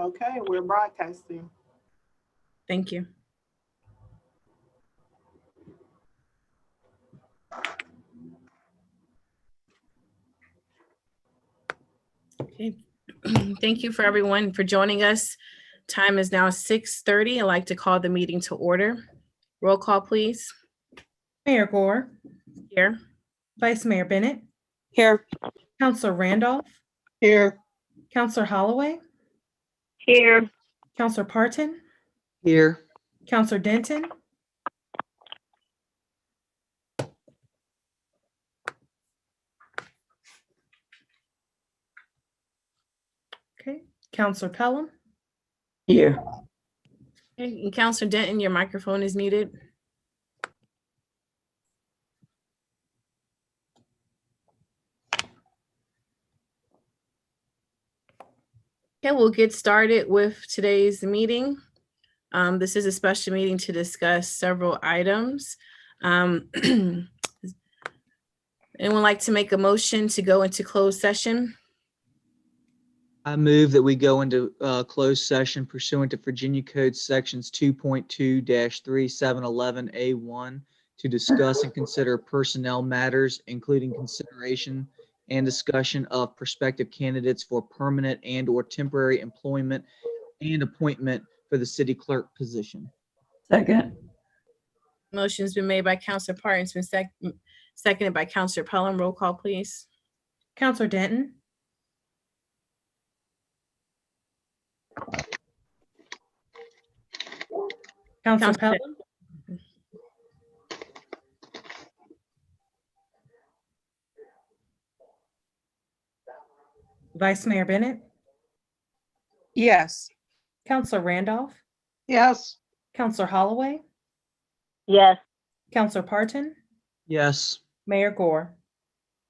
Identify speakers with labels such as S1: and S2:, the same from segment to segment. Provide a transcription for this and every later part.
S1: Okay, we're broadcasting.
S2: Thank you. Okay. Thank you for everyone for joining us. Time is now 6:30. I'd like to call the meeting to order. Roll call, please.
S3: Mayor Gore,
S2: Here.
S3: Vice Mayor Bennett,
S4: Here.
S3: Counselor Randolph,
S4: Here.
S3: Counselor Holloway,
S4: Here.
S3: Counselor Parton,
S4: Here.
S3: Counselor Denton, okay, Counselor Pelham,
S4: Here.
S2: Okay, and Counselor Denton, your microphone is muted. Okay, we'll get started with today's meeting. This is a special meeting to discuss several items. Anyone like to make a motion to go into closed session?
S5: I move that we go into closed session pursuant to Virginia Code Sections 2.2-3711A1 to discuss and consider personnel matters, including consideration and discussion of prospective candidates for permanent and/or temporary employment and appointment for the city clerk position.
S4: Second.
S2: Motion's been made by Counselor Parton, it's been seconded by Counselor Pelham. Roll call, please.
S3: Counselor Denton, Counselor
S2: Counselor
S3: Pelham, Vice Mayor Bennett,
S4: Yes.
S3: Counselor Randolph,
S4: Yes.
S3: Counselor Holloway,
S4: Yes.
S3: Counselor Parton,
S5: Yes.
S3: Mayor Gore.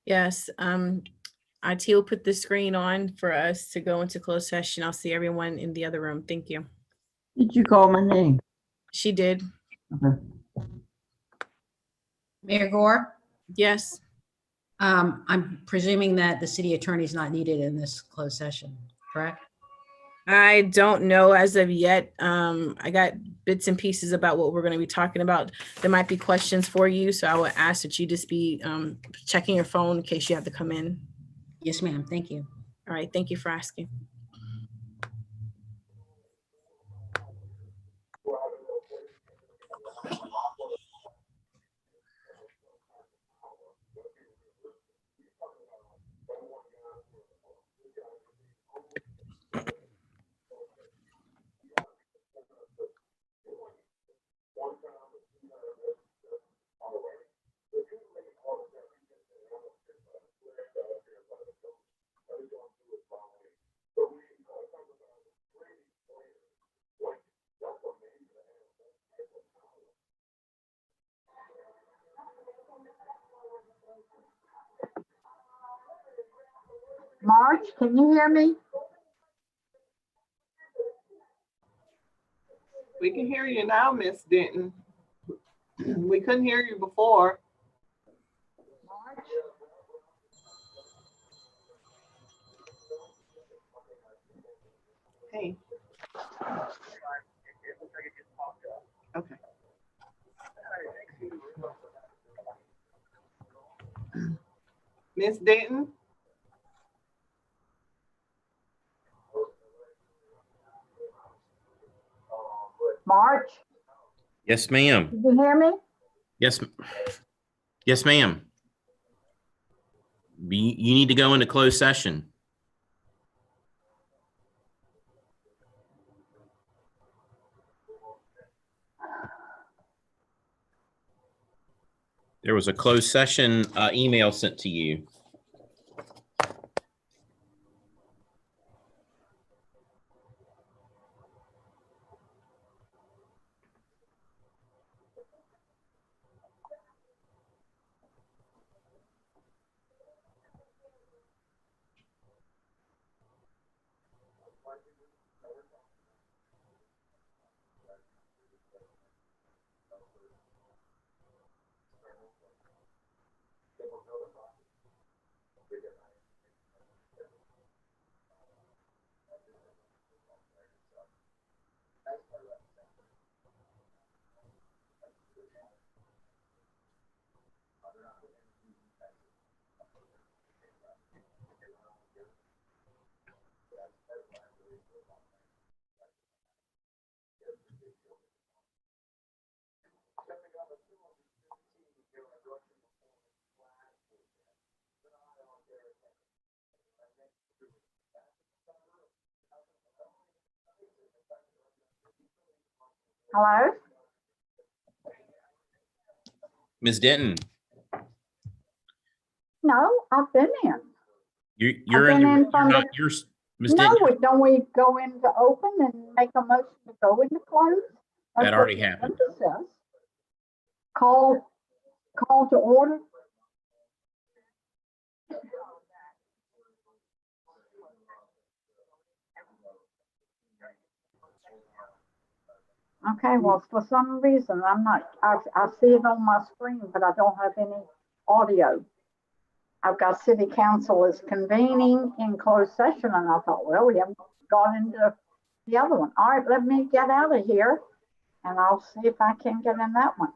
S2: Yes, IT will put the screen on for us to go into closed session. I'll see everyone in the other room. Thank you.
S4: Did you call my name?
S2: She did.
S4: Okay.
S6: Mayor Gore,
S2: Yes.
S6: I'm presuming that the city attorney is not needed in this closed session, correct?
S2: I don't know as of yet. I got bits and pieces about what we're going to be talking about. There might be questions for you, so I would ask that you just be checking your phone in case you have to come in.
S6: Yes, ma'am. Thank you.
S2: All right, thank you for asking.
S7: March, can you hear me?
S1: We can hear you now, Miss Denton. We couldn't hear you before.
S7: March?
S1: Hey. Okay. Miss Denton?
S7: March,
S8: Yes, ma'am.
S7: can you hear me?
S8: Yes, ma'am. You need to go into closed session. There was a closed session email sent to you.
S7: Hello?
S8: Ms. Denton,
S7: No, I've been in.
S8: you're
S7: I've
S8: in,
S7: been in
S8: you're
S7: from
S8: not,
S7: the-
S8: you're, Ms.
S7: No,
S8: Denton,
S7: don't we go into open and make a motion to go into close? That's
S8: That
S7: what
S8: already
S7: the
S8: happened.
S7: agenda says. Call to order. Okay, well, for some reason, I see it on my screen, but I don't have any audio. I've got city council is convening in closed session, and I thought, well, we haven't gone into the other one. All right, let me get out of here, and I'll see if I can get in that one.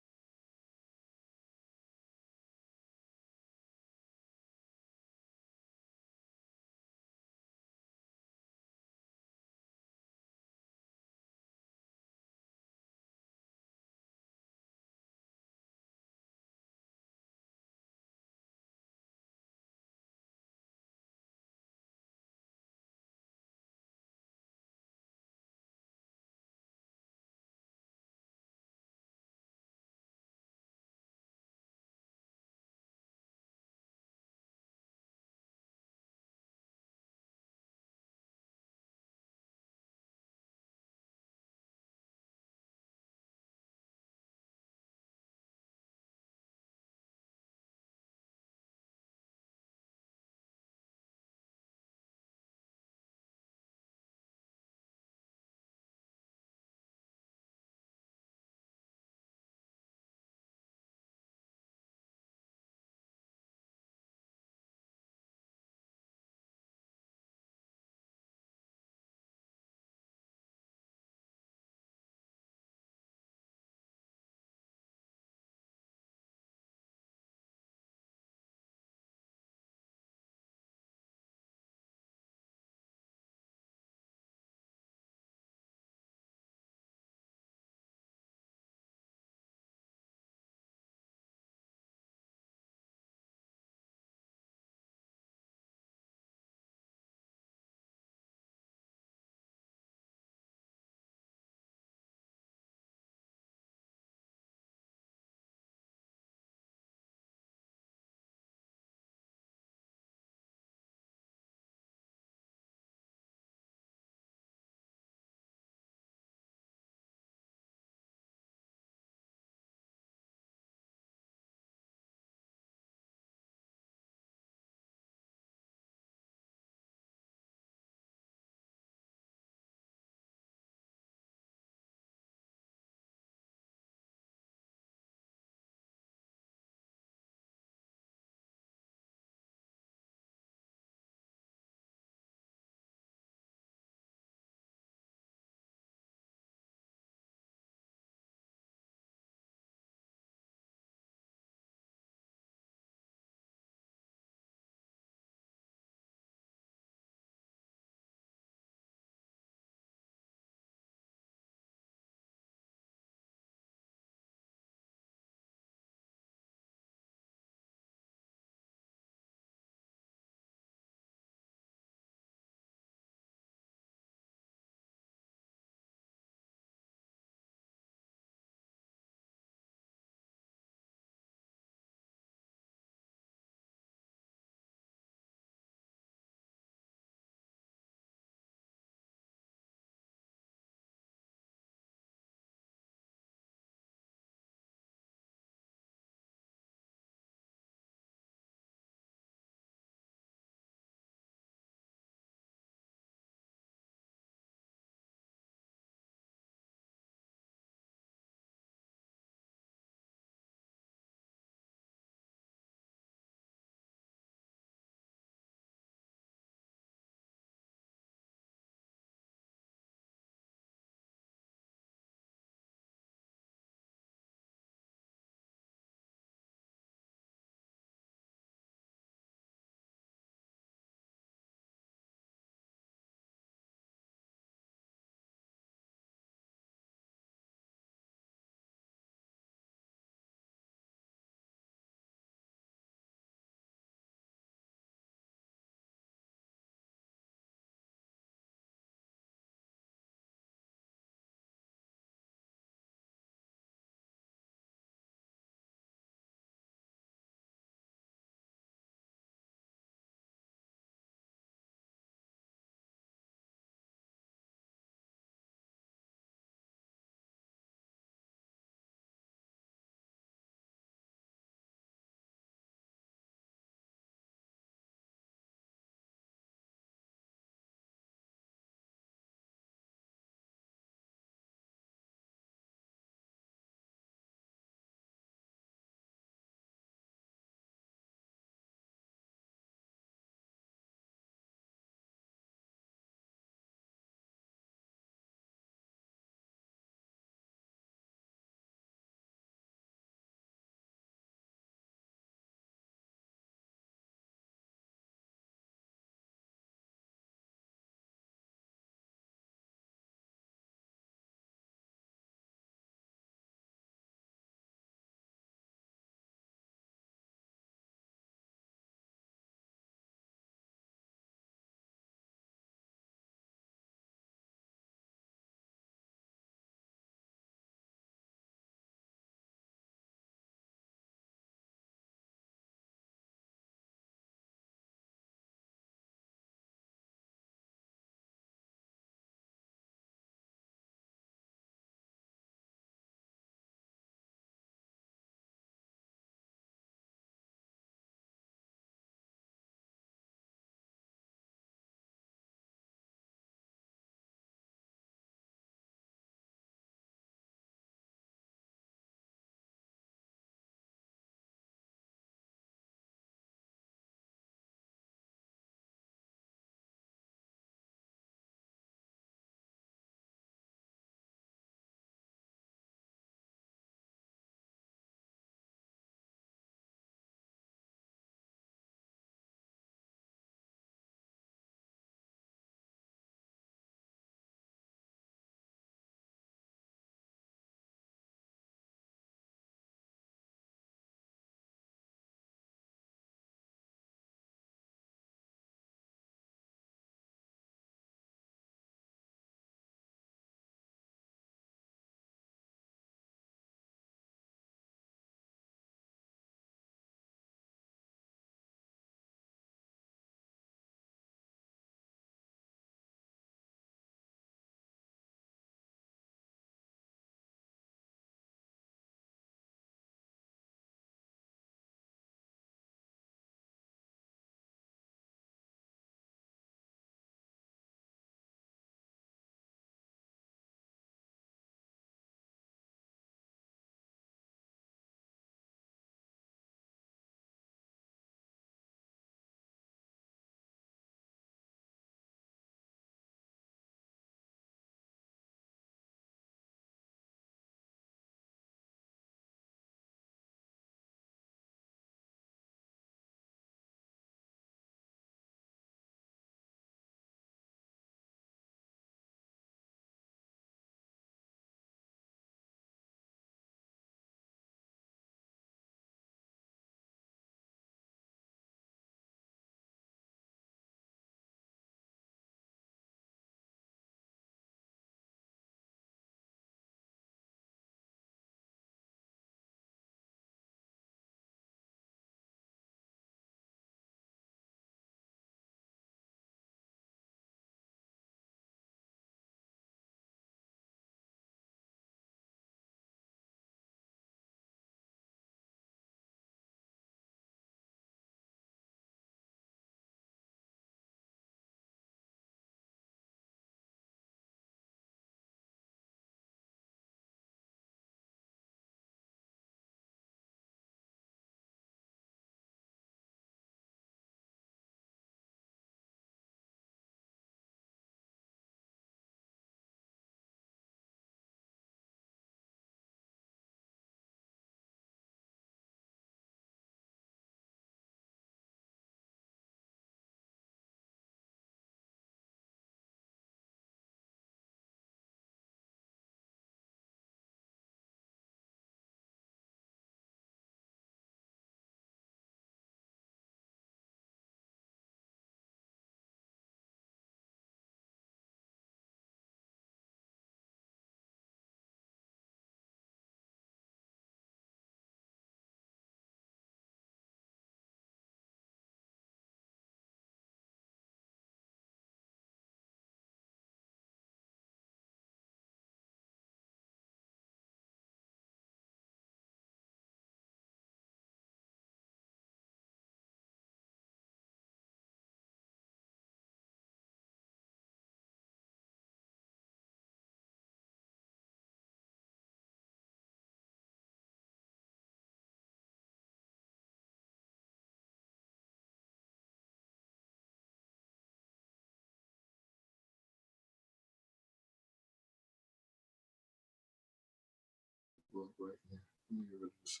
S9: look right here. Let me get rid of this.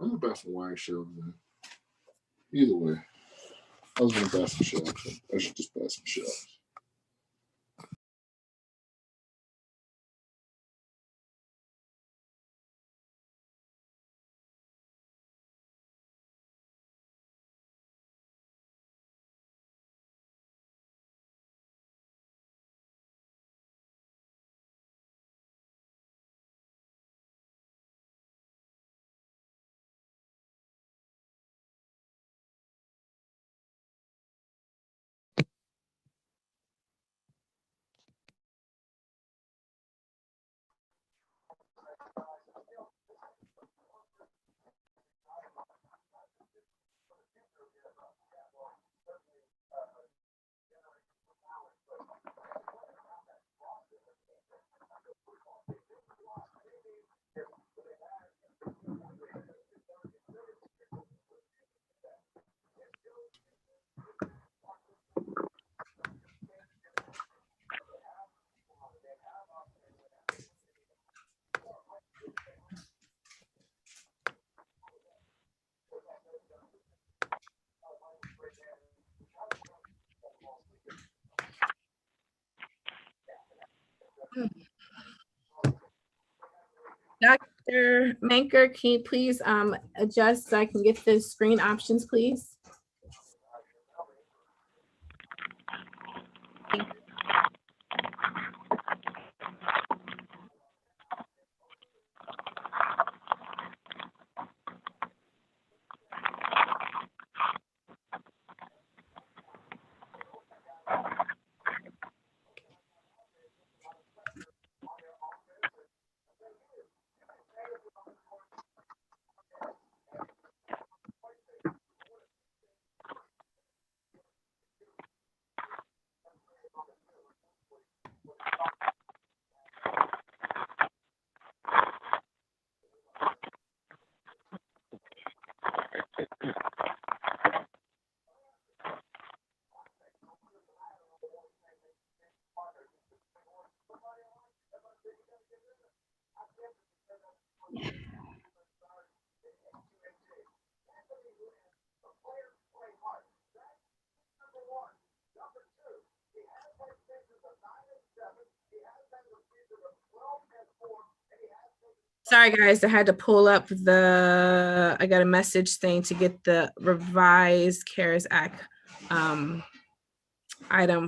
S9: I'm gonna buy some wine shelves then. Either way, I was gonna buy some shelves. So I should just buy some shelves.
S2: Dr. Manker, can you please adjust so I can get the screen options, please? Sorry, guys, I had to pull up I got a message saying to get the revised CARES Act item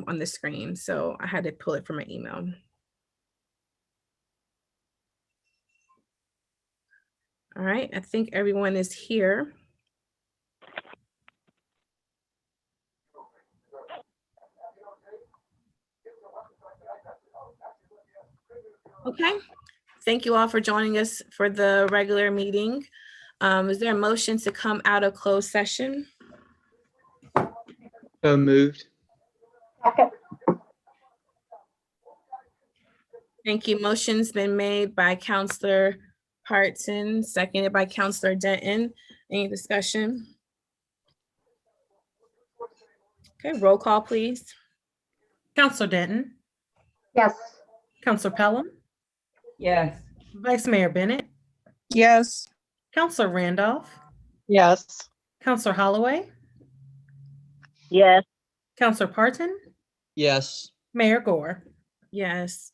S2: on the screen. So I had to pull it from my email. All right, I think everyone is here. Okay, thank you all for joining us for the regular meeting. Is there a motion to come out of closed session?
S5: So moved.
S7: Second.
S2: Thank you. Motion's been made by Counselor Parton, seconded by Counselor Denton. Any discussion? Okay, roll call, please.
S3: Counselor Denton,
S7: Yes.
S3: Counselor Pelham,
S4: Yes.
S3: Vice Mayor Bennett,
S4: Yes.
S3: Counselor Randolph,
S4: Yes.
S3: Counselor Holloway,
S4: Yes.
S3: Counselor Parton,
S5: Yes.
S3: Mayor Gore.
S2: Yes.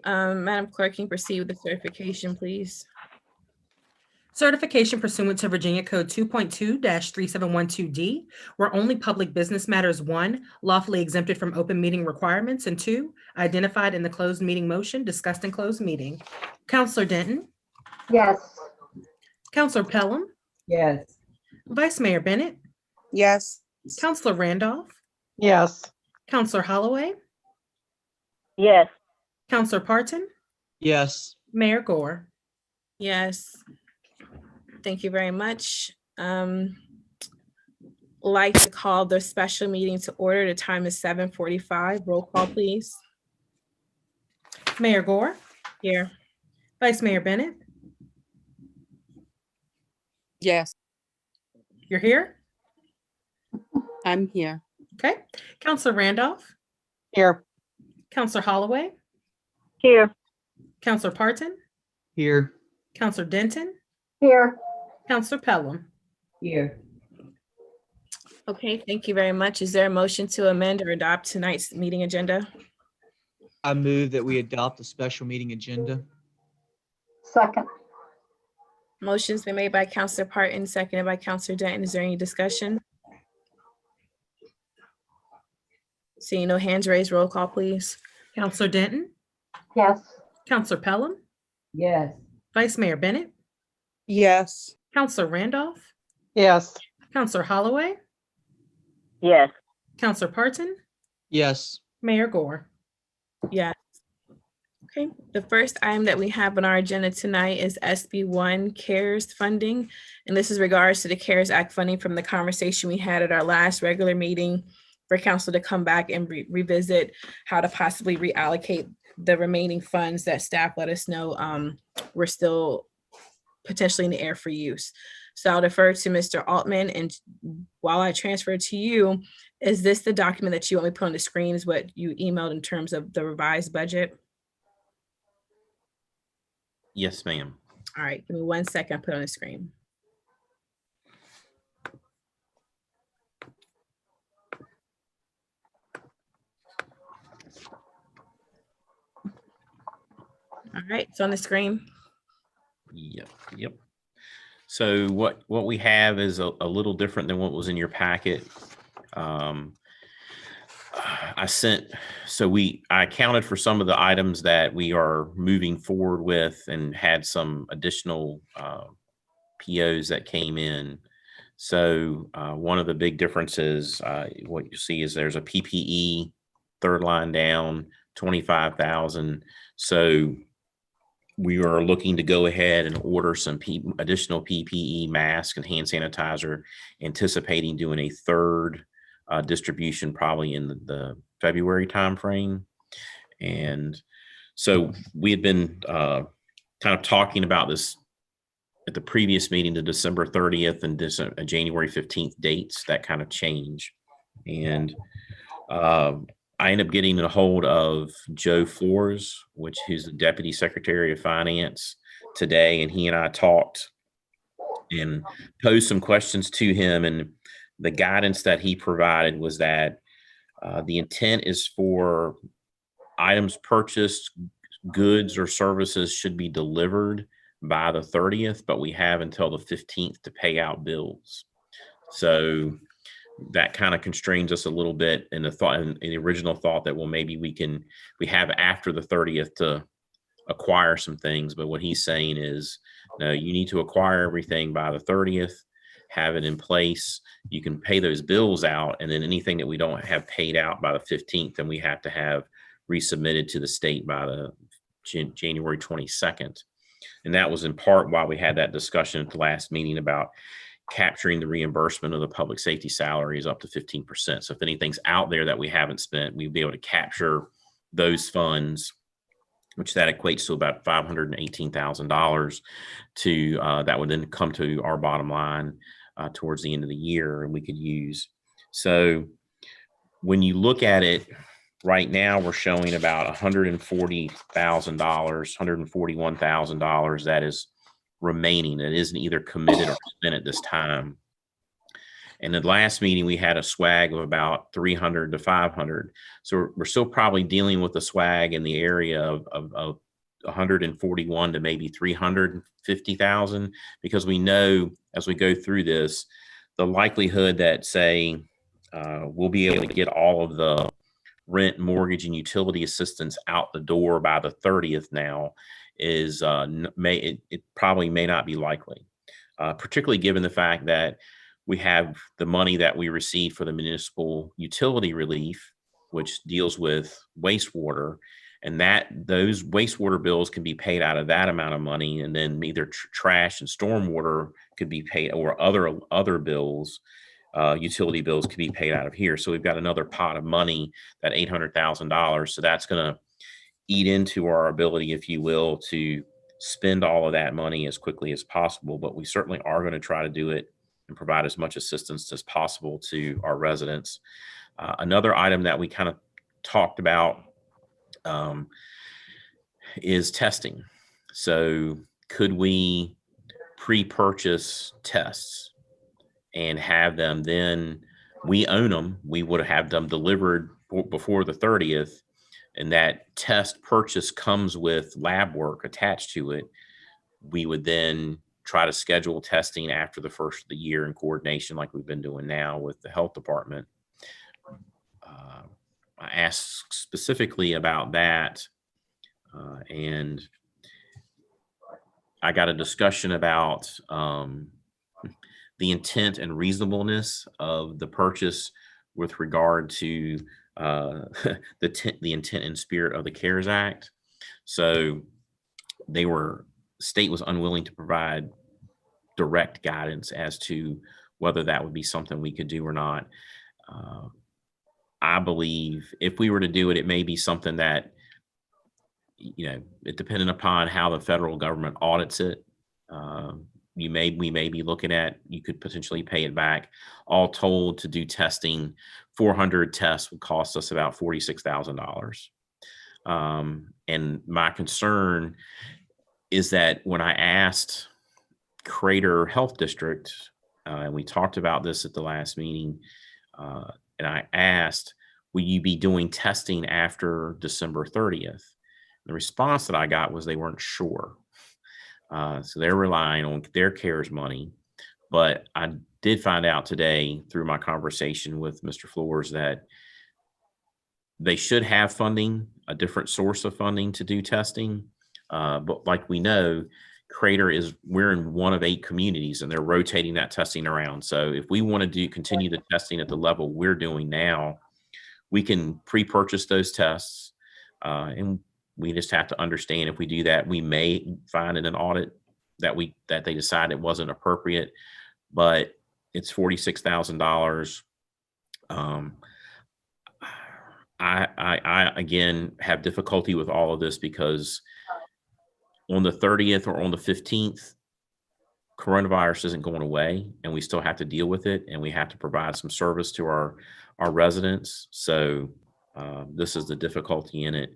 S2: Madam Clerk, can you proceed with the certification, please?
S3: Certification pursuant to Virginia Code 2.2-3712D, where only public business matters, 1, lawfully exempted from open meeting requirements, and 2, identified in the closed meeting motion discussed in closed meeting. Counselor Denton,
S7: Yes.
S3: Counselor Pelham,
S4: Yes.
S3: Vice Mayor Bennett,
S4: Yes.
S3: Counselor Randolph,
S4: Yes.
S3: Counselor Holloway,
S4: Yes.
S3: Counselor Parton,
S5: Yes.
S3: Mayor Gore.
S2: Yes. Thank you very much. Like to call the special meeting to order. The time is 7:45. Roll call, please.
S3: Mayor Gore,
S2: Here.
S3: Vice Mayor Bennett,
S10: Yes,
S3: you're here?
S10: I'm here.
S3: Okay. Counselor Randolph,
S4: Here.
S3: Counselor Holloway,
S4: Here.
S3: Counselor Parton,
S5: Here.
S3: Counselor Denton,
S7: Here.
S3: Counselor Pelham.
S6: Here.
S2: Okay, thank you very much. Is there a motion to amend or adopt tonight's meeting agenda?
S5: I move that we adopt the special meeting agenda.
S7: Second.
S2: Motion's been made by Counselor Parton, seconded by Counselor Denton. Is there any discussion? Seeing no hands raised, roll call, please.
S3: Counselor Denton,
S7: Yes.
S3: Counselor Pelham,
S6: Yes.
S3: Vice Mayor Bennett,
S10: Yes.
S3: Counselor Randolph,
S4: Yes.
S3: Counselor Holloway,
S4: Yes.
S3: Counselor Parton,
S5: Yes.
S3: Mayor Gore.
S2: Yes. Okay, the first item that we have on our agenda tonight is SB1 CARES funding. And this is regards to the CARES Act funding from the conversation we had at our last regular meeting for council to come back and revisit how to possibly reallocate the remaining funds that staff let us know we're still potentially in the air for use. So I'll defer to Mr. Altman, and while I transfer to you, is this the document that you want me to put on the screen, is what you emailed in terms of the revised budget?
S8: Yes, ma'am.
S2: All right, give me 1 second, I'll put it on the screen. All right, it's on the screen.
S8: Yep. So what we have is a little different than what was in your packet. I accounted for some of the items that we are moving forward with and had some additional POs that came in. So one of the big differences, what you see is there's a PPE, third line down, 25,000. So we are looking to go ahead and order some additional PPE, mask and hand sanitizer, anticipating doing a third distribution probably in the February timeframe. And so we had been kind of talking about this at the previous meeting, the December 30th and January 15th dates that kind of change. And I ended up getting a hold of Joe Flores, who's the Deputy Secretary of Finance today. And he and I talked and posed some questions to him. And the guidance that he provided was that the intent is for items purchased, goods or services should be delivered by the 30th, but we have until the 15th to pay out bills. So that kind of constrains us a little bit in the original thought that, well, maybe we have after the 30th to acquire some things. But what he's saying is, no, you need to acquire everything by the 30th, have it in place. You can pay those bills out, and then anything that we don't have paid out by the 15th, then we have to have resubmitted to the state by the January 22nd. And that was in part why we had that discussion at the last meeting about capturing the reimbursement of the public safety salaries up to 15%. So if anything's out there that we haven't spent, we'd be able to capture those funds, which that equates to about $518,000 that would then come to our bottom line towards the end of the year, and we could use. So when you look at it right now, we're showing about $140,000, $141,000 that is remaining. It isn't either committed or spent at this time. And the last meeting, we had a swag of about 300 to 500. So we're still probably dealing with a swag in the area of 141 to maybe 350,000, because we know as we go through this, the likelihood that, say, we'll be able to get all of the rent, mortgage, and utility assistance out the door by the 30th now is it probably may not be likely, particularly given the fact that we have the money that we received for the municipal utility relief, which deals with wastewater, and that those wastewater bills can be paid out of that amount of money, and then either trash and stormwater could be paid, or other bills, utility bills could be paid out of here. So we've got another pot of money, that $800,000. So that's going to eat into our ability, if you will, to spend all of that money as quickly as possible. But we certainly are going to try to do it and provide as much assistance as possible to our residents. Another item that we kind of talked about is testing. So could we pre-purchase tests and have them, then we own them. We would have them delivered before the 30th. And that test purchase comes with lab work attached to it. We would then try to schedule testing after the first of the year in coordination like we've been doing now with the health department. I asked specifically about that, and I got a discussion about the intent and reasonableness of the purchase with regard to the intent and spirit of the CARES Act. So state was unwilling to provide direct guidance as to whether that would be something we could do or not. I believe if we were to do it, it may be something that, it depending upon how the federal government audits it, we may be looking at, you could potentially pay it back. All told, to do testing, 400 tests would cost us about $46,000. And my concern is that when I asked Crater Health District, and we talked about this at the last meeting, and I asked, will you be doing testing after December 30th? The response that I got was they weren't sure. So they're relying on their CARES money. But I did find out today through my conversation with Mr. Flores that they should have funding, a different source of funding to do testing. But like we know, Crater we're in one of 8 communities and they're rotating that testing around. So if we want to continue the testing at the level we're doing now, we can pre-purchase those tests. And we just have to understand, if we do that, we may find in an audit that they decide it wasn't appropriate, but it's $46,000. I again have difficulty with all of this because on the 30th or on the 15th, coronavirus isn't going away and we still have to deal with it, and we have to provide some service to our residents. So this is the difficulty in it.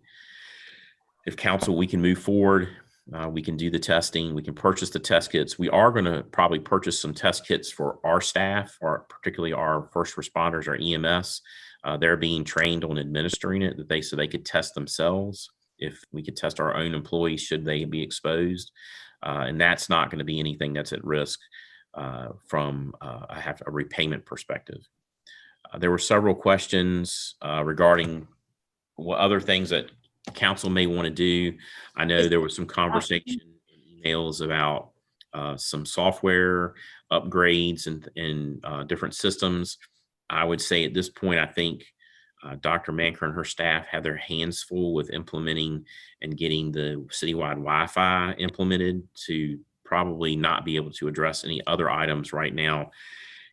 S8: If council, we can move forward. We can do the testing. We can purchase the test kits. We are going to probably purchase some test kits for our staff, or particularly our first responders, our EMS. They're being trained on administering it, so they could test themselves. If we could test our own employees, should they be exposed. And that's not going to be anything that's at risk from a repayment perspective. There were several questions regarding what other things that council may want to do. I know there was some conversation in emails about some software upgrades and different systems. I would say at this point, I think Dr. Manker and her staff have their hands full with implementing and getting the citywide Wi-Fi implemented, to probably not be able to address any other items right now,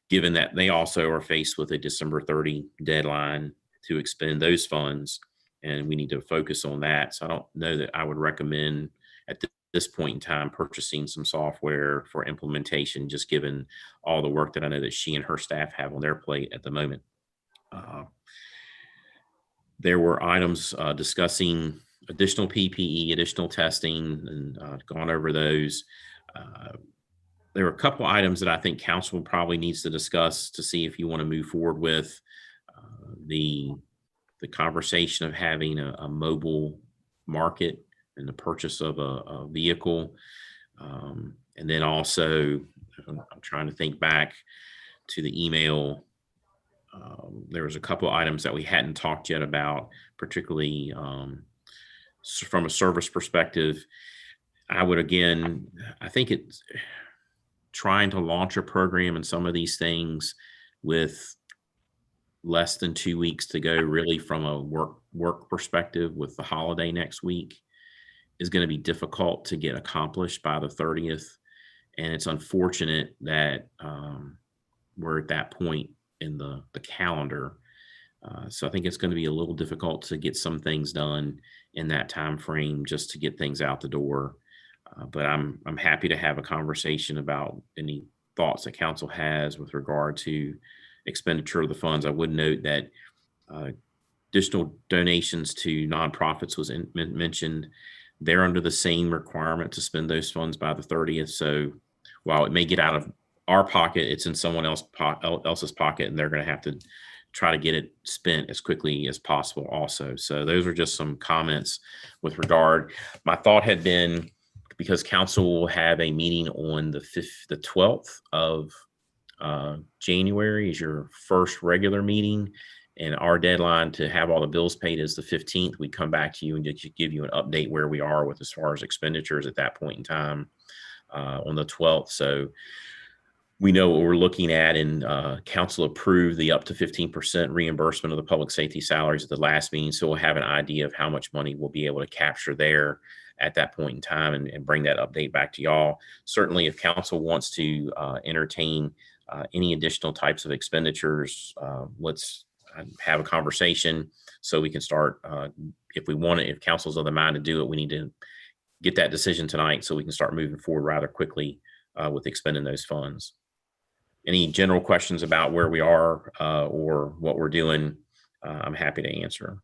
S8: given that they also are faced with a December 30 deadline to expend those funds, and we need to focus on that. So I don't know that I would recommend at this point in time purchasing some software for implementation, just given all the work that I know that she and her staff have on their plate at the moment. There were items discussing additional PPE, additional testing, and gone over those. There were a couple items that I think council probably needs to discuss to see if you want to move forward with. The conversation of having a mobile market and the purchase of a vehicle. And then also, I'm trying to think back to the email. There was a couple items that we hadn't talked yet about, particularly from a service perspective. I think it's trying to launch a program and some of these things with less than 2 weeks to go, really from a work perspective, with the holiday next week, is going to be difficult to get accomplished by the 30th. And it's unfortunate that we're at that point in the calendar. So I think it's going to be a little difficult to get some things done in that time frame, just to get things out the door. But I'm happy to have a conversation about any thoughts that council has with regard to expenditure of the funds. I would note that additional donations to nonprofits was mentioned. they're under the same requirement to spend those funds by the 30th. So while it may get out of our pocket, it's in someone else's pocket, and they're going to have to try to get it spent as quickly as possible also. So those are just some comments with regard. My thought had been, because council will have a meeting on the 12th of January is your first regular meeting, and our deadline to have all the bills paid is the 15th. We come back to you and just give you an update where we are with as far as expenditures at that point in time on the 12th. So we know what we're looking at, and council approved the up to 15% reimbursement of the public safety salaries at the last meeting. So we'll have an idea of how much money we'll be able to capture there at that point in time, and bring that update back to y'all. Certainly, if council wants to entertain any additional types of expenditures, let's have a conversation so we can start. If we want to, if council's of the mind to do it, we need to get that decision tonight so we can start moving forward rather quickly with expending those funds. Any general questions about where we are or what we're doing, I'm happy to answer.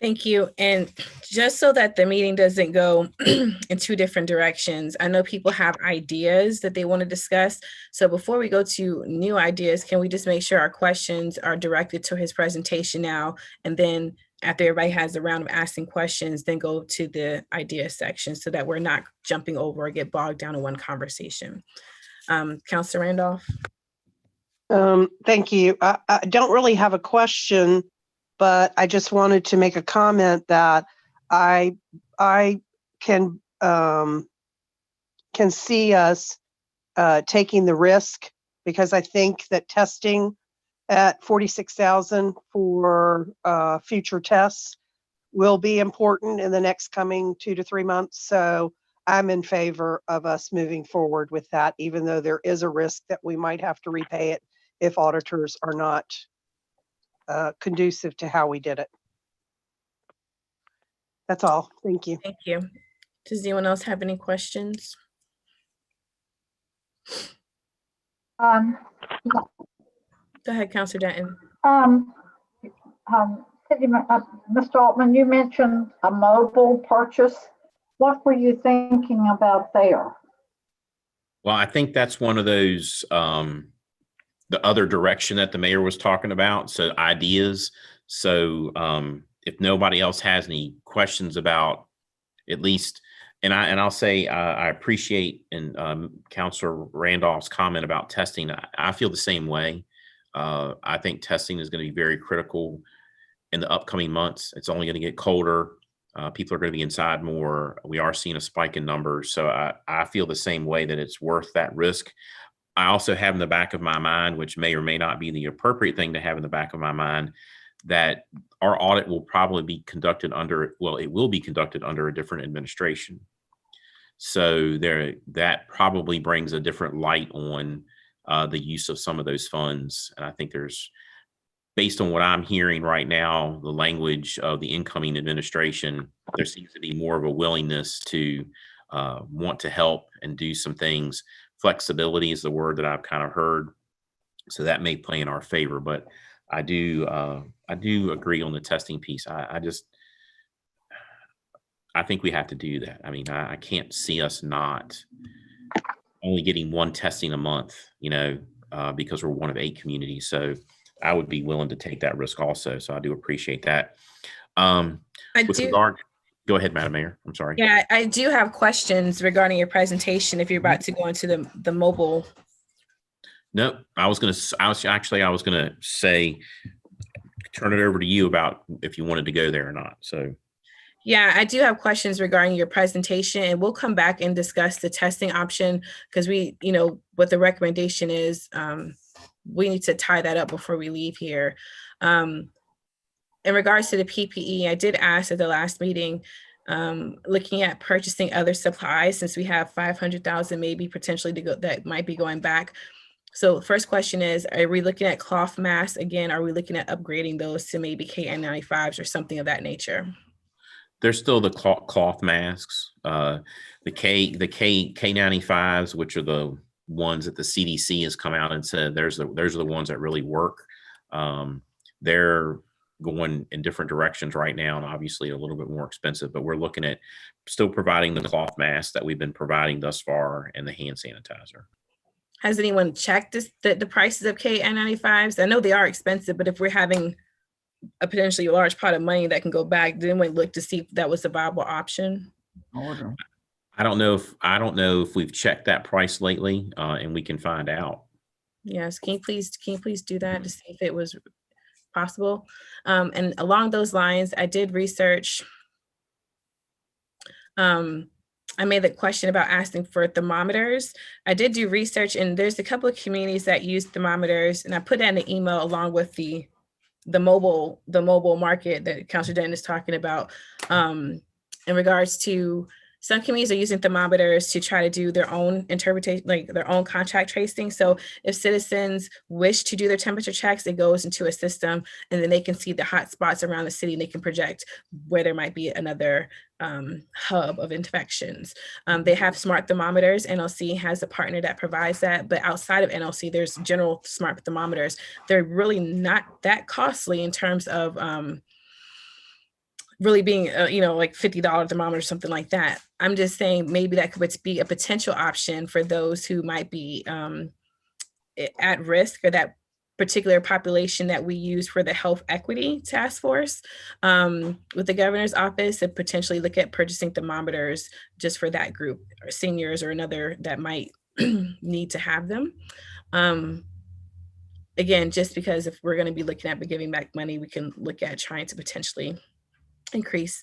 S2: Thank you. And just so that the meeting doesn't go in two different directions, I know people have ideas that they want to discuss. So before we go to new ideas, can we just make sure our questions are directed to his presentation now? And then after everybody has a round of asking questions, then go to the idea section so that we're not jumping over or get bogged down in one conversation. Councilor Randolph?
S11: Thank you. I don't really have a question, but I just wanted to make a comment that I can see us taking the risk, because I think that testing at $46,000 for future tests will be important in the next coming 2 to 3 months. So I'm in favor of us moving forward with that, even though there is a risk that we might have to repay it if auditors are not conducive to how we did it. That's all. Thank you.
S2: Thank you. Does anyone else have any questions? Go ahead, Councilor Denton.
S7: Mr. Altman, you mentioned a mobile purchase. What were you thinking about there?
S8: Well, I think that's one of those, the other direction that the mayor was talking about. So ideas. So if nobody else has any questions about at least, and I'll say I appreciate Councilor Randolph's comment about testing. I feel the same way. I think testing is going to be very critical in the upcoming months. It's only going to get colder. People are going to be inside more. We are seeing a spike in numbers. So I feel the same way, that it's worth that risk. I also have in the back of my mind, which may or may not be the appropriate thing to have in the back of my mind, that our audit will probably be conducted under, well, it will be conducted under a different administration. So that probably brings a different light on the use of some of those funds. And I think there's, based on what I'm hearing right now, the language of the incoming administration, there seems to be more of a willingness to want to help and do some things. Flexibility is the word that I've kind of heard. So that may play in our favor, but I do agree on the testing piece. I think we have to do that. I mean, I can't see us not only getting one testing a month, because we're one of 8 communities. So I would be willing to take that risk also. So I do appreciate that. Go ahead, Madam Mayor. I'm sorry.
S2: Yeah, I do have questions regarding your presentation if you're about to go into the mobile.
S8: No, I was going to say, turn it over to you about if you wanted to go there or not. So.
S2: Yeah, I do have questions regarding your presentation, and we'll come back and discuss the testing option, because we, what the recommendation is, we need to tie that up before we leave here. In regards to the PPE, I did ask at the last meeting, looking at purchasing other supplies, since we have 500,000 maybe potentially to go, that might be going back. So first question is, are we looking at cloth masks again? Are we looking at upgrading those to maybe KN95s or something of that nature?
S8: There's still the cloth masks, the K95s, which are the ones that the CDC has come out and said those are the ones that really work. going in different directions right now, and obviously a little bit more expensive, but we're looking at still providing the cloth masks that we've been providing thus far and the hand sanitizer.
S2: Has anyone checked the prices of KN95s? I know they are expensive, but if we're having a potentially large pot of money that can go back, then we look to see if that was a viable option.
S8: I don't know if we've checked that price lately, and we can find out.
S2: Yes, can you please do that to see if it was possible? And along those lines, I did research. I made the question about asking for thermometers. I did do research, and there's a couple of communities that use thermometers, and I put that in the email along with the mobile market that Councilor Denton is talking about, in regards to some communities are using thermometers to try to do their own interpretation, like their own contact tracing. So if citizens wish to do their temperature checks, it goes into a system, and then they can see the hot spots around the city, and they can project where there might be another hub of infections. They have smart thermometers. NLC has a partner that provides that, but outside of NLC, there's general smart thermometers. They're really not that costly in terms of really being, like $50 thermometer, something like that. I'm just saying maybe that could be a potential option for those who might be at risk, or that particular population that we use for the health equity task force with the governor's office, and potentially look at purchasing thermometers just for that group, or seniors or another that might need to have them. Again, just because if we're going to be looking at giving back money, we can look at trying to potentially increase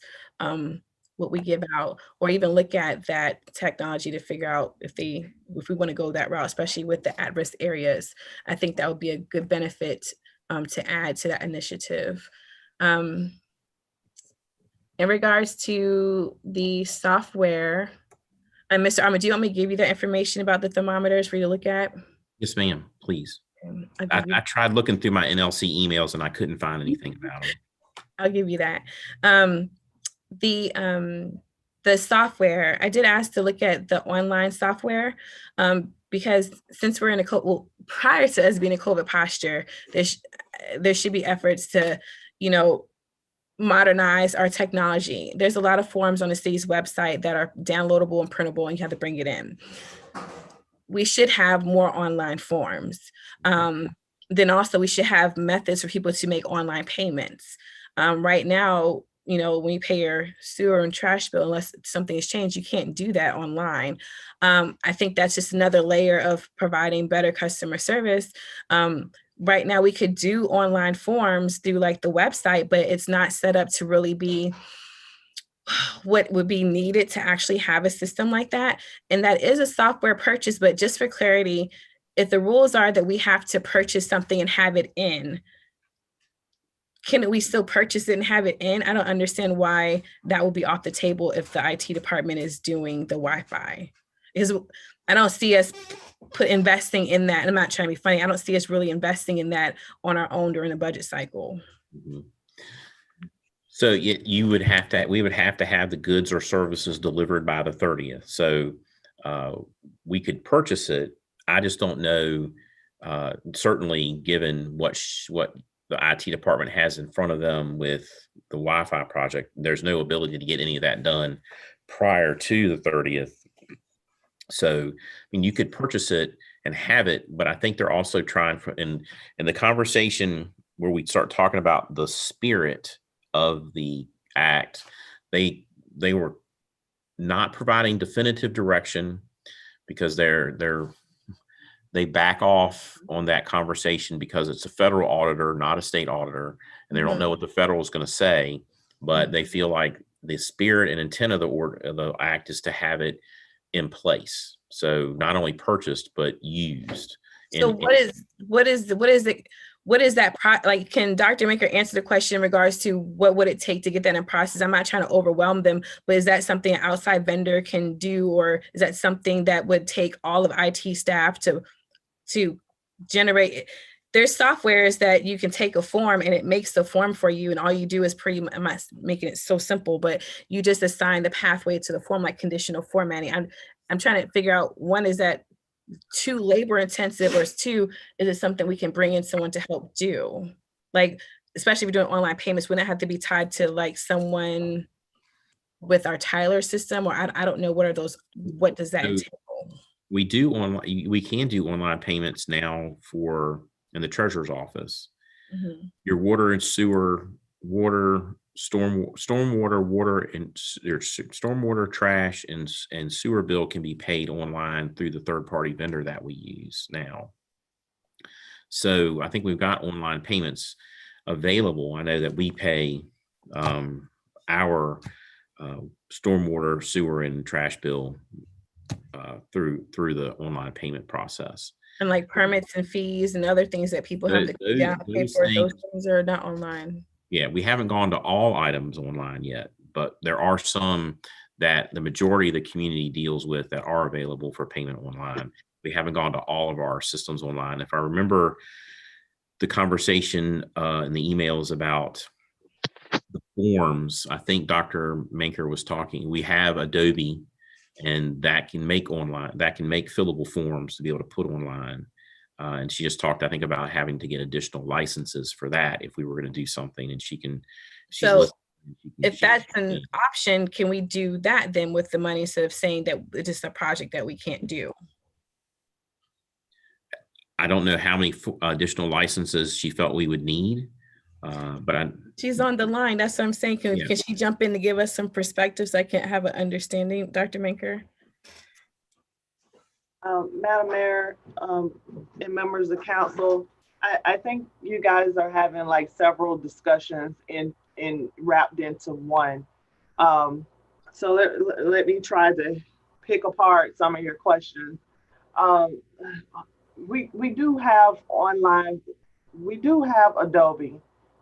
S2: what we give out, or even look at that technology to figure out if we want to go that route, especially with the at-risk areas. I think that would be a good benefit to add to that initiative. In regards to the software, Mr. Ahmed, do you want me to give you that information about the thermometers for you to look at?
S8: Yes, ma'am, please. I tried looking through my NLC emails and I couldn't find anything about them.
S2: I'll give you that. The software, I did ask to look at the online software because since we're in prior to us being a COVID posture, there should be efforts to, modernize our technology. There's a lot of forms on the city's website that are downloadable and printable, and you have to bring it in. We should have more online forms. Then also we should have methods for people to make online payments. Right now, when you pay your sewer and trash bill, unless something has changed, you can't do that online. I think that's just another layer of providing better customer service. Right now, we could do online forms through like the website, but it's not set up to really be what would be needed to actually have a system like that. And that is a software purchase, but just for clarity, if the rules are that we have to purchase something and have it in, can we still purchase it and have it in? I don't understand why that will be off the table if the IT department is doing the Wi-Fi. Because I don't see us investing in that. And I'm not trying to be funny. I don't see us really investing in that on our own during the budget cycle.
S8: Mm-hmm. So we would have to have the goods or services delivered by the 30th. So we could purchase it. I just don't know, certainly given what the IT department has in front of them with the Wi-Fi project, there's no ability to get any of that done prior to the 30th. So, you could purchase it and have it, but I think they're also trying in the conversation where we start talking about the spirit of the act, they were not providing definitive direction because they back off on that conversation because it's a federal auditor, not a state auditor, and they don't know what the federal is going to say, but they feel like the spirit and intent of the act is to have it in place. So not only purchased, but used.
S2: So what is that like? Can Dr. Maker answer the question in regards to what would it take to get that in process? I'm not trying to overwhelm them, but is that something an outside vendor can do, or is that something that would take all of IT staff to generate? There's softwares that you can take a form and it makes the form for you, and all you do is I'm not making it so simple, but you just assign the pathway to the form, like conditional formatting. I'm trying to figure out, one, is that too labor intensive, or two, is it something we can bring in someone to help do? Like, especially if we're doing online payments, wouldn't it have to be tied to like someone with our Tyler system? Or I don't know, what does that
S8: So-
S2: entail?
S8: We can do online payments now in the treasurer's office.
S2: Mhm.
S8: Your water and sewer, stormwater, water and your stormwater, trash and sewer bill can be paid online through the third party vendor that we use now. So I think we've got online payments available. I know that we pay our stormwater, sewer and trash bill through the online payment process.
S2: And like permits and fees and other things that people have to
S8: Those-
S2: go down and pay
S8: those
S2: for, those
S8: things-
S2: things are not online.
S8: Yeah, we haven't gone to all items online yet, but there are some that the majority of the community deals with that are available for payment online. We haven't gone to all of our systems online. If I remember the conversation in the emails about the forms, I think Dr. Manker was talking, we have Adobe and that can make fillable forms to be able to put online. And she just talked, I think, about having to get additional licenses for that if we were going to do something. And she's
S2: So
S8: listening,
S2: if
S8: she-
S2: that's an option, can we do that then with the money instead of saying that it's just a project that we can't do?
S8: I don't know how many additional licenses she felt we would need, but
S2: She's on the line. That's what I'm saying. Can
S8: Yeah.
S2: she jump in to give us some perspectives? I can have an understanding, Dr. Manker?
S1: Madam Mayor, and members of council, I think you guys are having like several discussions in wrapped into one. So let me try to pick apart some of your questions. We do have online, we do have Adobe,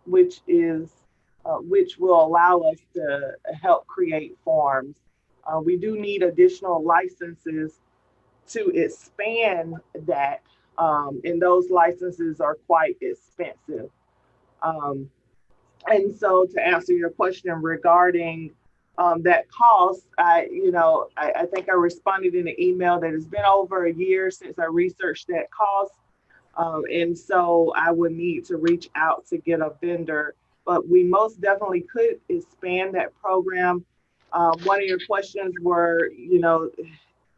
S1: which will allow us to help create forms. We do need additional licenses to expand that, and those licenses are quite expensive. And so to answer your question regarding that cost, I think I responded in an email that it's been over a year since I researched that cost. And so I would need to reach out to get a vendor, but we most definitely could expand that program. One of your questions were,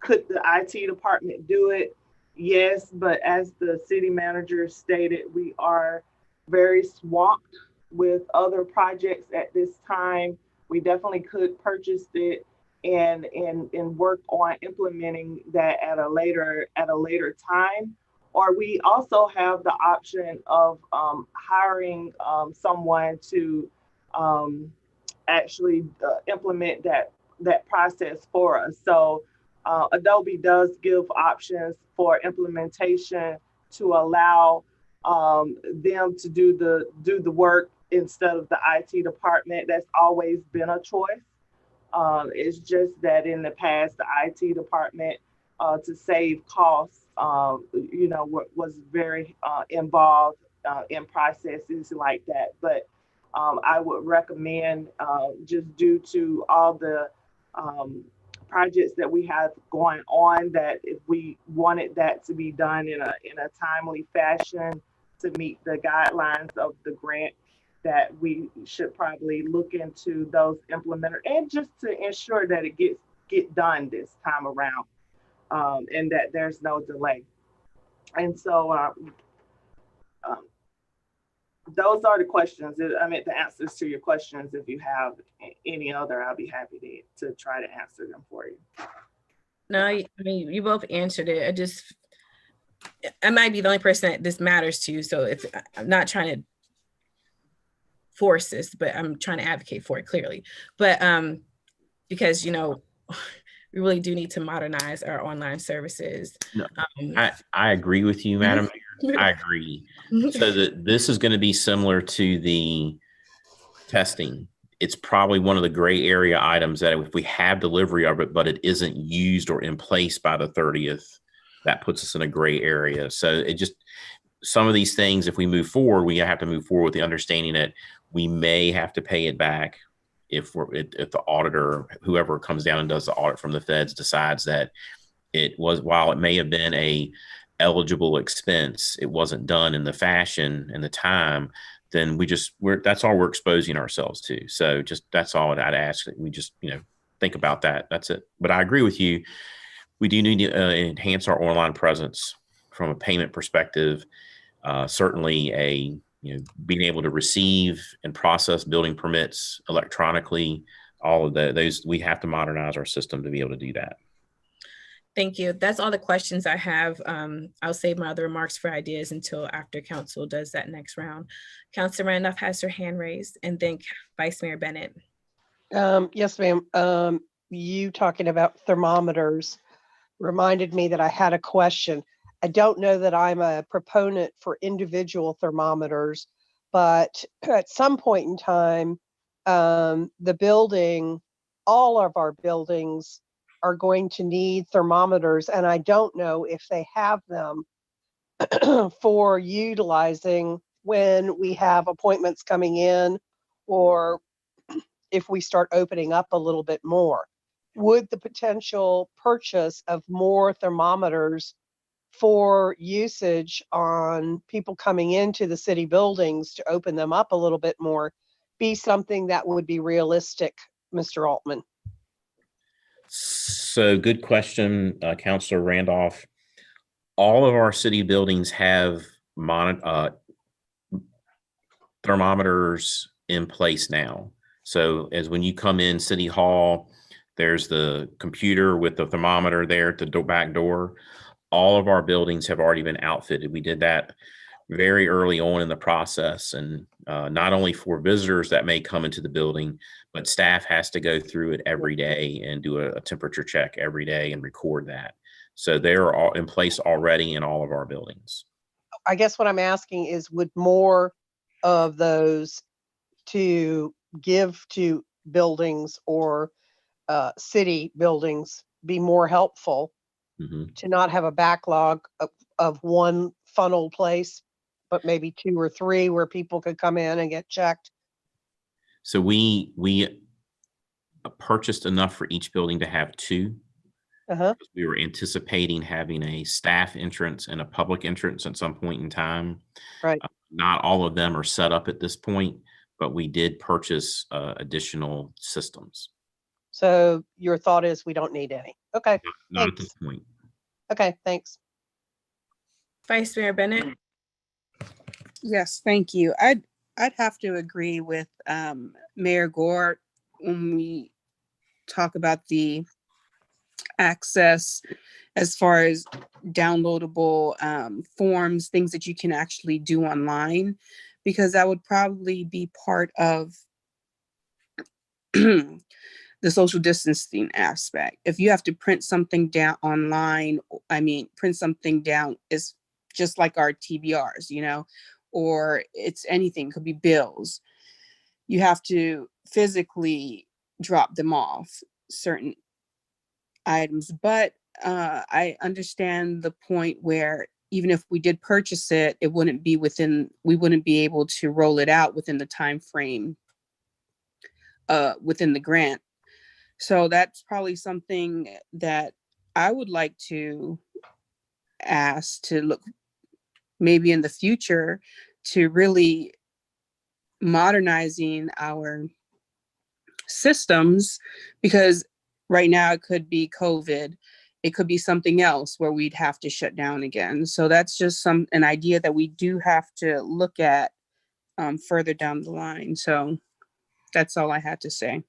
S1: could the IT department do it? Yes, but as the city manager stated, we are very swamped with other projects at this time. We definitely could purchase it and work on implementing that at a later time. Or we also have the option of hiring someone to actually implement that process for us. So Adobe does give options for implementation to allow them to do the work instead of the IT department. That's always been a choice. It's just that in the past, the IT department, to save costs, was very involved in processes like that. But I would recommend, just due to all the projects that we have going on, that if we wanted that to be done in a timely fashion to meet the guidelines of the grant, that we should probably look into those implementers, and just to ensure that it get done this time around, and that there's no delay. And so those are the questions. I mean, the answers to your questions. If you have any other, I'll be happy to try to answer them for you.
S2: No, I mean, you both answered it. I might be the only person that this matters to, so I'm not trying to force this, but I'm trying to advocate for it clearly. But because we really do need to modernize our online services.
S8: No, I agree with you, Madam Mayor. I agree. So this is going to be similar to the testing. It's probably one of the gray area items that if we have delivery of it, but it isn't used or in place by the 30th, that puts us in a gray area. So some of these things, if we move forward, we have to move forward with the understanding that we may have to pay it back if the auditor, whoever comes down and does the audit from the feds, decides that while it may have been a eligible expense, it wasn't done in the fashion and the time then that's all we're exposing ourselves to. So that's all I'd ask that we just, think about that. That's it. But I agree with you. We do need to enhance our online presence from a payment perspective. Certainly being able to receive and process building permits electronically, all of those, we have to modernize our system to be able to do that.
S2: Thank you. That's all the questions I have. I'll save my other remarks for ideas until after council does that next round. Councilor Randolph has her hand raised, and then Vice Mayor Bennett.
S11: Yes, ma'am. You talking about thermometers reminded me that I had a question. I don't know that I'm a proponent for individual thermometers, but at some point in time, all of our buildings are going to need thermometers, and I don't know if they have them for utilizing when we have appointments coming in, or if we start opening up a little bit more. Would the potential purchase of more thermometers for usage on people coming into the city buildings to open them up a little bit more be something that would be realistic, Mr. Altman?
S8: So good question, Councilor Randolph. All of our city buildings have thermometers in place now. So as when you come in City Hall, there's the computer with the thermometer there at the back door. All of our buildings have already been outfitted. We did that very early on in the process, and not only for visitors that may come into the building, but staff has to go through it every day and do a temperature check every day and record that. So they're all in place already in all of our buildings.
S11: I guess what I'm asking is, would more of those to give to buildings or city buildings be more helpful to not have a backlog of one funnel place, but maybe 2 or 3 where people could come in and get checked?
S8: So we purchased enough for each building to have 2. We were anticipating having a staff entrance and a public entrance at some point in time.
S11: Right.
S8: Not all of them are set up at this point, but we did purchase additional systems.
S11: So your thought is we don't need any. Okay.
S8: Not at this point.
S11: Okay, thanks.
S2: Vice Mayor Bennett.
S10: Yes, thank you. I'd have to agree with Mayor Gore when we talk about the access as far as downloadable forms, things that you can actually do online, because that would probably be part of the social distancing aspect. If you have to print something down online, print something down is just like our TBRs, or it's anything, it could be bills. You have to physically drop them off, certain items. But I understand the point where even if we did purchase it, we wouldn't be able to roll it out within the time frame within the grant. So that's probably something that I would like to ask to look maybe in the future to really modernizing our systems, because right now it could be COVID, it could be something else where we'd have to shut down again. So that's just an idea that we do have to look at further down the line. So that's all I had to say.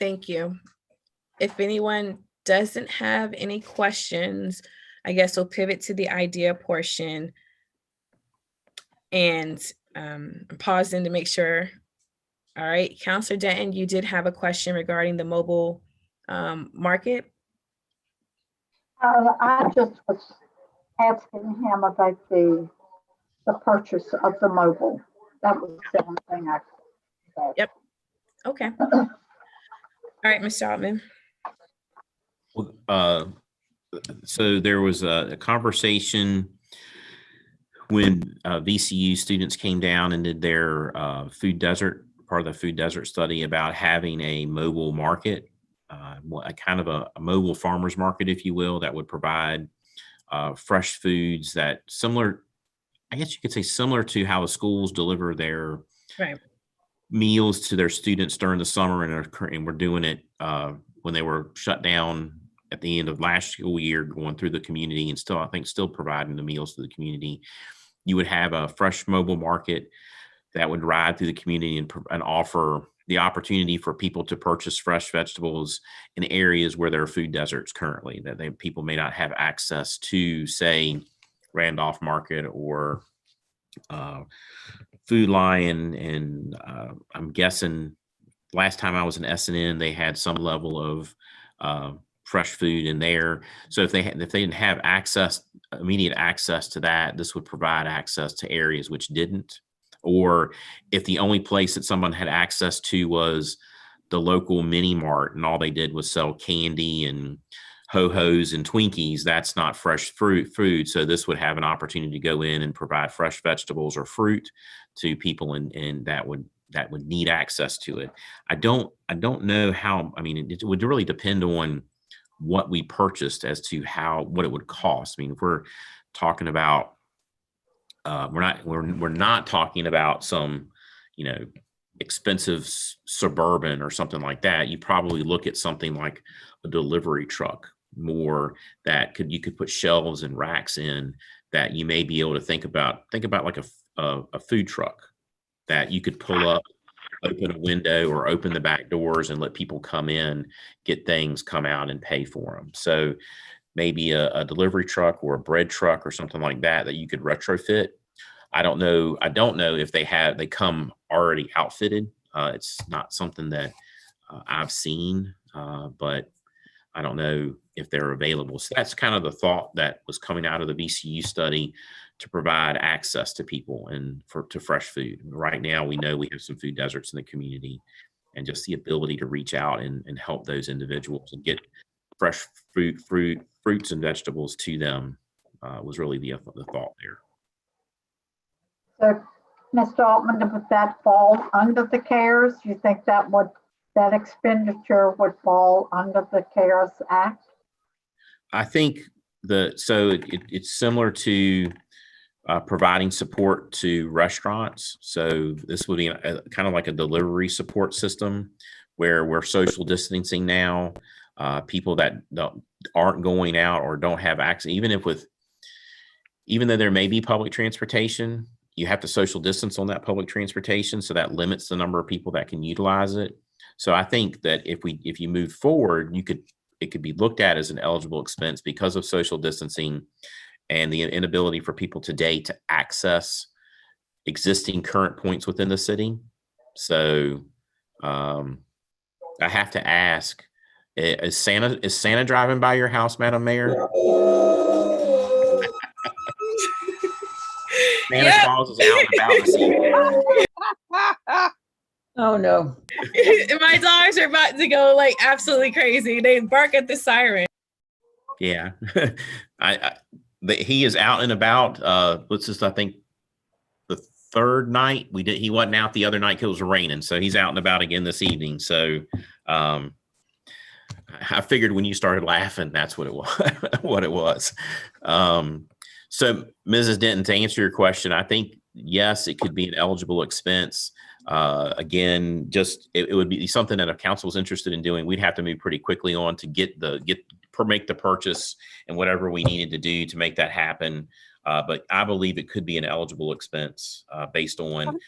S2: Thank you. If anyone doesn't have any questions, I guess we'll pivot to the idea portion and pausing to make sure. All right, Councilor Denton, you did have a question regarding the mobile market.
S7: I just was asking him about the purchase of the mobile. That was the only thing I said.
S2: Yep. Okay. All right, Mr. Altman.
S8: So there was a conversation when VCU students came down and did their part of the food desert study about having a mobile market, a kind of a mobile farmers market, if you will, that would provide fresh foods that similar I guess you could say similar to how the schools deliver their
S2: Right.
S8: meals to their students during the summer, and we're doing it when they were shut down at the end of last school year, going through the community and still, I think, still providing the meals to the community. You would have a fresh mobile market that would ride through the community and offer the opportunity for people to purchase fresh vegetables in areas where there are food deserts currently, that people may not have access to, say, Randolph Market or Food Lion. And I'm guessing last time I was in SNN, they had some level of fresh food in there. So if they didn't have immediate access to that, this would provide access to areas which didn't. Or if the only place that someone had access to was the local mini mart and all they did was sell candy and ho-hos and Twinkies, that's not fresh food. So this would have an opportunity to go in and provide fresh vegetables or fruit to people, and that would need access to it. I don't know how. I mean, it would really depend on what we purchased as to what it would cost. I mean, if we're talking about we're not talking about some, expensive suburban or something like that. You probably look at something like a delivery truck more that you could put shelves and racks in, that you may be able to think about like a food truck that you could pull up, open a window or open the back doors and let people come in, get things, come out and pay for them. So maybe a delivery truck or a bread truck or something like that you could retrofit. I don't know if they come already outfitted. It's not something that I've seen, but I don't know if they're available. So that's kind of the thought that was coming out of the VCU study, to provide access to people and to fresh food. Right now, we know we have some food deserts in the community, and just the ability to reach out and help those individuals and get fresh fruits and vegetables to them was really the thought there.
S7: So, Mr. Altman, would that fall under the CARES? You think that expenditure would fall under the CARES Act?
S8: I think it's similar to providing support to restaurants. So this would be kind of like a delivery support system where we're social distancing now. People that aren't going out or don't have access, even though there may be public transportation, you have to social distance on that public transportation. So that limits the number of people that can utilize it. So I think that if you move forward, it could be looked at as an eligible expense because of social distancing and the inability for people today to access existing current points within the city. So I have to ask, is Santa driving by your house, Madam Mayor? Santa Claus is out and about this evening.
S6: Oh, no.
S2: My dogs are about to go like absolutely crazy. They bark at the siren.
S8: Yeah. He is out and about. I think the third night he wasn't out the other night because it was raining. So he's out and about again this evening. So I figured when you started laughing, that's what it was. So Mrs. Denton, to answer your question, I think, yes, it could be an eligible expense. Again, just it would be something that if council was interested in doing, we'd have to move pretty quickly on to make the purchase and whatever we needed to do to make that happen. But I believe it could be an eligible expense based on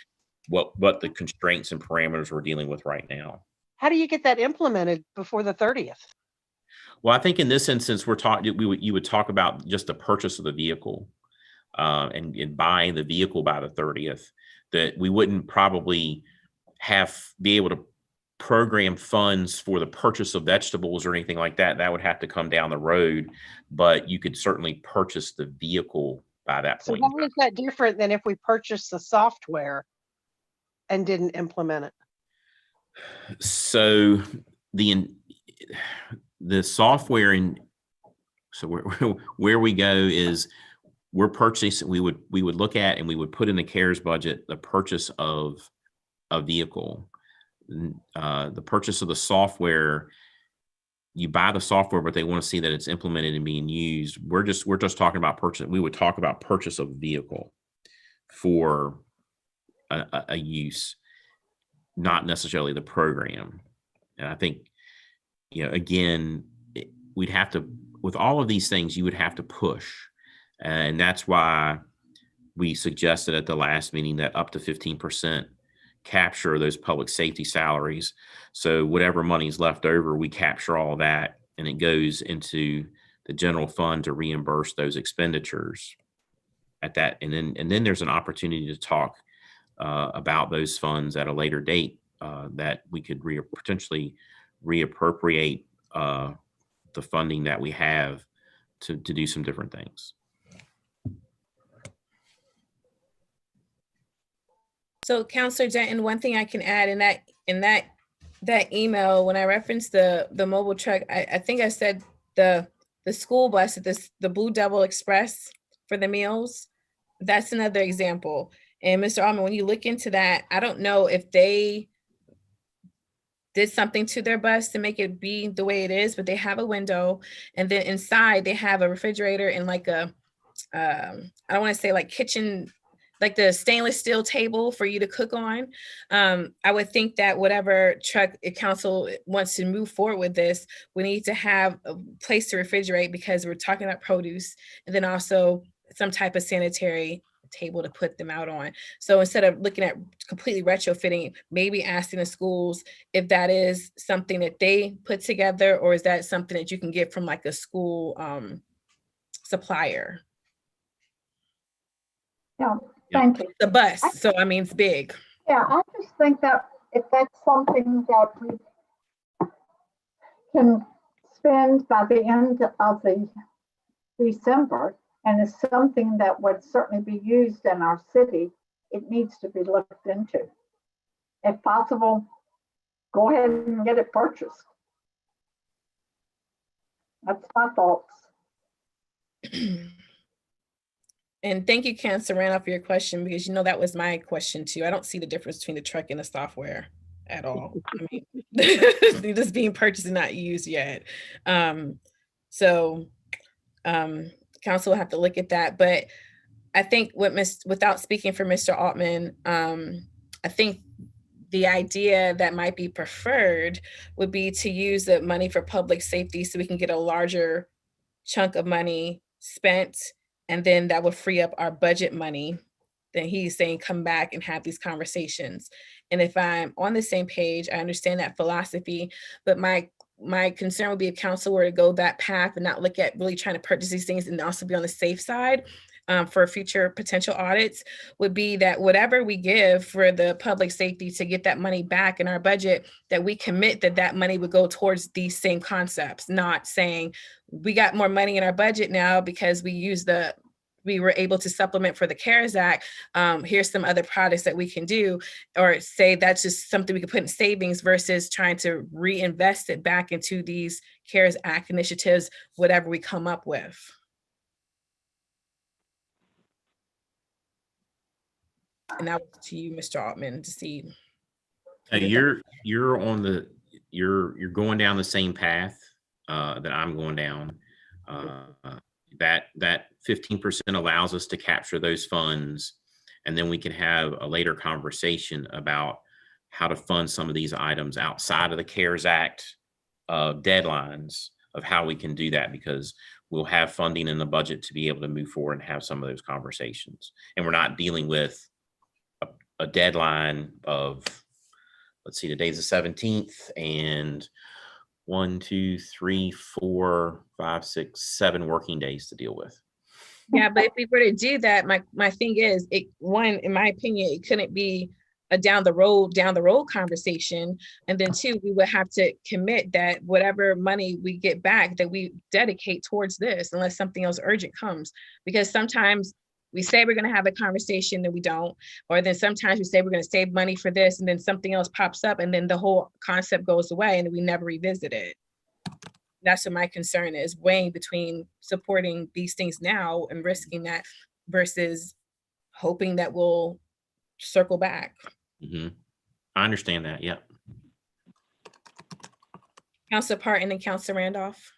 S8: what the constraints and parameters we're dealing with right now.
S11: How do you get that implemented before the 30th?
S8: Well, I think in this instance, you would talk about just the purchase of the vehicle and buying the vehicle by the 30th. That we wouldn't probably be able to program funds for the purchase of vegetables or anything like that. That would have to come down the road, but you could certainly purchase the vehicle by that point.
S11: So how is that different than if we purchased the software and didn't implement it?
S8: So the software where we go is we're purchasing. We would look at and we would put in the CARES budget the purchase of a vehicle. The purchase of the software, you buy the software, but they want to see that it's implemented and being used. We're just talking about purchase. We would talk about purchase of a vehicle. for a use, not necessarily the program. And I think, again, we'd have to, with all of these things, you would have to push. And that's why we suggested at the last meeting that up to 15% capture those public safety salaries. So whatever money's left over, we capture all that and it goes into the general fund to reimburse those expenditures at that. And then there's an opportunity to talk about those funds at a later date that we could potentially reappropriate the funding that we have to do some different things.
S2: So Counselor Denton, one thing I can add in that email, when I referenced the mobile truck, I think I said the school bus, the Blue Devil Express for the meals. That's another example. And Mr. Altman, when you look into that, I don't know if they did something to their bus to make it be the way it is, but they have a window, and then inside they have a refrigerator and like a, I don't want to say like kitchen, like the stainless steel table for you to cook on. I would think that whatever truck council wants to move forward with this, we need to have a place to refrigerate, because we're talking about produce, and then also some type of sanitary table to put them out on. So instead of looking at completely retrofitting, maybe asking the schools if that is something that they put together, or is that something that you can get from like a school supplier?
S7: Yeah, thank you.
S2: The bus, so I mean, it's big.
S7: Yeah, I just think that if that's something that we can spend by the end of the December, and is something that would certainly be used in our city, it needs to be looked into. If possible, go ahead and get it purchased. That's my thoughts.
S2: And thank you, Councilor Randolph, for your question, because that was my question too. I don't see the difference between the truck and the software at all. I mean, they're just being purchased and not used yet. Council will have to look at that. But I think without speaking for Mr. Altman, I think the idea that might be preferred would be to use the money for public safety so we can get a larger chunk of money spent, and then that would free up our budget money. Then he's saying come back and have these conversations. And if I'm on the same page, I understand that philosophy, but my concern would be if council were to go that path and not look at really trying to purchase these things and also be on the safe side for future potential audits, would be that whatever we give for the public safety to get that money back in our budget, that we commit that money would go towards these same concepts, not saying we got more money in our budget now because we were able to supplement for the CARES Act. Here's some other products that we can do, or say that's just something we could put in savings versus trying to reinvest it back into these CARES Act initiatives, whatever we come up with. And that was to you, Mr. Altman, to see.
S8: You're going down the same path that I'm going down. That 15% allows us to capture those funds, and then we can have a later conversation about how to fund some of these items outside of the CARES Act deadlines of how we can do that, because we'll have funding in the budget to be able to move forward and have some of those conversations. And we're not dealing with a deadline of, let's see, today's the 17th, and 1, 2, 3, 4, 5, 6, 7 working days to deal with.
S2: Yeah, but if we were to do that, my thing is, in my opinion, it couldn't be a down the road conversation. And then 2, we would have to commit that whatever money we get back, that we dedicate towards this, unless something else urgent comes. Because sometimes we say we're going to have a conversation, then we don't. Or then sometimes we say we're going to save money for this, and then something else pops up, and then the whole concept goes away and we never revisit it. That's what my concern is, weighing between supporting these things now and risking that versus hoping that we'll circle back.
S8: Mm-hmm. I understand that. Yeah.
S2: Councilor Parton and Councilor Randolph.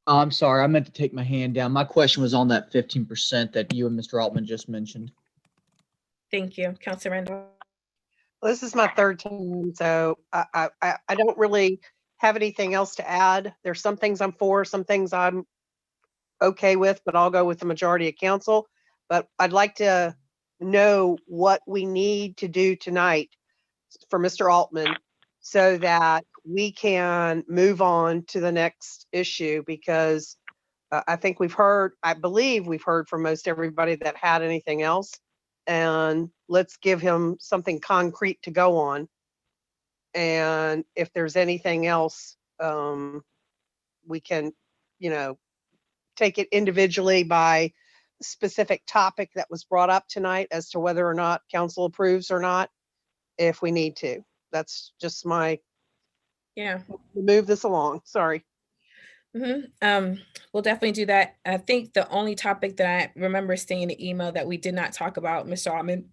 S5: I'm sorry, I meant to take my hand down. My question was on that 15% that you and Mr. Altman just mentioned.
S2: Thank you. Counselor Randall.
S11: Well, this is my third time, so I don't really have anything else to add. There's some things I'm for, some things I'm okay with, but I'll go with the majority of council. But I'd like to know what we need to do tonight for Mr. Altman so that we can move on to the next issue, because I think I believe we've heard from most everybody that had anything else. And let's give him something concrete to go on. And if there's anything else, we can, take it individually by specific topic that was brought up tonight as to whether or not council approves or not, if we need to. That's just my,
S2: Yeah.
S11: move this along. Sorry.
S2: We'll definitely do that. I think the only topic that I remember seeing in the email that we did not talk about, Mr. Altman,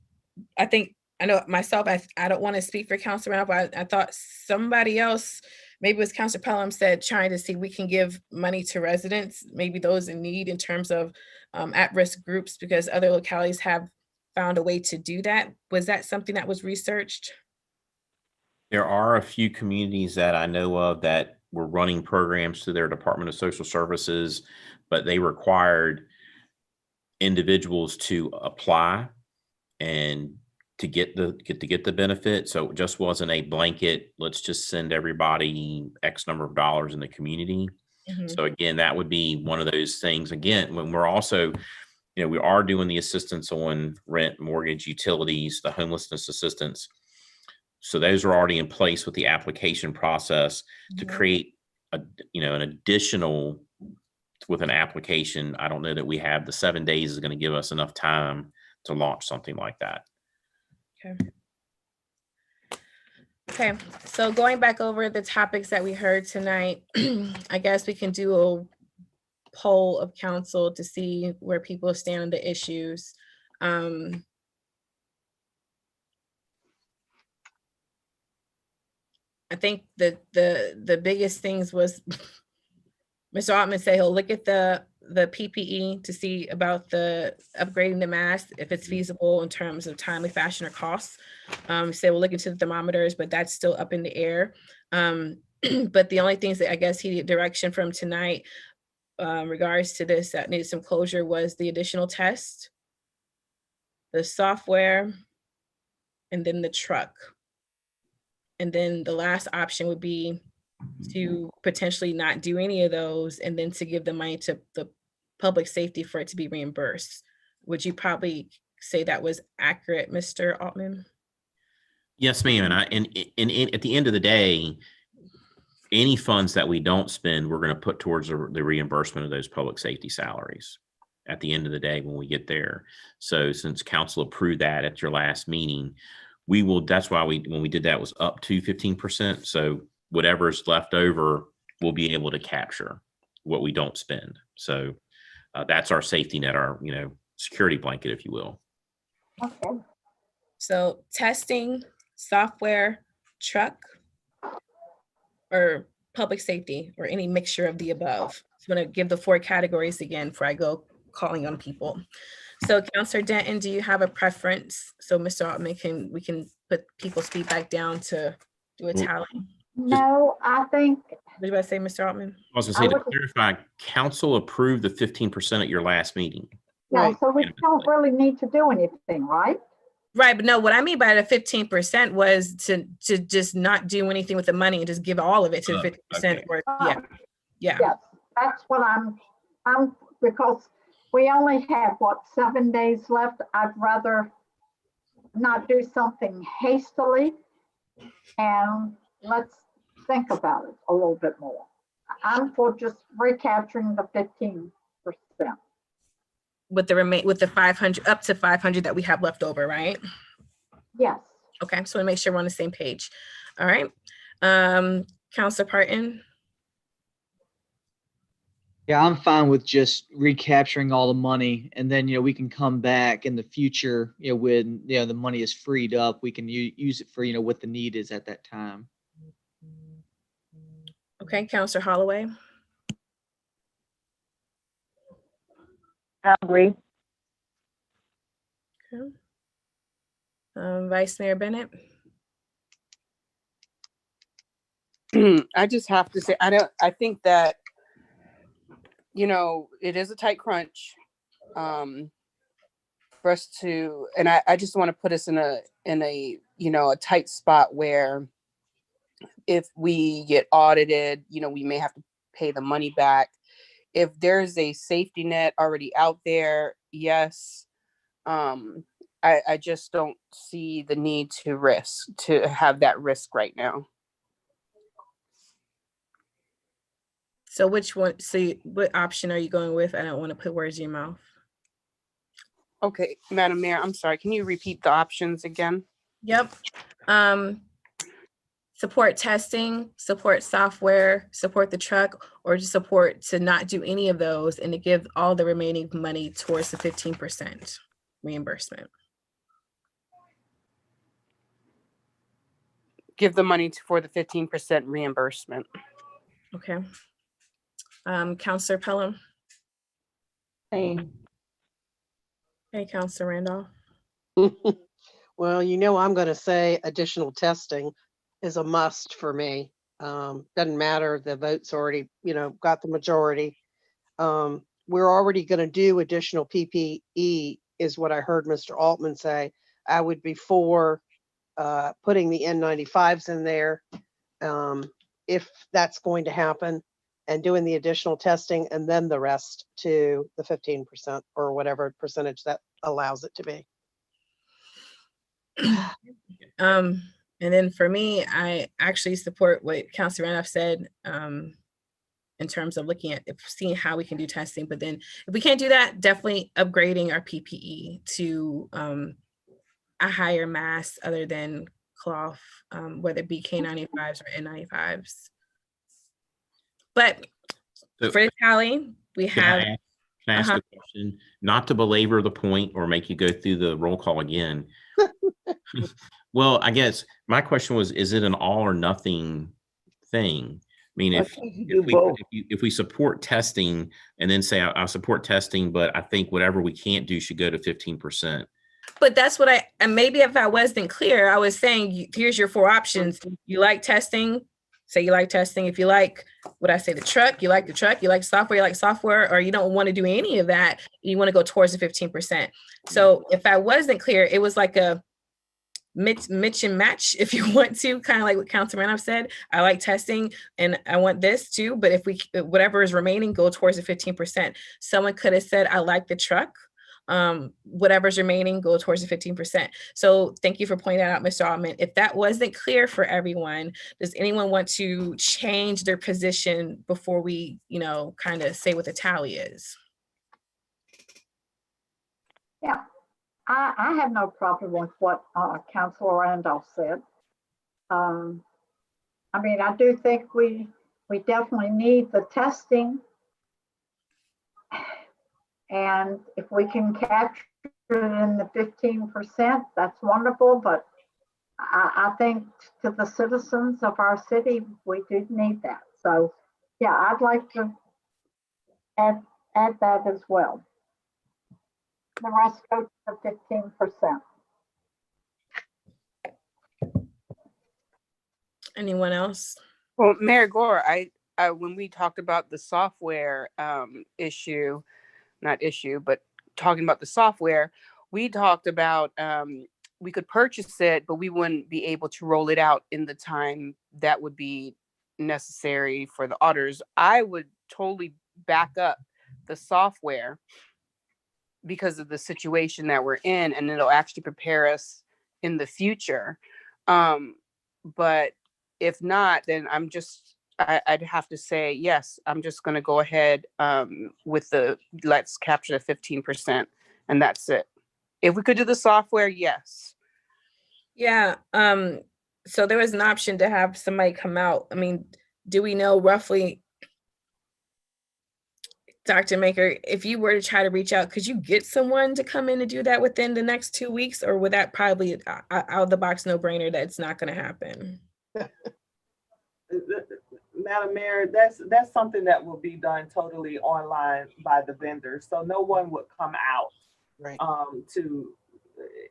S2: I know myself, I don't want to speak for Councilor Randall, but I thought somebody else, maybe it was Councilor Pelham, said trying to see we can give money to residents, maybe those in need in terms of at-risk groups, because other localities have found a way to do that. Was that something that was researched?
S8: There are a few communities that I know of that were running programs through their Department of Social Services, but they required individuals to apply and to get the benefit. So it just wasn't a blanket, let's just send everybody X number of dollars in the community. So again, that would be one of those things. Again, when we're also, we are doing the assistance on rent, mortgage, utilities, the homelessness assistance. So those are already in place with the application process to create an additional with an application. I don't know that we have the 7 days is going to give us enough time to launch something like that.
S2: Okay, so going back over the topics that we heard tonight, I guess we can do a poll of council to see where people stand on the issues. I think the biggest things was Mr. Altman say he'll look at the PPE to see about the upgrading the mask, if it's feasible in terms of timely fashion or costs. Say we'll look into the thermometers, but that's still up in the air. But the only things that I guess he needed direction from tonight regards to this that needed some closure was the additional test, the software, and then the truck. And then the last option would be to potentially not do any of those and then to give the money to the public safety for it to be reimbursed. Would you probably say that was accurate, Mr. Altman?
S8: Yes, ma'am. And at the end of the day, any funds that we don't spend, we're going to put towards the reimbursement of those public safety salaries at the end of the day when we get there. So since council approved that at your last meeting, that's why when we did that was up to 15%. So whatever's left over, we'll be able to capture what we don't spend. So that's our safety net, our security blanket, if you will.
S7: Okay.
S2: So testing, software, truck, or public safety, or any mixture of the above. I'm going to give the 4 categories again before I go calling on people. So Councilor Denton, do you have a preference? So Mr. Altman, we can put people's feedback down to do a tally.
S7: No, I think.
S2: What did you about to say, Mr. Altman?
S8: I was going to say, to clarify, council approved the 15% at your last meeting.
S7: Yeah, so we don't really need to do anything, right?
S2: Right, but no, what I mean by the 15% was to just not do anything with the money and just give all of it to the 50%. Or, yeah.
S7: Yes, that's what I'm because we only have 7 days left. I'd rather not do something hastily, and let's think about it a little bit more. I'm for just recapturing the 15%.
S2: With the 500, up to 500 that we have left over, right?
S7: Yes.
S2: Okay, so to make sure we're on the same page. All right. Councilor Parton.
S5: Yeah, I'm fine with just recapturing all the money, and then we can come back in the future. When the money is freed up, we can use it for what the need is at that time.
S2: Okay, Councilor Holloway.
S4: I agree.
S2: Okay. Vice Mayor Bennett.
S10: I just have to say, I think that, it is a tight crunch. For us to, and I just want to put us in a a tight spot where if we get audited, we may have to pay the money back. If there's a safety net already out there, yes. I just don't see the need to have that risk right now.
S2: So what option are you going with? I don't want to put words in your mouth.
S10: Okay, Madam Mayor, I'm sorry. Can you repeat the options again?
S2: Yep. Support testing, support software, support the truck, or just support to not do any of those and to give all the remaining money towards the 15% reimbursement.
S10: Give the money for the 15% reimbursement.
S2: Okay. Counselor Pelham.
S4: Same.
S2: Hey, Counselor Randolph.
S11: Well, I'm going to say additional testing is a must for me. Doesn't matter, the vote's already, got the majority. We're already going to do additional PPE is what I heard Mr. Altman say. I would be for putting the N95s in there if that's going to happen, and doing the additional testing and then the rest to the 15% or whatever percentage that allows it to be.
S2: And then for me, I actually support what Councilor Randolph said in terms of looking at seeing how we can do testing. But then if we can't do that, definitely upgrading our PPE to a higher mass other than cloth, whether it be K95s or N95s. But
S8: So-
S2: for the tally, we have.
S8: Can I ask a question? Not to belabor the point or make you go through the roll call again. Well, I guess my question was, is it an all or nothing thing? I mean, if we support testing and then say I support testing, but I think whatever we can't do should go to 15%.
S2: But that's what and maybe if I wasn't clear, I was saying, here's your 4 options. You like testing, say you like testing. If you like, what I say, the truck, you like software, or you don't want to do any of that, you want to go towards the 15%. So if I wasn't clear, it was like a Mitch and match, if you want to, kind of like what Councilman Randolph said. I like testing and I want this too, but if whatever is remaining, go towards the 15%. Someone could have said, I like the truck. Whatever's remaining, go towards the 15%. So thank you for pointing that out, Mr. Altman. If that wasn't clear for everyone, does anyone want to change their position before we, kind of say what the tally is?
S7: Yeah, I have no problem with what Councilor Randolph said. I do think we definitely need the testing. And if we can capture it in the 15%, that's wonderful. But I think to the citizens of our city, we do need that. So yeah, I'd like to add that as well. The rest go to the 15%.
S2: Anyone else?
S10: Well, Mayor Gore, I when we talked about the software but talking about the software, we talked about we could purchase it, but we wouldn't be able to roll it out in the time that would be necessary for the auditors. I would totally back up the software because of the situation that we're in, and it'll actually prepare us in the future. But if not, then I'd have to say, yes, I'm just going to go ahead with let's capture the 15%, and that's it. If we could do the software, yes.
S2: Yeah. So there was an option to have somebody come out. Do we know roughly, Dr. Maker, if you were to try to reach out, could you get someone to come in to do that within the next 2 weeks, or would that probably out of the box no brainer that it's not going to happen?
S1: Madam Mayor, that's something that will be done totally online by the vendor. So no one would come out
S11: Right.
S1: to,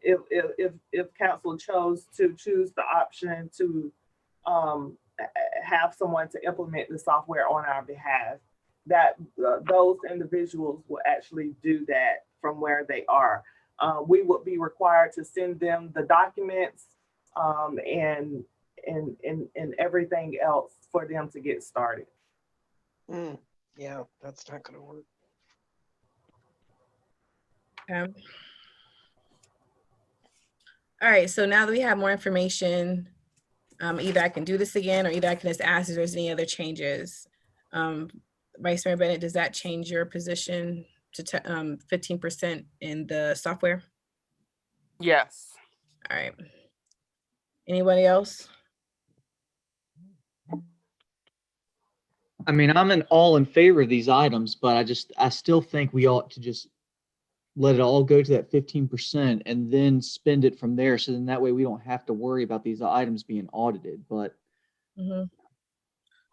S1: if council chose to choose the option to have someone to implement the software on our behalf, that those individuals will actually do that from where they are. We would be required to send them the documents and everything else for them to get started.
S11: Yeah, that's not gonna work.
S2: All right, so now that we have more information, either I can do this again, or either I can just ask if there's any other changes. Vice Mayor Bennett, does that change your position to 15% in the software?
S10: Yes.
S2: All right. Anybody else?
S5: I mean, I'm all in favor of these items, but I still think we ought to just let it all go to that 15% and then spend it from there. So then that way we don't have to worry about these items being audited, but.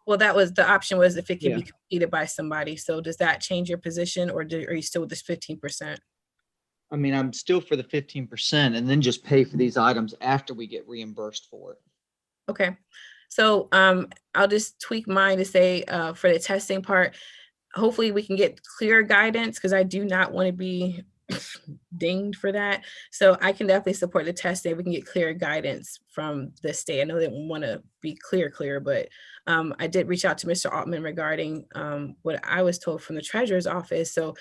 S2: Well, that was, the option was if it could
S5: Yeah.
S2: be completed by somebody. So does that change your position, or are you still with this 15%?
S5: I mean, I'm still for the 15% and then just pay for these items after we get reimbursed for it.
S2: Okay, so I'll just tweak mine to say for the testing part, hopefully we can get clear guidance, because I do not want to be dinged for that. So I can definitely support the testing. We can get clear guidance from the state. I know they want to be clear, but I did reach out to Mr. Altman regarding what I was told from the treasurer's office. So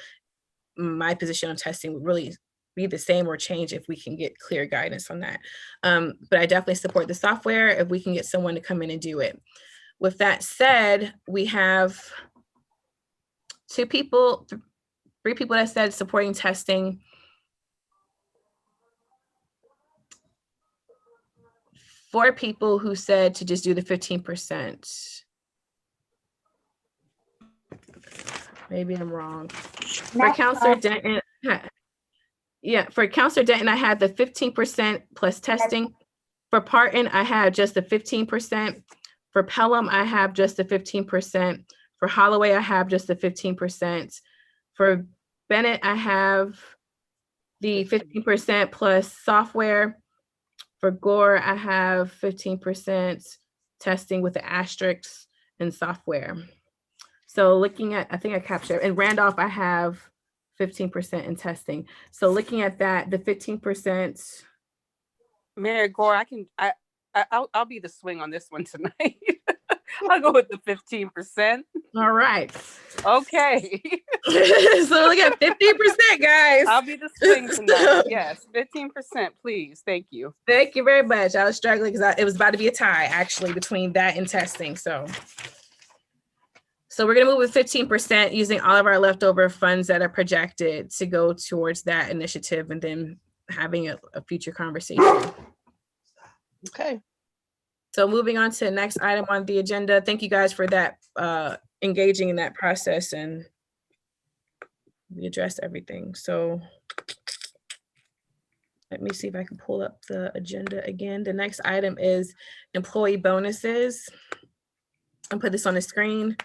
S2: my position on testing would really be the same or change if we can get clear guidance on that. But I definitely support the software if we can get someone to come in and do it. With that said, we have three people that said supporting testing. 4 people who said to just do the 15%. Maybe I'm wrong. For Counselor Denton, for Counselor Denton, I had the 15% plus testing. For Parton, I had just the 15%. For Pelham, I have just the 15%. For Holloway, I have just the 15%. For Bennett, I have the 15% plus software. For Gore, I have 15% testing with the asterisks and software. So looking at, I think I captured, and Randolph, I have 15% in testing. So looking at that, the 15%.
S10: Mayor Gore, I'll be the swing on this one tonight. I'll go with the 15%.
S2: All right.
S10: Okay.
S2: So look at 50%, guys.
S10: I'll be the swing tonight. Yes, 15%, please. Thank you.
S2: Thank you very much. I was struggling because it was about to be a tie actually between that and testing. So we're gonna move with 15% using all of our leftover funds that are projected to go towards that initiative, and then having a future conversation.
S11: Okay.
S2: So moving on to the next item on the agenda. Thank you guys for that, engaging in that process, and we addressed everything. So let me see if I can pull up the agenda again. The next item is employee bonuses. I'll put this on the screen.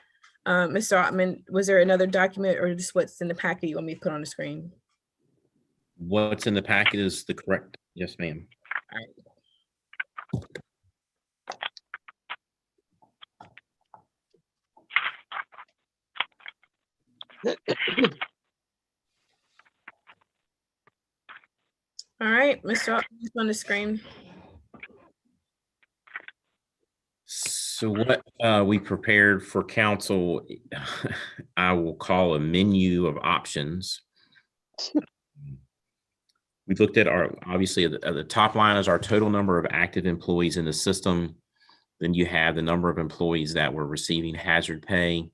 S2: Mr. Ottman, was there another document or just what's in the packet you want me to put on the screen?
S8: What's in the packet is the correct. Yes, ma'am.
S2: All right. All right, Mr. Ottman, on the screen.
S8: So what we prepared for council, I will call a menu of options. We looked at obviously at the top line is our total number of active employees in the system. Then you have the number of employees that were receiving hazard pay,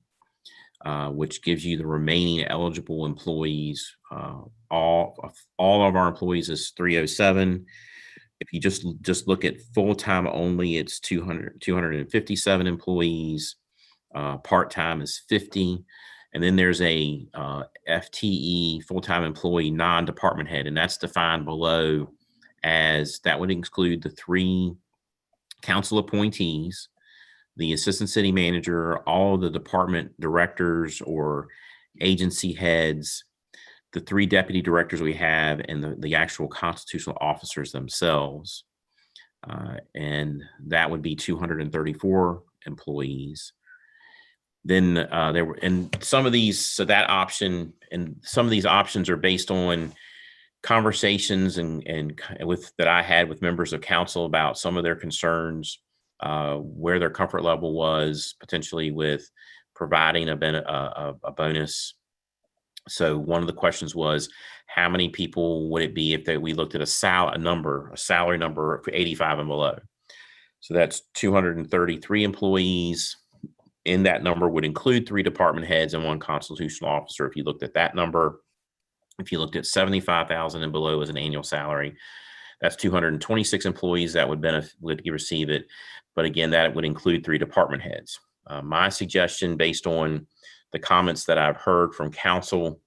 S8: which gives you the remaining eligible employees. All of our employees is 307. If you just look at full-time only, it's 257 employees. Part-time is 50. And then there's a FTE, full-time employee, non-department head, and that's defined below as that would include the 3 council appointees, the assistant city manager, all of the department directors or agency heads, the 3 deputy directors we have, and the actual constitutional officers themselves. And that would be 234 employees. Then there were, and some of these, so that option, and some of these options are based on conversations and with that I had with members of council about some of their concerns, where their comfort level was potentially with providing a bonus. So one of the questions was, how many people would it be if we looked at a salary number for 85 and below? So that's 233 employees. In that number would include 3 department heads and 1 constitutional officer. If you looked at that number, if you looked at 75,000 and below as an annual salary, that's 226 employees that would receive it. But again, that would include 3 department heads. My suggestion, based on the comments that I've heard from council,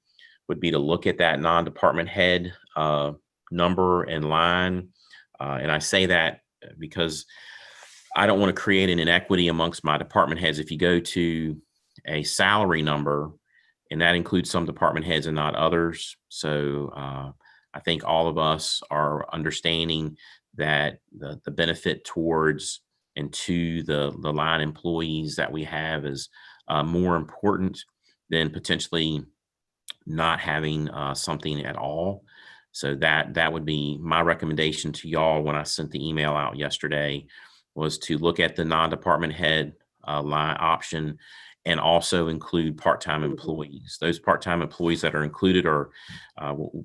S8: would be to look at that non-department head number and line. And I say that because I don't want to create an inequity amongst my department heads. If you go to a salary number, and that includes some department heads and not others. So I think all of us are understanding that the benefit towards and to the line employees that we have is more important than potentially not having something at all. So that would be my recommendation to y'all when I sent the email out yesterday, was to look at the non-department head line option and also include part-time employees. Those part-time employees that are included are,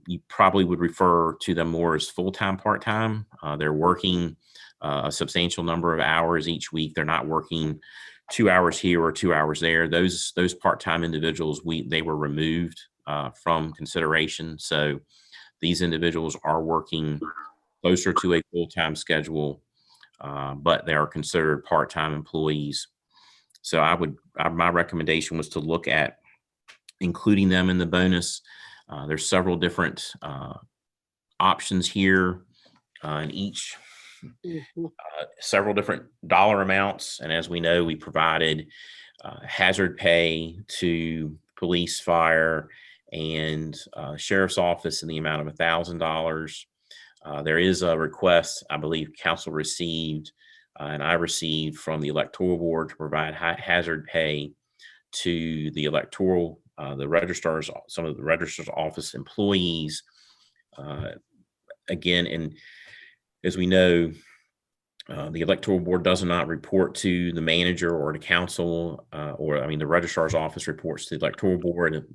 S8: you probably would refer to them more as full-time part-time. They're working a substantial number of hours each week. They're not working 2 hours here or 2 hours there. Those part-time individuals, they were removed from consideration. So these individuals are working closer to a full-time schedule, but they are considered part-time employees. So my recommendation was to look at including them in the bonus. There's several different options here, and each several different dollar amounts. And as we know, we provided hazard pay to police, fire, and sheriff's office in the amount of $1,000. There is a request, I believe council received, and I received from the electoral board to provide hazard pay to the electoral, the registrars, some of the registrar's office employees. Again, and as we know, the electoral board does not report to the manager or the council, the registrar's office reports to the electoral board. And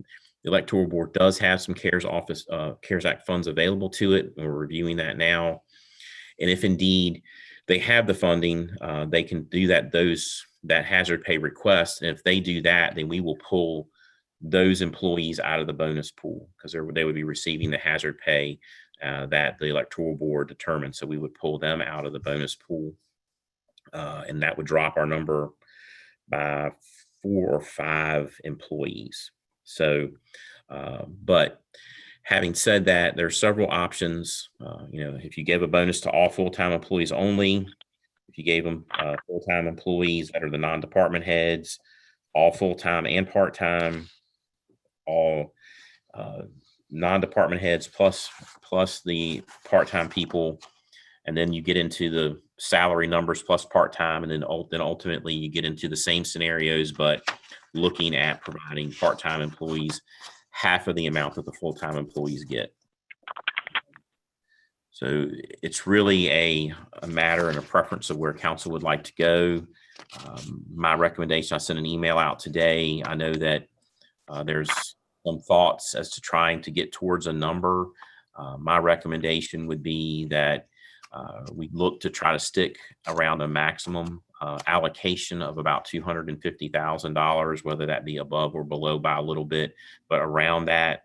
S8: the electoral board does have some CARES Act funds available to it. We're reviewing that now. And if indeed they have the funding, they can do that hazard pay request. And if they do that, then we will pull those employees out of the bonus pool, because they would be receiving the hazard pay that the electoral board determined. So we would pull them out of the bonus pool, and that would drop our number by 4 or 5 employees. So, but having said that, there are several options. If you gave a bonus to all full-time employees only, if you gave them full-time employees that are the non-department heads, all full-time and part-time, all non-department heads plus the part-time people, and then you get into the salary numbers plus part-time, and then ultimately you get into the same scenarios, but looking at providing part-time employees half of the amount that the full-time employees get. So it's really a matter and a preference of where council would like to go. My recommendation, I sent an email out today. I know that there's some thoughts as to trying to get towards a number. My recommendation would be that we look to try to stick around a maximum allocation of about $250,000, whether that be above or below by a little bit, but around that.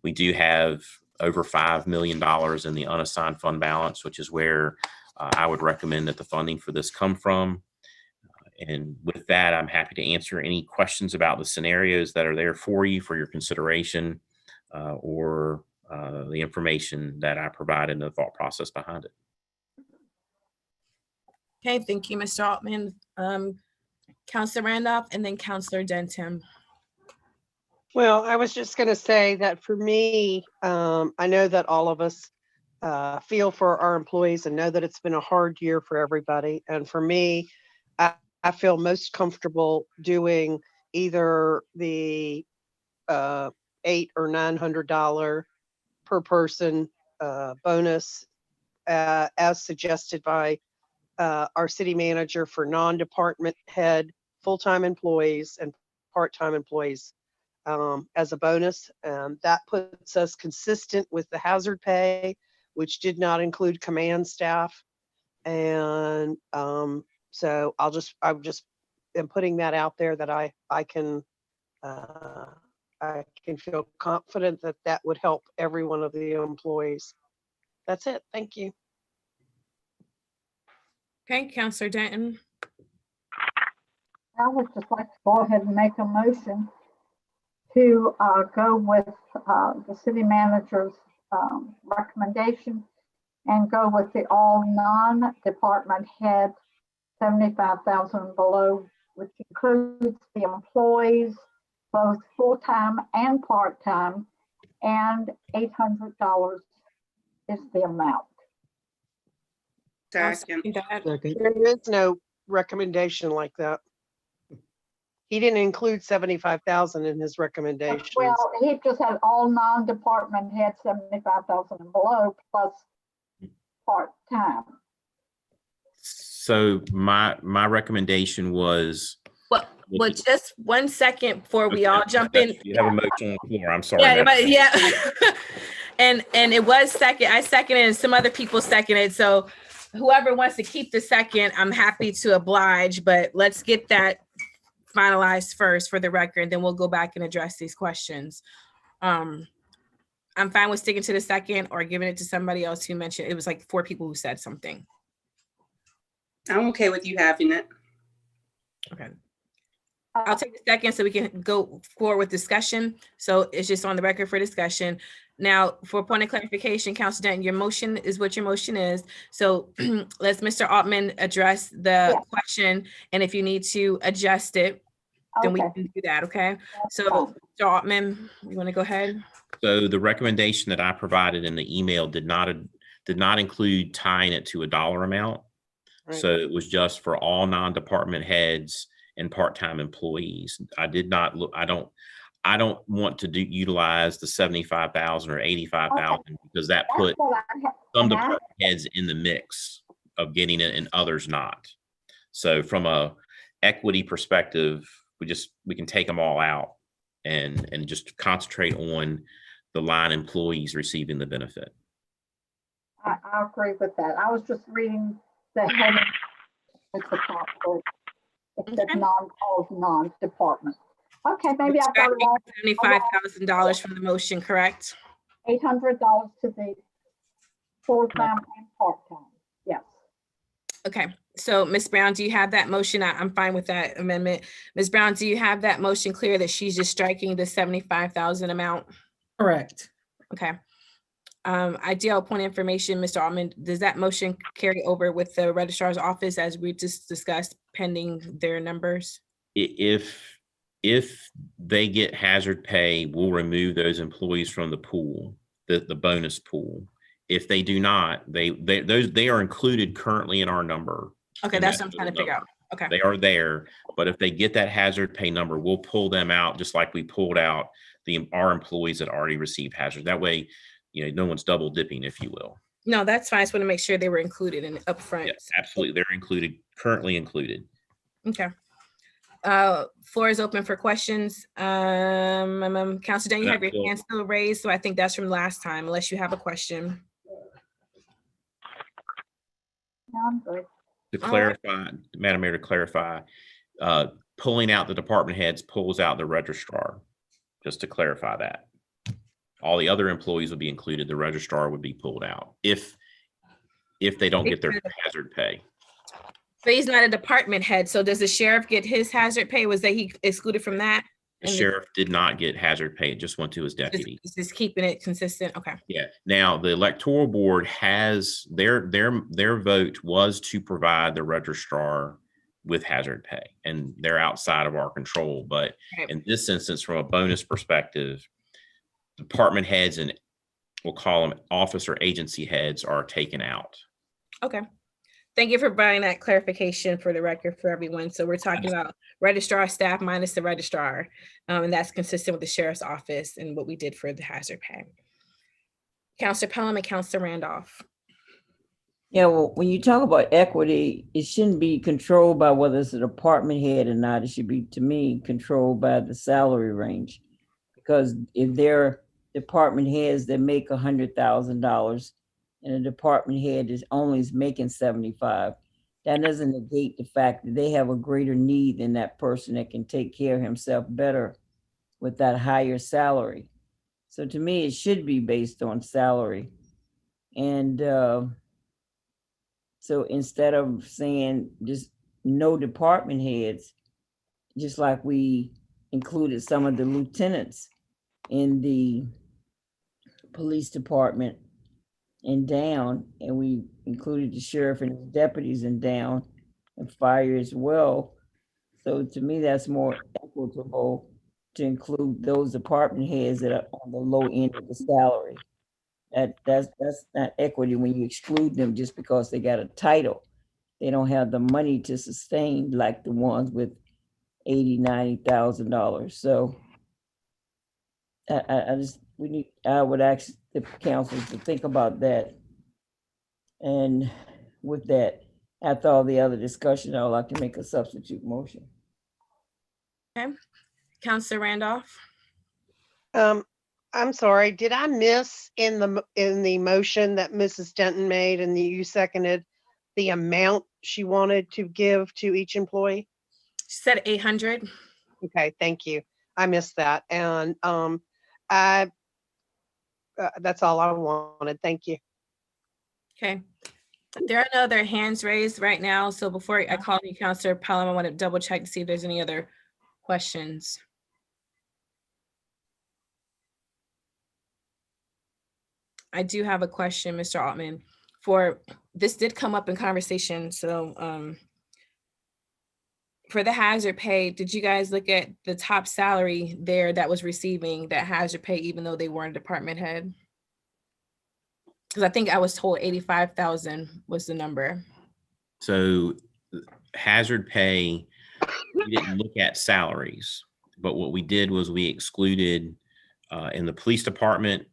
S8: We do have over $5 million in the unassigned fund balance, which is where I would recommend that the funding for this come from. And with that, I'm happy to answer any questions about the scenarios that are there for you for your consideration, or the information that I provided and the thought process behind it.
S2: Okay, thank you, Mr. Altman. Counselor Randolph, and then Counselor Denton.
S11: Well, I was just going to say that for me, I know that all of us feel for our employees and know that it's been a hard year for everybody. And for me, I feel most comfortable doing either the $800 or $900 per person bonus as suggested by our city manager for non-department head, full-time employees and part-time employees as a bonus. That puts us consistent with the hazard pay, which did not include command staff. And so I just am putting that out there that I can feel confident that that would help every one of the employees. That's it. Thank you.
S2: Okay, Counselor Denton.
S7: I would just like to go ahead and make a motion to go with the city manager's recommendation and go with the all non-department head 75,000 and below, which includes the employees, both full-time and part-time, and $800 is the amount.
S10: Second.
S5: Second.
S11: There is no recommendation like that. He didn't include 75,000 in his recommendations.
S7: Well, he just had all non-department head 75,000 and below plus part-time.
S8: So my recommendation was.
S2: Well, just 1 second before we all jump in.
S8: You have a motion on the floor. I'm sorry.
S2: Yeah,
S8: Madam
S2: but yeah. and it was second. I seconded and some other people seconded. So whoever wants to keep the second, I'm happy to oblige, but let's get that finalized first for the record. Then we'll go back and address these questions. I'm fine with sticking to the second or giving it to somebody else who mentioned, it was like 4 people who said something.
S10: I'm okay with you having it.
S2: Okay. I'll take a second so we can go forward with discussion. So it's just on the record for discussion. Now, for point of clarification, Councilor Denton, your motion is what your motion is. So let's Mr. Altman address the question. And if you need to adjust it, then we can do that, okay? So Mr. Altman, you want to go ahead?
S8: So the recommendation that I provided in the email did not include tying it to a dollar amount.
S11: Right.
S8: So it was just for all non-department heads and part-time employees. I don't want to utilize the 75,000 or 85,000 because that put some department heads in the mix of getting it and others not. So from a equity perspective, we can take them all out and just concentrate on the line employees receiving the benefit.
S7: I agree with that. I was just reading the heading at the top. It said non-department. Okay, maybe I've got it all.
S2: $75,000 from the motion, correct?
S7: $800 to the full-time and part-time. Yes.
S2: Okay, so Ms. Brown, do you have that motion? I'm fine with that amendment. Ms. Brown, do you have that motion clear that she's just striking the 75,000 amount?
S3: Correct.
S2: Okay. Ideal point of information, Mr. Altman, does that motion carry over with the registrar's office as we just discussed pending their numbers?
S8: If they get hazard pay, we'll remove those employees from the pool, the bonus pool. If they do not, they are included currently in our number.
S2: Okay, that's what I'm trying to figure out. Okay.
S8: They are there, but if they get that hazard pay number, we'll pull them out just like we pulled out our employees that already received hazard. That way, no one's double dipping, if you will.
S2: No, that's fine. I just want to make sure they were included in upfront.
S8: Yes, absolutely. They're included, currently included.
S2: Okay. Floor is open for questions. Councilor Denton, you have your hand still raised, so I think that's from last time, unless you have a question.
S7: No, I'm good.
S8: To clarify, Madam Mayor, pulling out the department heads pulls out the registrar, just to clarify that. All the other employees would be included. The registrar would be pulled out if they don't get their hazard pay.
S2: But he's not a department head. So does the sheriff get his hazard pay? Was that he excluded from that?
S8: The sheriff did not get hazard pay. It just went to his deputy.
S2: Just keeping it consistent. Okay.
S8: Yeah. Now the electoral board has their vote was to provide the registrar with hazard pay, and they're outside of our control. But
S2: Right.
S8: in this instance, from a bonus perspective, department heads and we'll call them office or agency heads are taken out.
S2: Okay. Thank you for providing that clarification for the record for everyone. So we're talking about registrar staff minus the registrar, and that's consistent with the sheriff's office and what we did for the hazard pay. Counselor Pelham and Counselor Randolph.
S4: Yeah, well, when you talk about equity, it shouldn't be controlled by whether it's a department head or not. It should be, to me, controlled by the salary range. Because if they're department heads that make $100,000 and a department head is only making 75, that doesn't negate the fact that they have a greater need than that person that can take care of himself better with that higher salary. So to me, it should be based on salary. And so instead of saying just no department heads, just like we included some of the lieutenants in the police department and down, and we included the sheriff and his deputies and down, and fire as well. So to me, that's more equitable to include those department heads that are on the low end of the salary. That's not equity when you exclude them just because they got a title. They don't have the money to sustain like the ones with $80,000, $90,000. So I would ask the council to think about that. And with that, after all the other discussion, I would like to make a substitute motion.
S2: Okay. Counselor Randolph.
S11: I'm sorry, did I miss in the motion that Mrs. Denton made and you seconded the amount she wanted to give to each employee?
S2: She said 800.
S11: Okay, thank you. I missed that. And that's all I wanted. Thank you.
S2: Okay. There are no other hands raised right now. So before I call you, Counselor Pelham, I want to double check to see if there's any other questions. I do have a question, Mr. Altman. For this did come up in conversation. So for the hazard pay, did you guys look at the top salary there that was receiving that hazard pay, even though they weren't a department head? Because I think I was told 85,000 was the number.
S8: So hazard pay, we didn't look at salaries, but what we did was we excluded in the police department,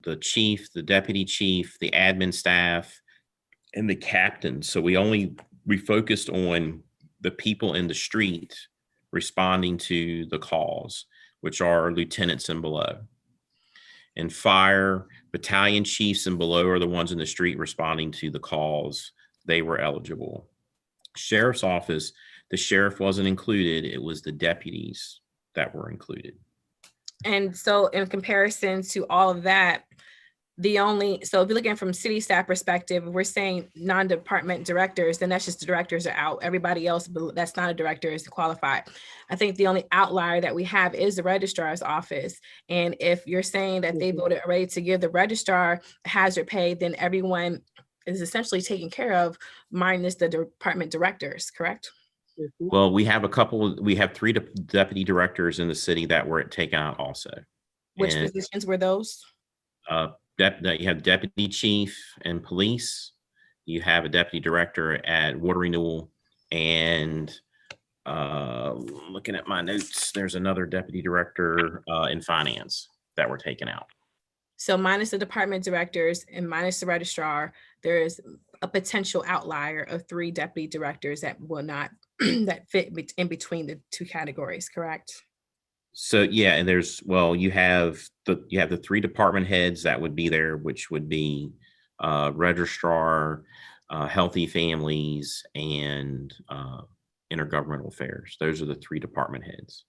S8: the chief, the deputy chief, the admin staff, and the captain. So we focused on the people in the street responding to the calls, which are lieutenants and below. And fire, battalion chiefs and below are the ones in the street responding to the calls. They were eligible. Sheriff's office, the sheriff wasn't included. It was the deputies that were included.
S2: And so in comparison to all of that, so if you're looking from city staff perspective, we're saying non-department directors, then that's just the directors are out. Everybody else that's not a director is qualified. I think the only outlier that we have is the registrar's office. And if you're saying that they voted already to give the registrar hazard pay, then everyone is essentially taken care of minus the department directors, correct?
S8: Well, we have 3 deputy directors in the city that were taken out also.
S2: Which positions were those?
S8: You have deputy chief in police, you have a deputy director at water renewal, and looking at my notes, there's another deputy director in finance that were taken out.
S2: So minus the department directors and minus the registrar, there is a potential outlier of 3 deputy directors that will not that fit in between the 2 categories, correct?
S8: So yeah, and you have the 3 department heads that would be there, which would be registrar, healthy families, and intergovernmental affairs. Those are the 3 department heads.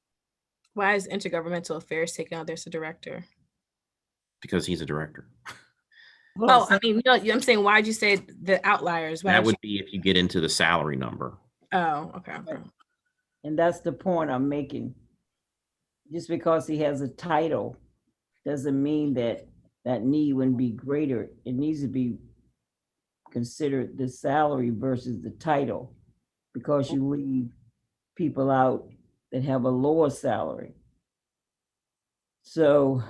S2: Why is intergovernmental affairs taken out? There's a director.
S8: Because he's a director.
S2: Oh, I mean, no, I'm saying, why'd you say the outliers?
S8: That would be if you get into the salary number.
S2: Oh, okay.
S4: And that's the point I'm making. Just because he has a title doesn't mean that that need wouldn't be greater. It needs to be considered the salary versus the title, because you leave people out that have a lower salary. So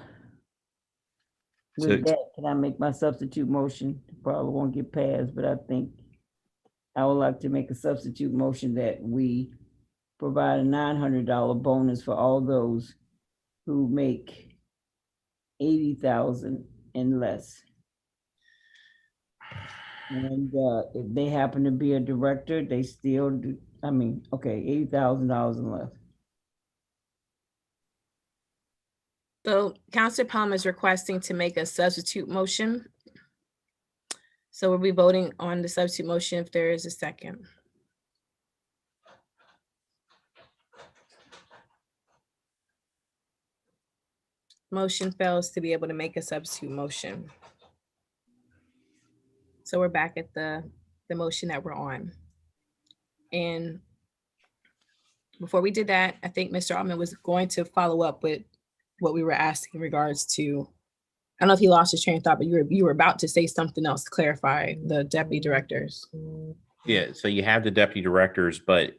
S8: So-
S4: with that, can I make my substitute motion? Probably won't get passed, but I think I would like to make a substitute motion that we provide a $900 bonus for all those who make 80,000 and less. And if they happen to be a director, they still do, I mean, okay, $80,000 and less.
S2: So Counselor Palmer is requesting to make a substitute motion. So we'll be voting on the substitute motion if there is a second. Motion fails to be able to make a substitute motion. So we're back at the motion that we're on. And before we did that, I think Mr. Altman was going to follow up with what we were asking in regards to, I don't know if he lost his train of thought, but you were about to say something else to clarify the deputy directors.
S8: Yeah, so you have the deputy directors, but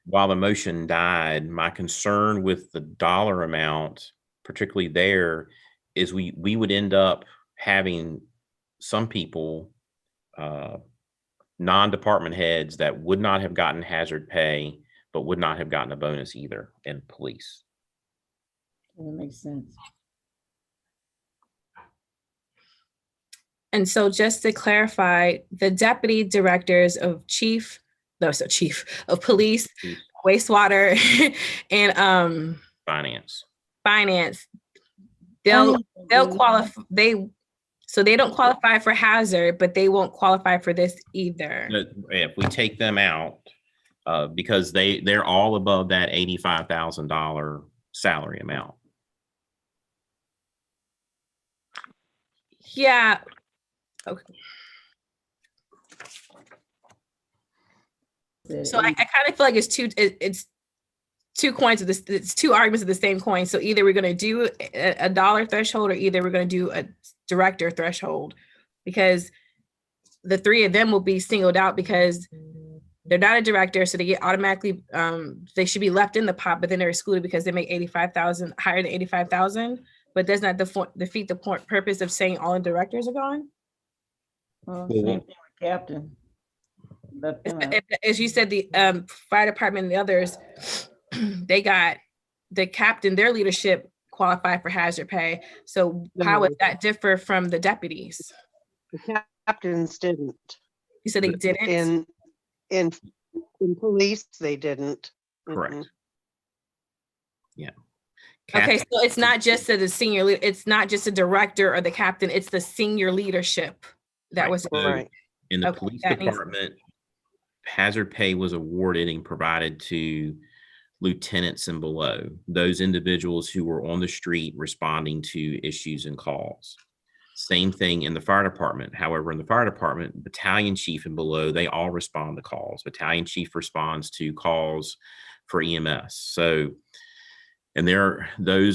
S8: while the motion died, my concern with the dollar amount, particularly there, is we would end up having some people, non-department heads that would not have gotten hazard pay, but would not have gotten a bonus either in police.
S4: That makes sense.
S2: And so just to clarify, the deputy directors of police, wastewater, and
S8: Finance.
S2: finance, they'll qualify, so they don't qualify for hazard, but they won't qualify for this either.
S8: If we take them out, because they're all above that $85,000 salary amount.
S2: Yeah. Okay. So I kind of feel like it's two coins of this, it's two arguments of the same coin. So either we're going to do a dollar threshold or either we're going to do a director threshold, because the three of them will be singled out because they're not a director. So they get automatically, they should be left in the pot, but then they're excluded because they make 85,000, higher than 85,000. But does not defeat the purpose of saying all the directors are gone?
S4: Well, same thing with captain. Left them out.
S2: As you said, the fire department and the others, they got the captain, their leadership qualified for hazard pay. So how would that differ from the deputies?
S11: The captains didn't.
S2: You said they didn't?
S11: In police, they didn't.
S8: Correct.
S11: Mm-mm.
S8: Yeah.
S2: Okay, so it's not just the senior, it's not just a director or the captain, it's the senior leadership that was.
S8: So
S11: Right.
S8: in the
S2: Okay,
S8: police
S2: that makes-
S8: department, hazard pay was awarded and provided to lieutenants and below, those individuals who were on the street responding to issues and calls. Same thing in the fire department. However, in the fire department, battalion chief and below, they all respond to calls. Battalion chief responds to calls for EMS. So, and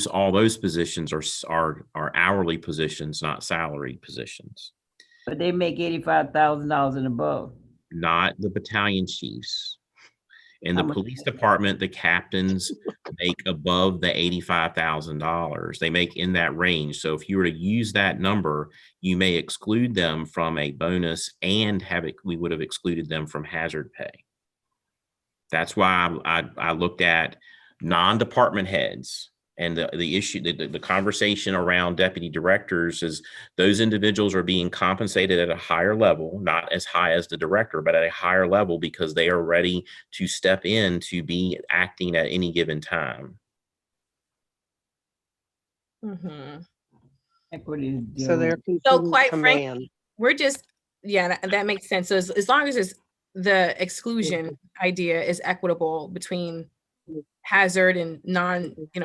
S8: all those positions are hourly positions, not salary positions.
S4: But they make $85,000 and above.
S8: Not the battalion chiefs. In the
S4: How much?
S8: police department, the captains make above the $85,000. They make in that range. So if you were to use that number, you may exclude them from a bonus and we would have excluded them from hazard pay. That's why I looked at non-department heads. And the issue, the conversation around deputy directors is those individuals are being compensated at a higher level, not as high as the director, but at a higher level because they are ready to step in to be acting at any given time.
S2: Mhm.
S4: Equity is
S11: So they're
S2: So
S11: considered
S2: quite
S11: command.
S2: frankly, we're just, yeah, that makes sense. So as long as the exclusion idea is equitable between hazard and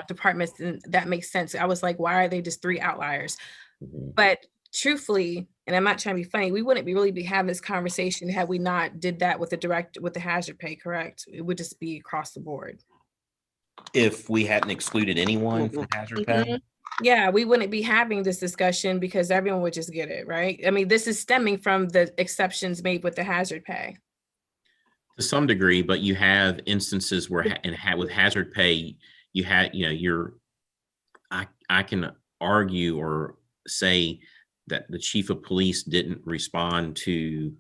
S2: departments, and that makes sense. I was like, why are they just three outliers? But truthfully, and I'm not trying to be funny, we wouldn't really be having this conversation had we not did that with the hazard pay, correct? It would just be across the board.
S8: If we hadn't excluded anyone from hazard pay,
S2: Mhm. Yeah, we wouldn't be having this discussion because everyone would just get it, right? I mean, this is stemming from the exceptions made with the hazard pay.
S8: To some degree, but you have instances where with hazard pay, you had, I can argue or say that the chief of police didn't respond to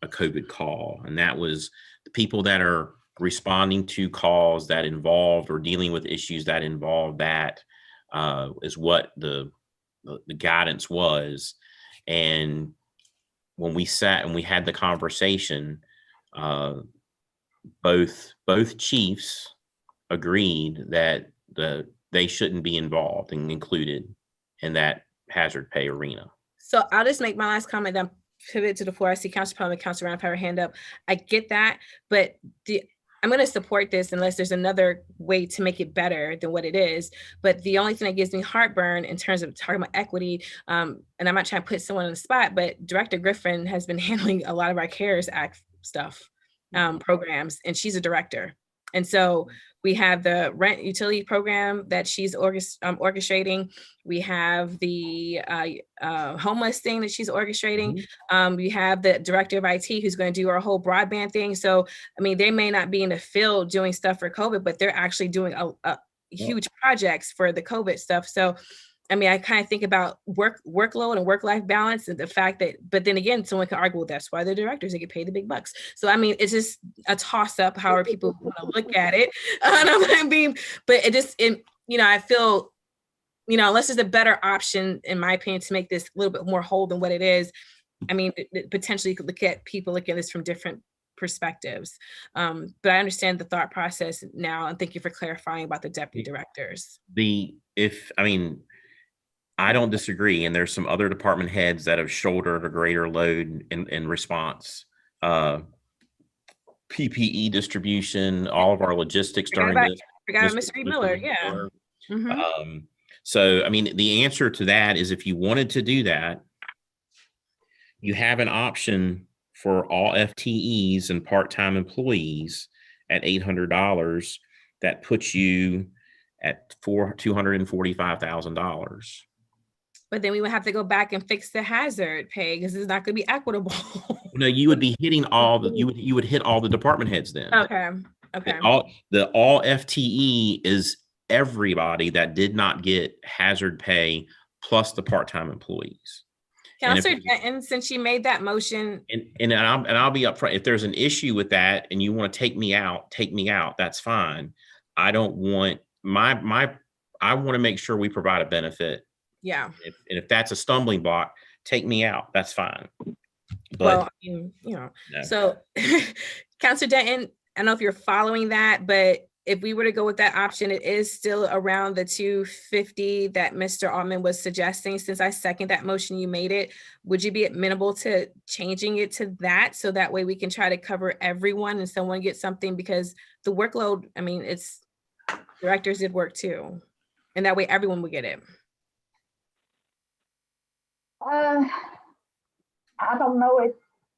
S8: a COVID call. And that was the people that are responding to calls that involved or dealing with issues that involve that is what the guidance was. And when we sat and we had the conversation, both chiefs agreed that they shouldn't be involved and included in that hazard pay arena.
S2: So I'll just make my last comment, then pivot to the floor. I see Councilor Palmer, Councilor Rampower hand up. I get that, but I'm going to support this unless there's another way to make it better than what it is. But the only thing that gives me heartburn in terms of talking about equity, and I'm not trying to put someone on the spot, but Director Griffin has been handling a lot of our CARES Act stuff, programs, and she's a director. And so we have the rent utility program that she's orchestrating. We have the homeless thing that she's orchestrating. We have the director of IT who's going to do our whole broadband thing. So, I mean, they may not be in the field doing stuff for COVID, but they're actually doing a huge projects for the COVID stuff. So, I mean, I kind of think about workload and work-life balance and the fact that, but then again, someone could argue, well, that's why they're directors, they get paid the big bucks. So, I mean, it's just a toss-up, however people want to look at it. But it just, I feel, unless there's a better option, in my opinion, to make this a little bit more whole than what it is, I mean, potentially you could look at this from different perspectives. But I understand the thought process now, and thank you for clarifying about the deputy directors.
S8: I don't disagree. And there's some other department heads that have shouldered a greater load in response. PPE distribution, all of our logistics during this.
S2: Forgot Mr. Reed Miller, yeah.
S8: So, I mean, the answer to that is if you wanted to do that, you have an option for all FTEs and part-time employees at $800 that puts you at $245,000.
S2: But then we would have to go back and fix the hazard pay because it's not going to be equitable.
S8: No, you would be hitting you would hit all the department heads then.
S2: Okay.
S8: All FTE is everybody that did not get hazard pay plus the part-time employees.
S2: Councilor Denton, since you made that motion.
S8: And I'll be upfront. If there's an issue with that and you want to take me out, that's fine. I don't want I want to make sure we provide a benefit.
S2: Yeah.
S8: If that's a stumbling block, take me out. That's fine.
S2: But no. So Councilor Denton, I don't know if you're following that, but if we were to go with that option, it is still around the 250 that Mr. Altman was suggesting. Since I second that motion, you made it. Would you be amenable to changing it to that? So that way we can try to cover everyone and someone gets something, because the workload, I mean, it's directors did work too. And that way everyone would get it.
S7: I don't know.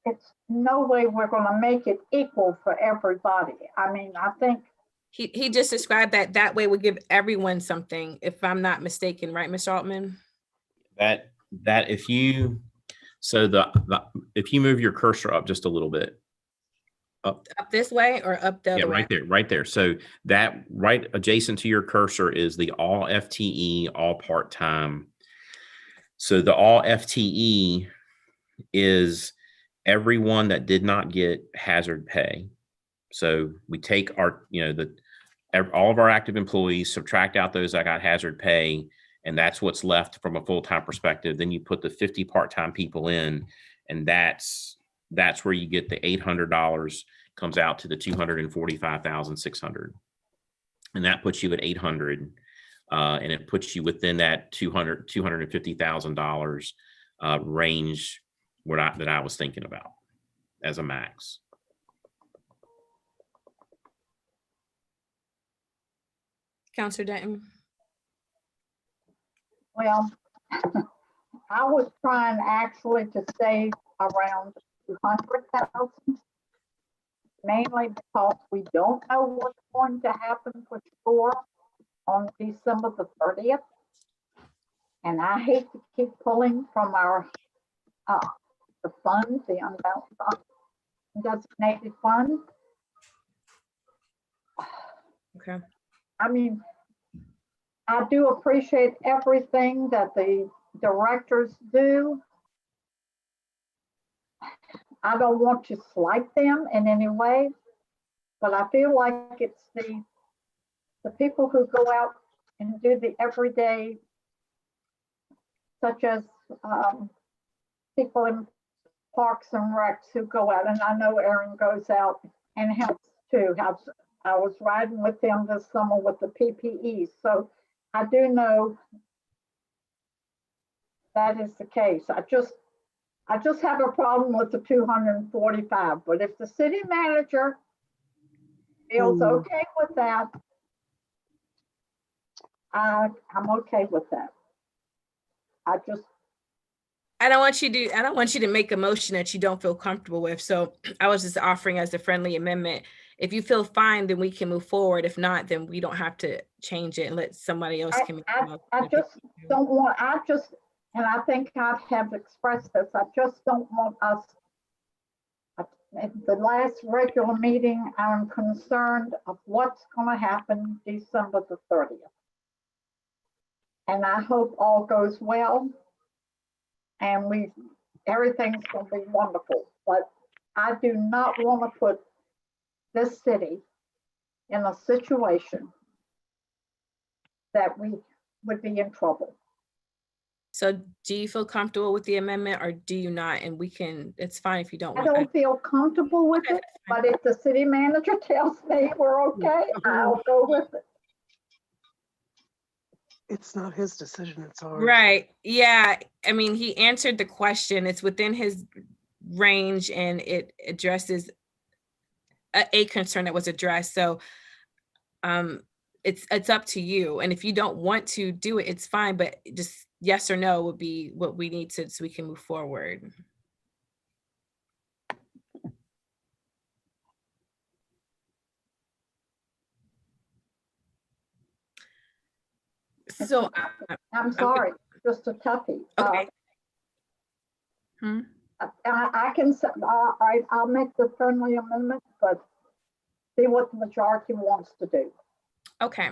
S7: It's no way we're going to make it equal for everybody. I mean, I think
S2: he just described that way would give everyone something, if I'm not mistaken, right, Mr. Altman?
S8: That if you if you move your cursor up just a little bit. Up
S2: this way or up the other way?
S8: Right there. So that right adjacent to your cursor is the all FTE, all part-time. So the all FTE is everyone that did not get hazard pay. So we take our, all of our active employees, subtract out those that got hazard pay, and that's what's left from a full-time perspective. Then you put the 50 part-time people in, and that's where you get the $800 comes out to the $245,600. And that puts you at $800. And it puts you within that $250,000 range that I was thinking about as a max.
S2: Councilor Denton.
S7: Well, I was trying actually to save around 200,000, mainly because we don't know what's going to happen for sure on December the 30th. And I hate to keep pulling from our the funds, the undesignated fund.
S2: Okay.
S7: I mean, I do appreciate everything that the directors do. I don't want to slight them in any way, but I feel like it's the people who go out and do the everyday, such as people in Parks and Recs who go out, and I know Aaron goes out and helps too. I was riding with him this summer with the PPE, so I do know that is the case. I just have a problem with the 245, but if the city manager feels okay with that, I'm okay with that. I
S2: don't want you to make a motion that you don't feel comfortable with. So I was just offering as a friendly amendment. If you feel fine, then we can move forward. If not, then we don't have to change it and let somebody else can.
S7: I just don't want, and I think I have expressed this, I just don't want us, at the last regular meeting, I'm concerned of what's gonna happen December the 30th. And I hope all goes well and everything's gonna be wonderful. But I do not want to put this city in a situation that we would be in trouble.
S2: So do you feel comfortable with the amendment or do you not? And it's fine if you don't
S7: I
S2: want.
S7: don't feel comfortable with it, but if the city manager tells me we're okay, I'll go with it.
S11: It's not his decision, it's ours.
S2: Right. Yeah. I mean, he answered the question. It's within his range and it addresses a concern that was addressed. So it's up to you. And if you don't want to do it, it's fine. But just yes or no would be what we need to, so we can move forward. So
S7: I'm sorry, just a toughie.
S2: Okay.
S7: I can say, all right, I'll make the friendly amendment, but see what the majority wants to do.
S2: Okay.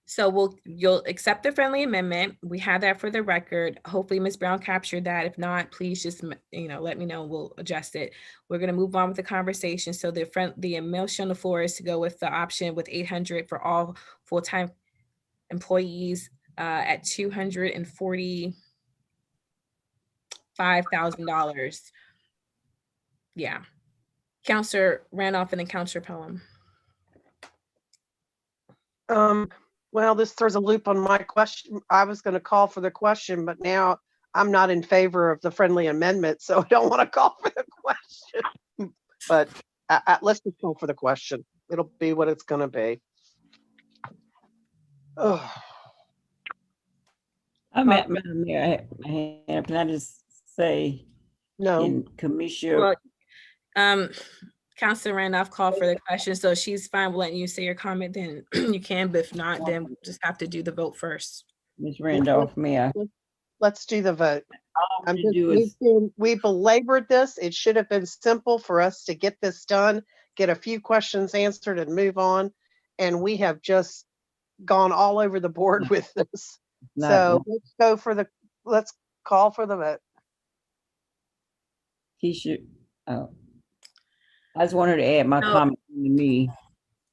S2: So you'll accept the friendly amendment. We have that for the record. Hopefully Ms. Brown captured that. If not, please just, let me know. We'll adjust it. We're going to move on with the conversation. So the motion on the floor is to go with the option with 800 for all full-time employees at $245,000. Yeah. Counselor Randolph and then Counselor Pelham.
S11: Well, this throws a loop on my question. I was going to call for the question, but now I'm not in favor of the friendly amendment, so I don't want to call for the question. But let's just call for the question. It'll be what it's going to be. Oh.
S4: Madam Mayor, I have my hand up. Can I just say,
S11: No.
S4: Commissioner?
S2: Well, Counselor Randolph called for the question, so she's fine with letting you say your comment, then you can, but if not, then we'll just have to do the vote first.
S4: Ms. Randolph, may I?
S11: Let's do the vote.
S4: All we do is,
S11: We belabored this. It should have been simple for us to get this done, get a few questions answered and move on. And we have just gone all over the board with this. So let's call for the vote.
S4: I just wanted to add my comment to me.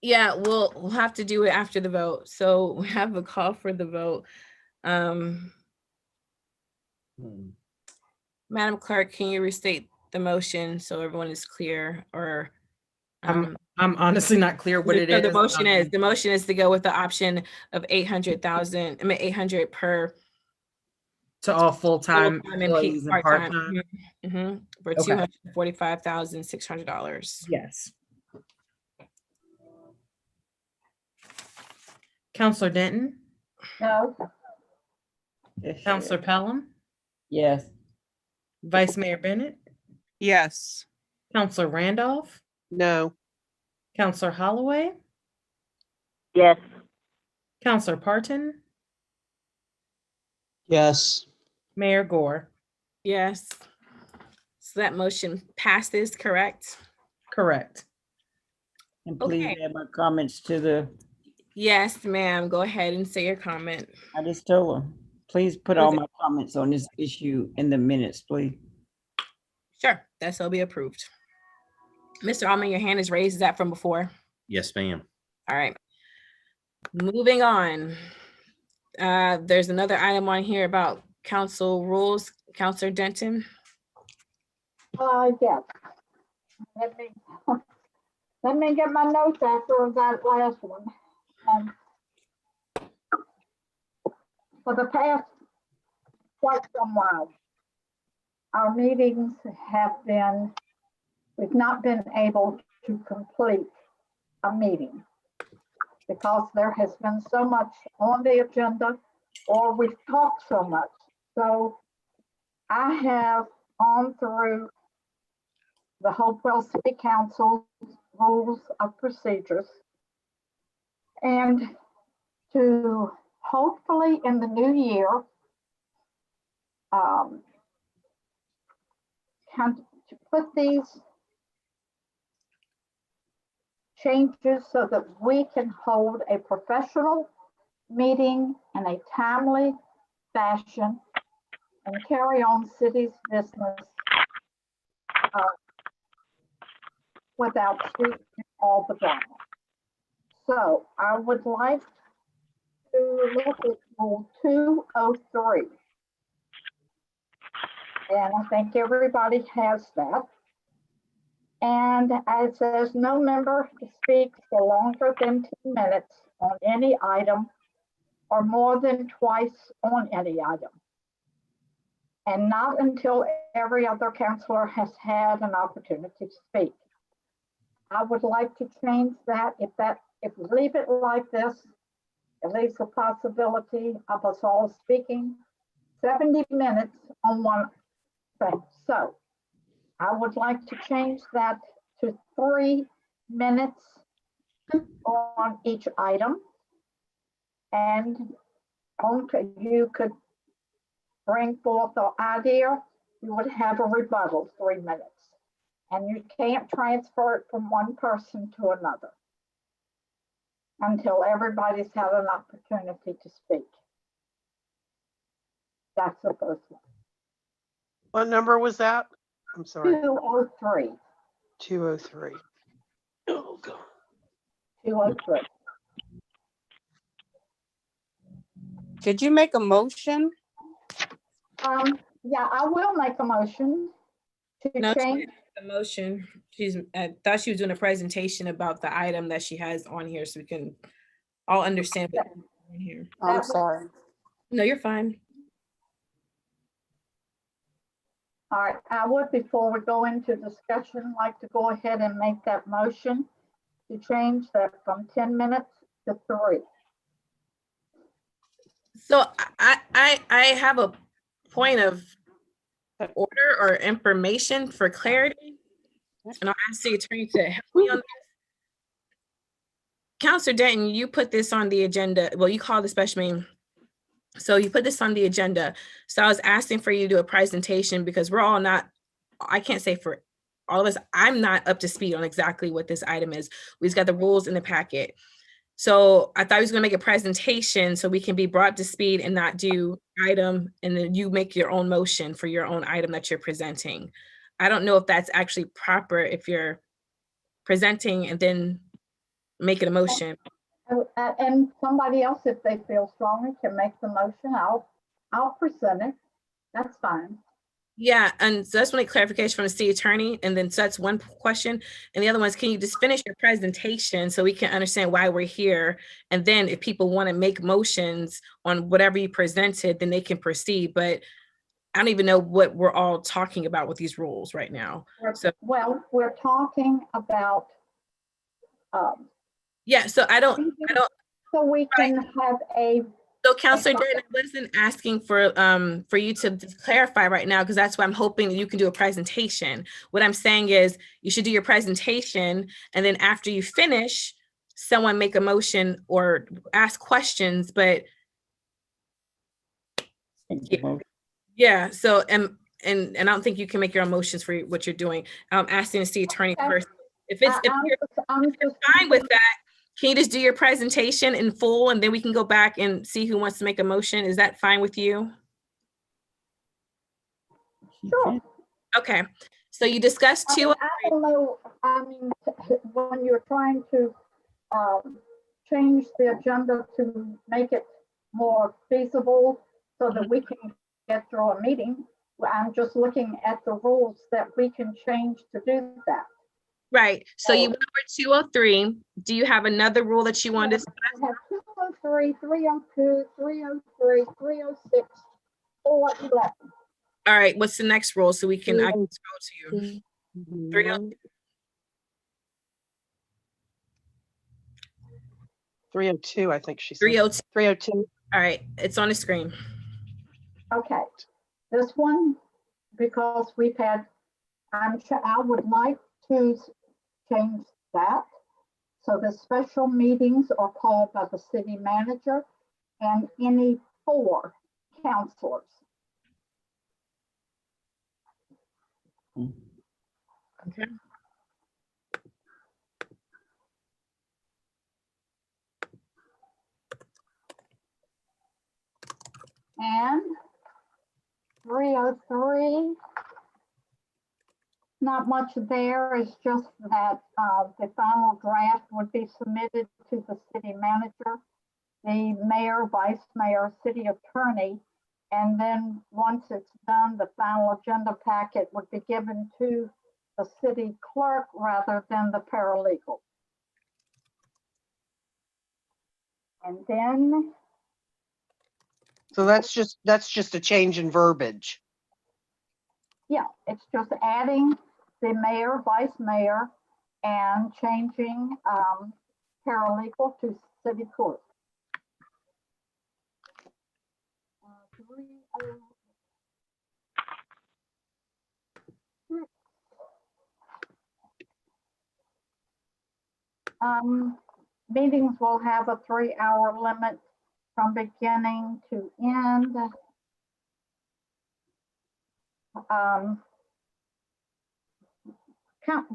S2: Yeah, we'll have to do it after the vote. So we have a call for the vote. Madam Clerk, can you restate the motion so everyone is clear? Or
S3: I'm honestly not clear what it is.
S2: The motion is to go with the option of 800,000. I mean 800 per
S3: to all full-time
S2: and
S3: employees and part-time.
S2: For $245,600.
S3: Yes. Counselor Denton?
S7: No.
S3: Counselor Pelham?
S4: Yes.
S3: Vice Mayor Bennett?
S10: Yes.
S3: Counselor Randolph?
S11: No.
S3: Counselor Holloway?
S12: Yes.
S3: Counselor Parton?
S5: Yes.
S3: Mayor Gore?
S2: Yes. So that motion passes, correct?
S3: Correct.
S4: And please
S2: Okay.
S4: add my comments to the
S2: Yes, ma'am. Go ahead and say your comment.
S4: I just told her, please put all my comments on this issue in the minutes, please.
S2: Sure, that shall be approved. Mr. Alman, your hand is raised. Is that from before?
S8: Yes, ma'am.
S2: All right. Moving on. There's another item on here about council rules. Counselor Denton.
S7: Yes. Let me get my notes after that last one. For the past quite some while, our meetings we've not been able to complete a meeting because there has been so much on the agenda, or we've talked so much. So I have gone through the Hopewell City Council rules of procedures, and to hopefully in the new year, to put these changes so that we can hold a professional meeting in a timely fashion and carry on city's business without sweeping all the drama. So I would like to look at Rule 203. And I think everybody has that. And it says no member to speak for longer than 10 minutes on any item or more than twice on any item. And not until every other counselor has had an opportunity to speak. I would like to change that. If we leave it like this, it leaves the possibility of us all speaking 70 minutes on one thing. So I would like to change that to 3 minutes on each item. And you could bring forth the idea, you would have a rebuttal, 3 minutes. And you can't transfer it from one person to another until everybody's had an opportunity to speak. That's the first one.
S11: What number was that? I'm sorry.
S7: 203.
S11: 203. Oh, God.
S7: 203.
S10: Did you make a motion?
S7: Yeah, I will make a motion to
S2: No,
S7: change.
S2: the motion. I thought she was doing a presentation about the item that she has on here, so we can all understand what's on here.
S10: I'm sorry.
S2: No, you're fine.
S7: All right, I would, before we go into discussion, like to go ahead and make that motion to change that from 10 minutes to 3.
S2: So I have a point of order or information for clarity, and I'll ask the attorney to help me on this. Counselor Denton, you put this on the agenda. Well, you called the special meeting. So you put this on the agenda. So I was asking for you to do a presentation because we're all not, I can't say for all of us, I'm not up to speed on exactly what this item is. We've got the rules in the packet. So I thought he was gonna make a presentation so we can be brought to speed and not do item and then you make your own motion for your own item that you're presenting. I don't know if that's actually proper if you're presenting and then making a motion.
S7: And somebody else, if they feel strongly, can make the motion. I'll present it. That's fine.
S2: Yeah, and so that's one clarification from the city attorney. And then so that's one question. And the other one is, can you just finish your presentation so we can understand why we're here? And then if people want to make motions on whatever you presented, then they can proceed. But I don't even know what we're all talking about with these rules right now.
S7: Well, we're talking about
S2: yeah, so I don't
S7: so we can have a.
S2: So Counselor Denton, I wasn't asking for you to just clarify right now, because that's why I'm hoping that you can do a presentation. What I'm saying is you should do your presentation, and then after you finish, someone make a motion or ask questions, but yeah, so and I don't think you can make your own motions for what you're doing. I'm asking the city attorney first. If it's fine with that, can you just do your presentation in full and then we can go back and see who wants to make a motion? Is that fine with you?
S7: Sure.
S2: Okay, so you discussed
S7: I
S2: two.
S7: mean, I don't know, I mean, when you're trying to change the agenda to make it more feasible so that we can get through a meeting, I'm just looking at the rules that we can change to do that.
S2: Right, so you went over 203. Do you have another rule that you want to?
S7: I have 203, 302, 303, 306, 411.
S2: All right, what's the next rule so we can, I can scroll to you. 302.
S11: 302, I think she said.
S2: 302.
S11: 302.
S2: All right, it's on the screen.
S7: Okay, this one, because we've had, I would like to change that. So the special meetings are called by the city manager and any 4 counselors.
S2: Okay.
S7: And 303, not much there. It's just that the final draft would be submitted to the city manager, the mayor, vice mayor, city attorney, and then once it's done, the final agenda packet would be given to the city clerk rather than the paralegal. And then,
S11: So that's just a change in verbiage.
S7: yeah, it's just adding the mayor, vice mayor, and changing paralegal to city clerk. 306. Meetings will have a 3-hour limit from beginning to end.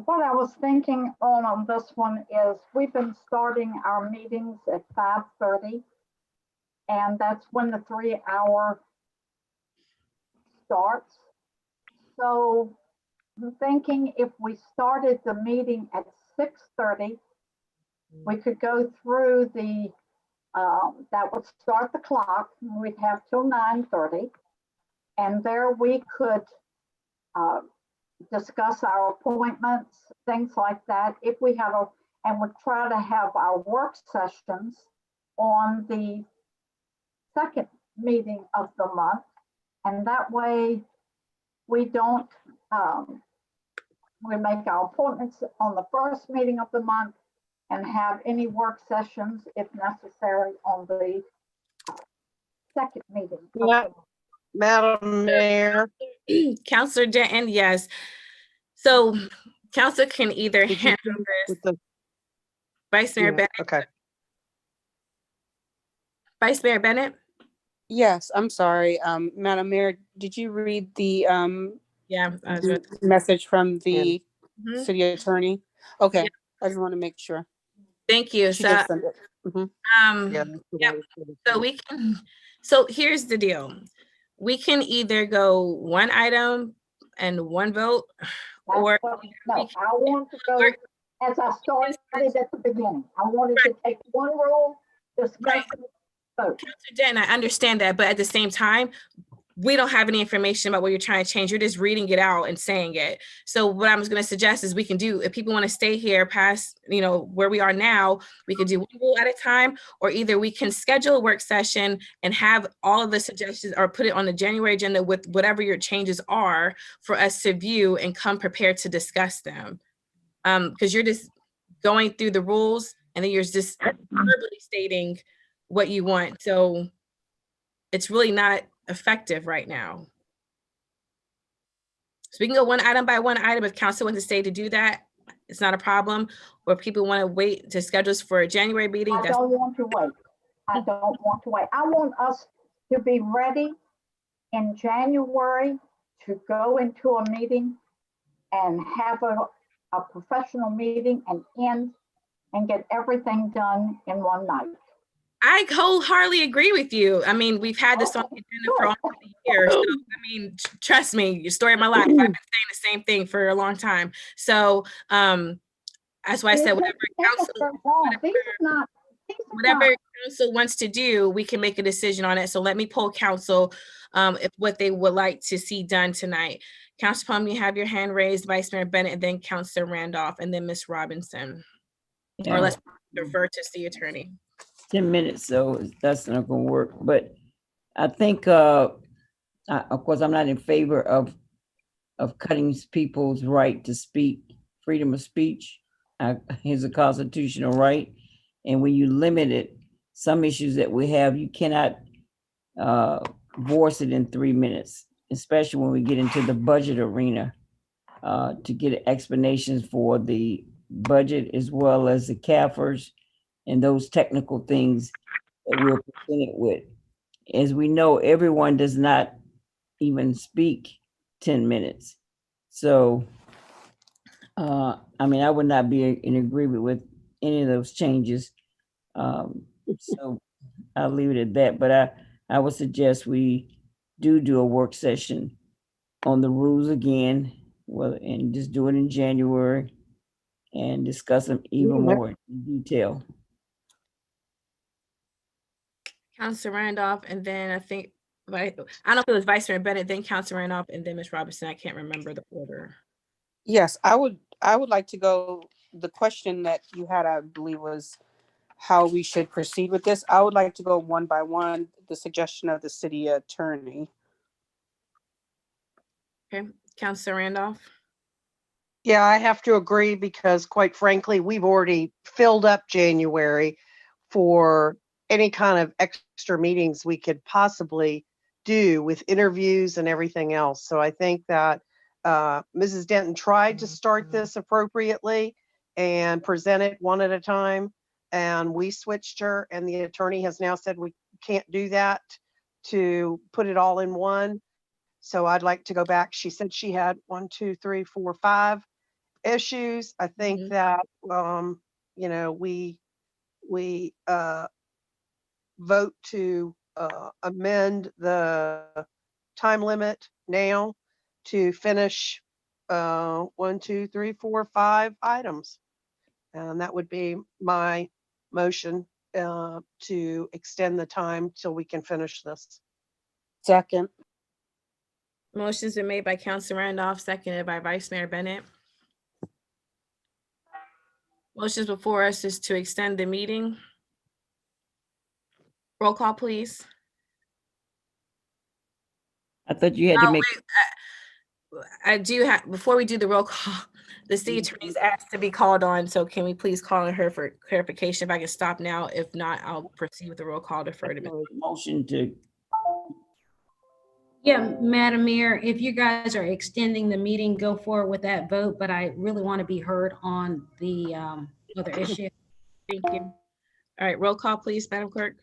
S7: What I was thinking on this one is we've been starting our meetings at 5:30, and that's when the 3-hour starts. So I'm thinking if we started the meeting at 6:30, we could go through the, that would start the clock. We'd have till 9:30. And there we could discuss our appointments, things like that. If we have and would try to have our work sessions on the second meeting of the month. And that way we don't, we make our appointments on the first meeting of the month and have any work sessions if necessary on the second meeting.
S11: Yeah. Madam Mayor.
S2: Counselor Denton, yes. So council can either handle this. Vice Mayor Bennett.
S11: Okay.
S2: Vice Mayor Bennett?
S10: Yes, I'm sorry. Madam Mayor, did you read the message from the city attorney? Okay, yeah. I just want to make sure.
S2: Thank you.
S10: She did send it.
S2: So we can, so here's the deal. We can either go one item and one vote, or
S7: no, I want to go as I started at the beginning. I wanted to take one rule, discuss it, vote.
S2: Counselor Denton, I understand that, but at the same time, we don't have any information about what you're trying to change. You're just reading it out and saying it. So what I was going to suggest is we can do, if people want to stay here past, where we are now, we could do one rule at a time, or either we can schedule a work session and have all of the suggestions or put it on the January agenda with whatever your changes are for us to view and come prepared to discuss them. Because you're just going through the rules and then you're just verbally stating what you want. So it's really not effective right now. So we can go one item by one item. If council wants to stay to do that, it's not a problem. Or if people want to wait to schedule us for a January meeting.
S7: I don't want to wait. I don't want to wait. I want us to be ready in January to go into a meeting and have a professional meeting and end and get everything done in one night.
S2: I wholeheartedly agree with you. I mean, we've had this on the agenda for almost a year. So, I mean, trust me, your story of my life. I've been saying the same thing for a long time. So, that's why I said whatever council wants to do, we can make a decision on it. So let me poll council if what they would like to see done tonight. Councilor Plum, you have your hand raised, Vice Mayor Bennett, and then Councilor Randolph, and then Ms. Robinson.
S4: Yeah.
S2: Or let's refer to city attorney.
S4: 10 minutes, so that's not gonna work, but I think, of course, I'm not in favor of cutting people's right to speak. Freedom of speech is a constitutional right, and when you limit it, some issues that we have, you cannot voice it in 3 minutes, especially when we get into the budget arena, to get explanations for the budget as well as the CAFRs and those technical things that we're presented with. As we know, everyone does not even speak 10 minutes. So, I mean, I would not be in agreement with any of those changes. So I'll leave it at that, but I would suggest we do a work session on the rules again, well, and just do it in January and discuss them even more in detail.
S2: Councilor Randolph, and then I think, I don't know if it was Vice Mayor Bennett, then Councilor Randolph, and then Ms. Robinson. I can't remember the order.
S10: Yes, I would like to go, the question that you had, I believe, was how we should proceed with this. I would like to go one by one, the suggestion of the city attorney.
S2: Okay, Councilor Randolph.
S11: Yeah, I have to agree because quite frankly, we've already filled up January for any kind of extra meetings we could possibly do with interviews and everything else. So I think that Mrs. Denton tried to start this appropriately and present it one at a time. And we switched her, and the attorney has now said we can't do that, to put it all in one. So I'd like to go back. She said she had 1, 2, 3, 4, 5 issues. I think that, you know, we vote to amend the time limit now to finish 1, 2, 3, 4, 5 items. And that would be my motion to extend the time till we can finish this.
S10: Second.
S2: Motion's been made by Councilor Randolph, seconded by Vice Mayor Bennett. Motions before us is to extend the meeting. Roll call, please.
S4: I thought you had to make.
S2: I do have, before we do the roll call, the city attorney's asked to be called on, so can we please call on her for clarification? If I can stop now, if not, I'll proceed with the roll call, defer to Ms.
S4: Motion to.
S6: Yeah, Madam Mayor, if you guys are extending the meeting, go forward with that vote, but I really want to be heard on the other issue.
S2: Thank you. All right, roll call, please, Madam Clerk.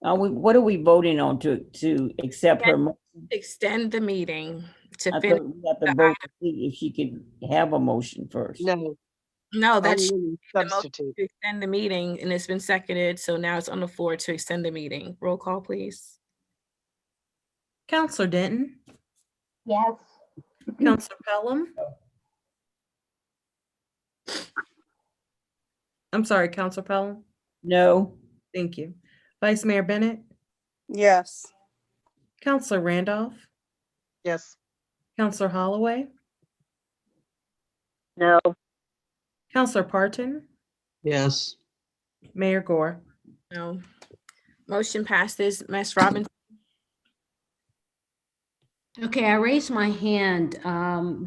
S4: What are we voting on to accept her?
S2: Extend the meeting to
S4: I
S2: finish.
S4: thought we had to vote to see if she could have a motion first.
S2: No, that's
S11: substitute.
S2: to extend the meeting, and it's been seconded, so now it's on the floor to extend the meeting. Roll call, please.
S3: Councilor Denton,
S7: Yes.
S3: Councilor Pelham. I'm sorry, Councilor Pelham.
S4: No.
S3: Thank you. Vice Mayor Bennett,
S10: Yes.
S3: Councilor Randolph,
S11: Yes.
S3: Councilor Holloway,
S12: No.
S3: Councilor Parton,
S5: Yes.
S3: Mayor Gore.
S2: No. Motion passes. Ms. Robinson.
S6: Okay, I raised my hand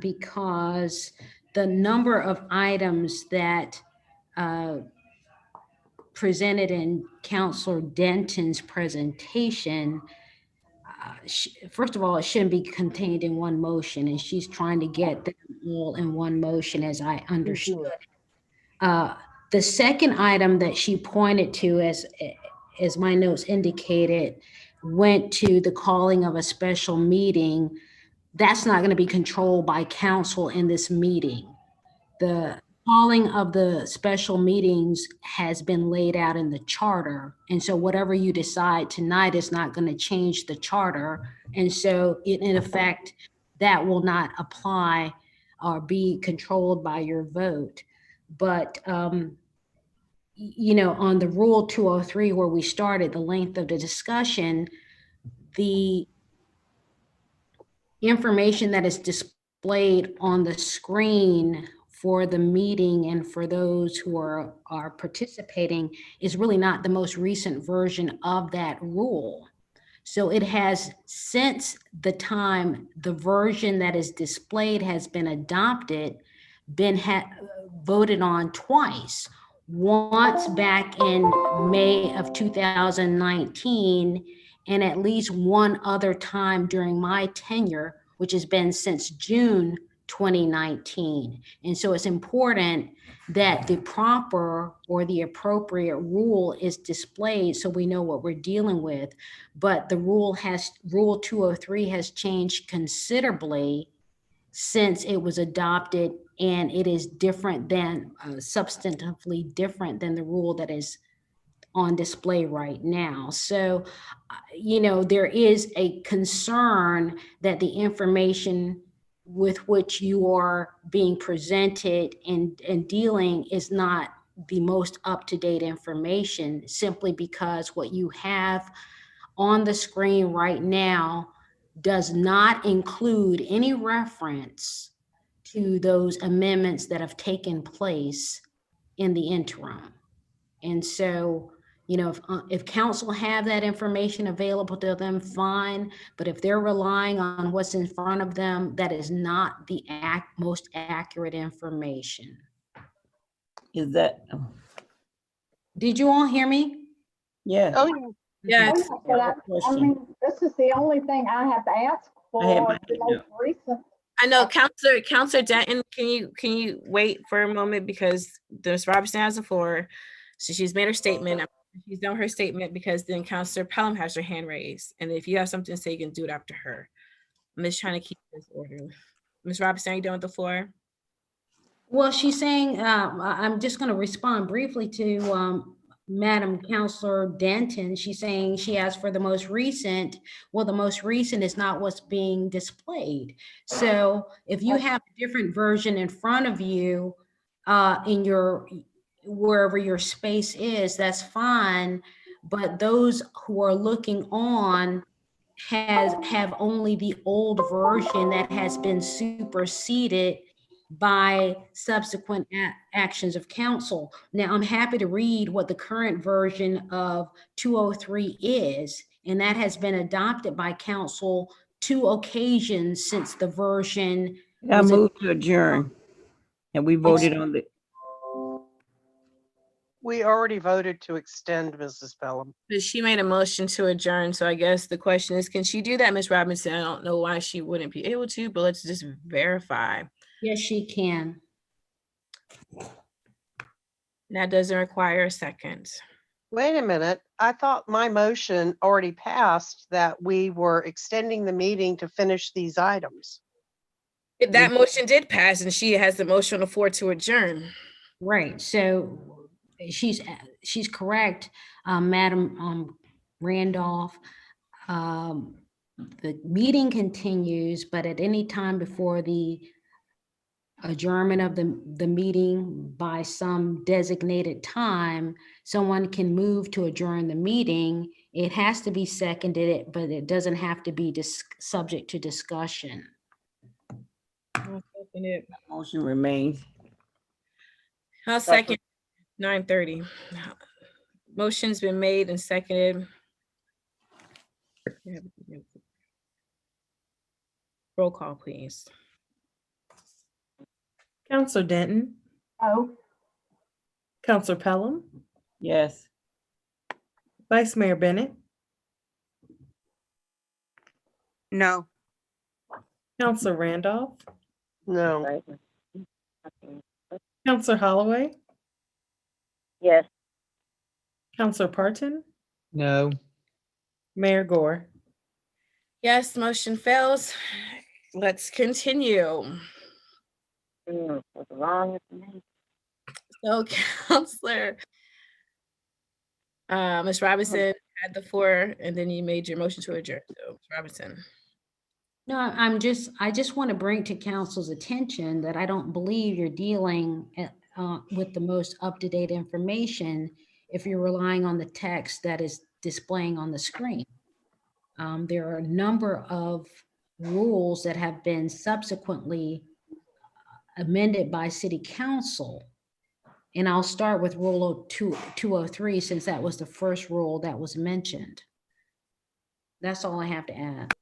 S6: because the number of items that presented in Councilor Denton's presentation, first of all, it shouldn't be contained in one motion, and she's trying to get them all in one motion, as I understood. The second item that she pointed to, as my notes indicated, went to the calling of a special meeting. That's not going to be controlled by council in this meeting. the calling of the special meetings has been laid out in the charter. And so whatever you decide tonight is not going to change the charter. And so in effect, that will not apply or be controlled by your vote. But, you know, on the Rule 203, where we started, the length of the discussion, the information that is displayed on the screen for the meeting and for those who are participating is really not the most recent version of that rule. So it has, since the time the version that is displayed has been adopted, been voted on twice. Once back in May of 2019, and at least one other time during my tenure, which has been since June 2019. And so it's important that the proper or the appropriate rule is displayed so we know what we're dealing with. But the Rule 203 has changed considerably since it was adopted, and it is different than, substantively different than the rule that is on display right now. So, you know, there is a concern that the information with which you are being presented and dealing is not the most up-to-date information, simply because what you have on the screen right now does not include any reference to those amendments that have taken place in the interim. And so, you know, if council have that information available to them, fine. But if they're relying on what's in front of them, that is not the most accurate information.
S4: Is that,
S6: Did you all hear me?
S4: yeah.
S11: Oh, yeah.
S2: Yes.
S7: Oh, yeah, but I mean, this is the only thing I have to ask
S4: I had
S7: for
S4: my
S7: the
S4: hand
S7: most recent.
S2: I know, Counselor Denton, can you wait for a moment, because Ms. Robertson has the floor. So she's made her statement. She's done her statement, because then Counselor Pelham has her hand raised. And if you have something to say, you can do it after her. I'm just trying to keep this orderly. Ms. Robertson, are you done with the floor?
S6: Well, she's saying, I'm just going to respond briefly to Madam Counselor Denton. She's saying she asked for the most recent. Well, the most recent is not what's being displayed. So if you have a different version in front of you in your, wherever your space is, that's fine. But those who are looking on have only the old version that has been superseded by subsequent actions of council. Now, I'm happy to read what the current version of 203 is, and that has been adopted by council 2 occasions since the version.
S4: I moved to adjourn, and we voted on the,
S11: We already voted to extend, Mrs. Pelham.
S2: But she made a motion to adjourn, so I guess the question is, can she do that, Ms. Robinson? I don't know why she wouldn't be able to, but let's just verify.
S6: Yes, she can.
S2: That doesn't require a second.
S11: Wait a minute. I thought my motion already passed that we were extending the meeting to finish these items.
S2: That motion did pass, and she has the motion on the floor to adjourn.
S6: Right, so she's correct, Madam Randolph. The meeting continues, but at any time before the adjournment of the meeting by some designated time, someone can move to adjourn the meeting. It has to be seconded, but it doesn't have to be subject to discussion.
S4: motion remains.
S2: I'll second 9:30. Motion's been made and seconded. Roll call, please.
S3: Counselor Denton,
S7: Oh,
S3: Counselor Pelham,
S4: Yes.
S3: Vice Mayor Bennett,
S10: No.
S3: Counselor Randolph,
S11: No.
S3: Counselor Holloway,
S12: Yes.
S3: Counselor Parton,
S5: No.
S3: Mayor Gore.
S2: Yes, motion fails. Let's continue.
S12: What's wrong with me?
S2: So Counselor, Ms. Robinson had the floor, and then you made your motion to adjourn. So Ms. Robinson.
S6: No, I just want to bring to council's attention that I don't believe you're dealing with the most up-to-date information if you're relying on the text that is displaying on the screen. There are a number of rules that have been subsequently amended by city council. And I'll start with Rule 203, since that was the first rule that was mentioned. That's all I have to add.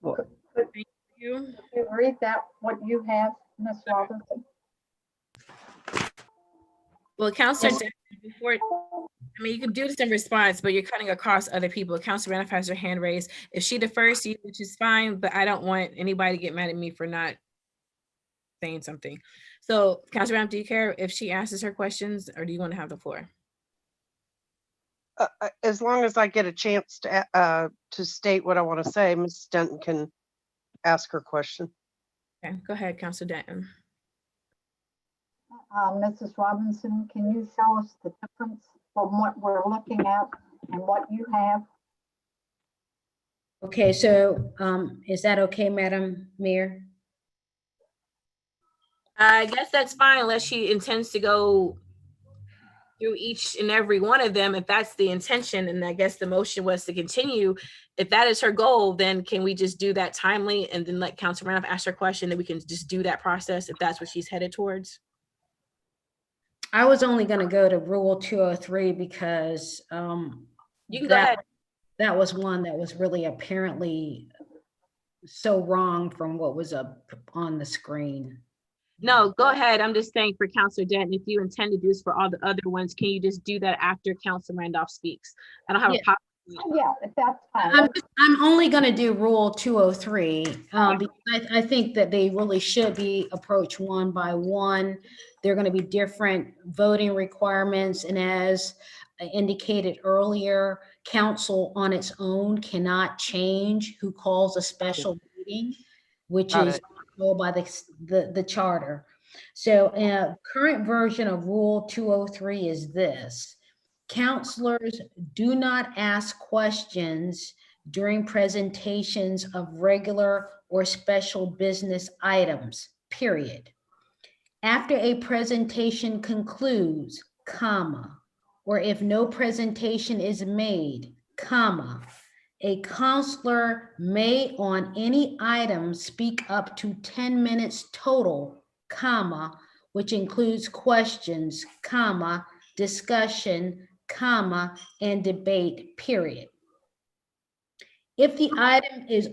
S2: Thank you.
S7: Could you read that, what you have, Ms. Robinson?
S2: Well, Counselor, before, I mean, you can do this in response, but you're cutting across other people. Counselor Randolph has her hand raised. If she defers to you, which is fine, but I don't want anybody to get mad at me for not saying something. So Counselor Randolph, do you care if she answers her questions, or do you want to have the floor?
S11: As long as I get a chance to state what I want to say, Ms. Denton can ask her question.
S2: Okay, go ahead, Counselor Denton.
S7: Mrs. Robinson, can you show us the difference from what we're looking at and what you have?
S6: Okay, so is that okay, Madam Mayor?
S2: I guess that's fine unless she intends to go through each and every one of them. If that's the intention, and I guess the motion was to continue, if that is her goal, then can we just do that timely and then let Councilor Randolph ask her question, then we can just do that process if that's what she's headed towards?
S6: I was only going to go to Rule 203 because
S2: You can go ahead.
S6: that was one that was really apparently so wrong from what was up on the screen.
S2: No, go ahead. I'm just saying for Counselor Denton, if you intend to do this for all the other ones, can you just do that after Counselor Randolph speaks? I don't have a problem.
S7: Yeah, if that's fine.
S6: I'm only going to do Rule 203 because I think that they really should be approached one by one. They're going to be different voting requirements, and as indicated earlier, council on its own cannot change who calls a special meeting, which
S11: Got
S6: is
S11: it.
S6: controlled by the charter. So current version of Rule 203 is this: counselors do not ask questions during presentations of regular or special business items, period. After a presentation concludes, comma, or if no presentation is made, comma, a counselor may on any item speak up to 10 minutes total, comma, which includes questions, comma, discussion, comma, and debate, period. If the item is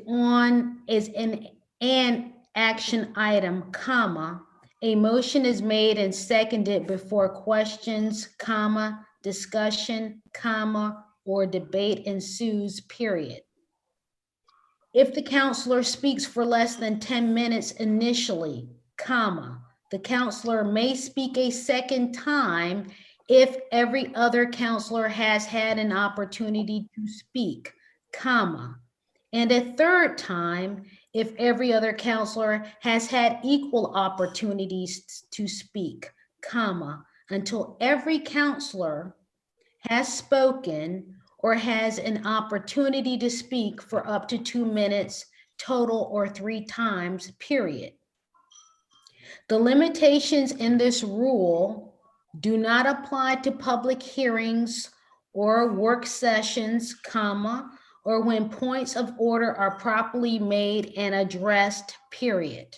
S6: an action item, comma, a motion is made and seconded before questions, comma, discussion, comma, or debate ensues, period. If the counselor speaks for less than 10 minutes initially, comma, the counselor may speak a second time if every other counselor has had an opportunity to speak, comma, and a third time if every other counselor has had equal opportunities to speak, comma, until every counselor has spoken or has an opportunity to speak for up to 2 minutes total or 3 times, period. The limitations in this rule do not apply to public hearings or work sessions, comma, or when points of order are properly made and addressed, period.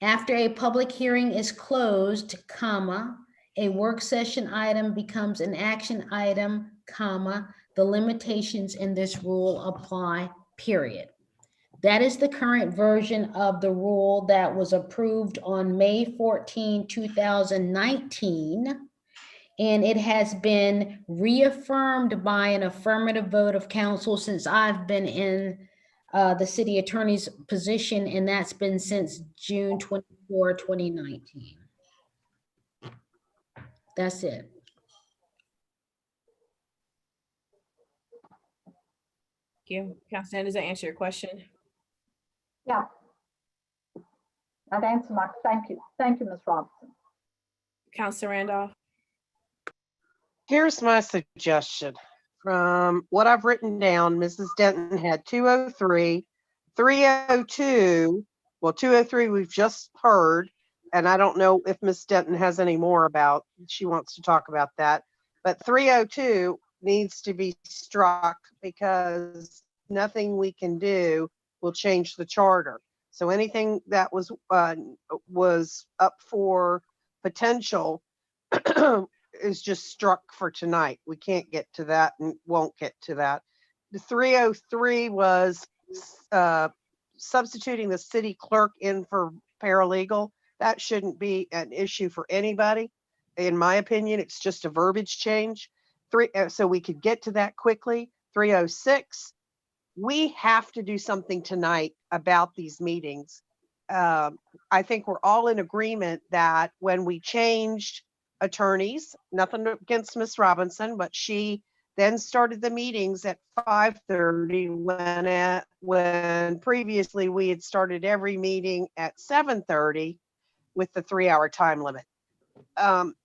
S6: After a public hearing is closed, comma, a work session item becomes an action item, comma, the limitations in this rule apply, period. That is the current version of the rule that was approved on May 14, 2019. And it has been reaffirmed by an affirmative vote of council since I've been in the city attorney's position, and that's been since June 24, 2019. That's it.
S2: Thank you. Counselor, does that answer your question?
S7: Yeah. That answers my, thank you, Ms. Robinson.
S2: Counselor Randolph.
S11: Here's my suggestion. From what I've written down, Mrs. Denton had 203, 302. Well, 203 we've just heard, and I don't know if Ms. Denton has any more about, she wants to talk about that. But 302 needs to be struck because nothing we can do will change the charter. So anything that was up for potential is just struck for tonight. We can't get to that and won't get to that. The 303 was substituting the city clerk in for paralegal. That shouldn't be an issue for anybody. In my opinion, it's just a verbiage change. So we could get to that quickly. 306, we have to do something tonight about these meetings. I think we're all in agreement that when we changed attorneys, nothing against Miss Robinson, but she then started the meetings at 5:30 when previously we had started every meeting at 7:30 with the 3-hour time limit.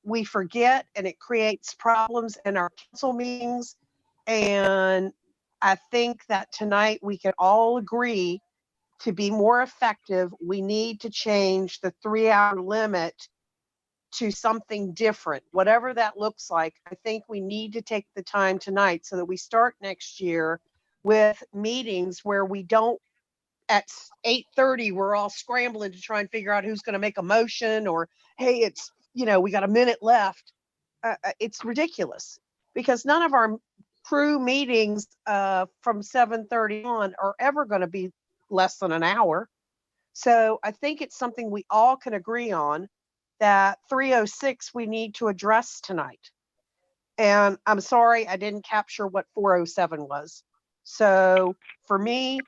S11: We forget, and it creates problems in our council meetings. And I think that tonight we can all agree to be more effective, we need to change the 3-hour limit to something different, whatever that looks like. I think we need to take the time tonight so that we start next year with meetings where we don't, at 8:30, we're all scrambling to try and figure out who's going to make a motion, or, hey, it's, we got a minute left. It's ridiculous because none of our crew meetings from 7:30 on are ever going to be less than an hour. So I think it's something we all can agree on, that 306 we need to address tonight. And I'm sorry I didn't capture what 407 was. So for me,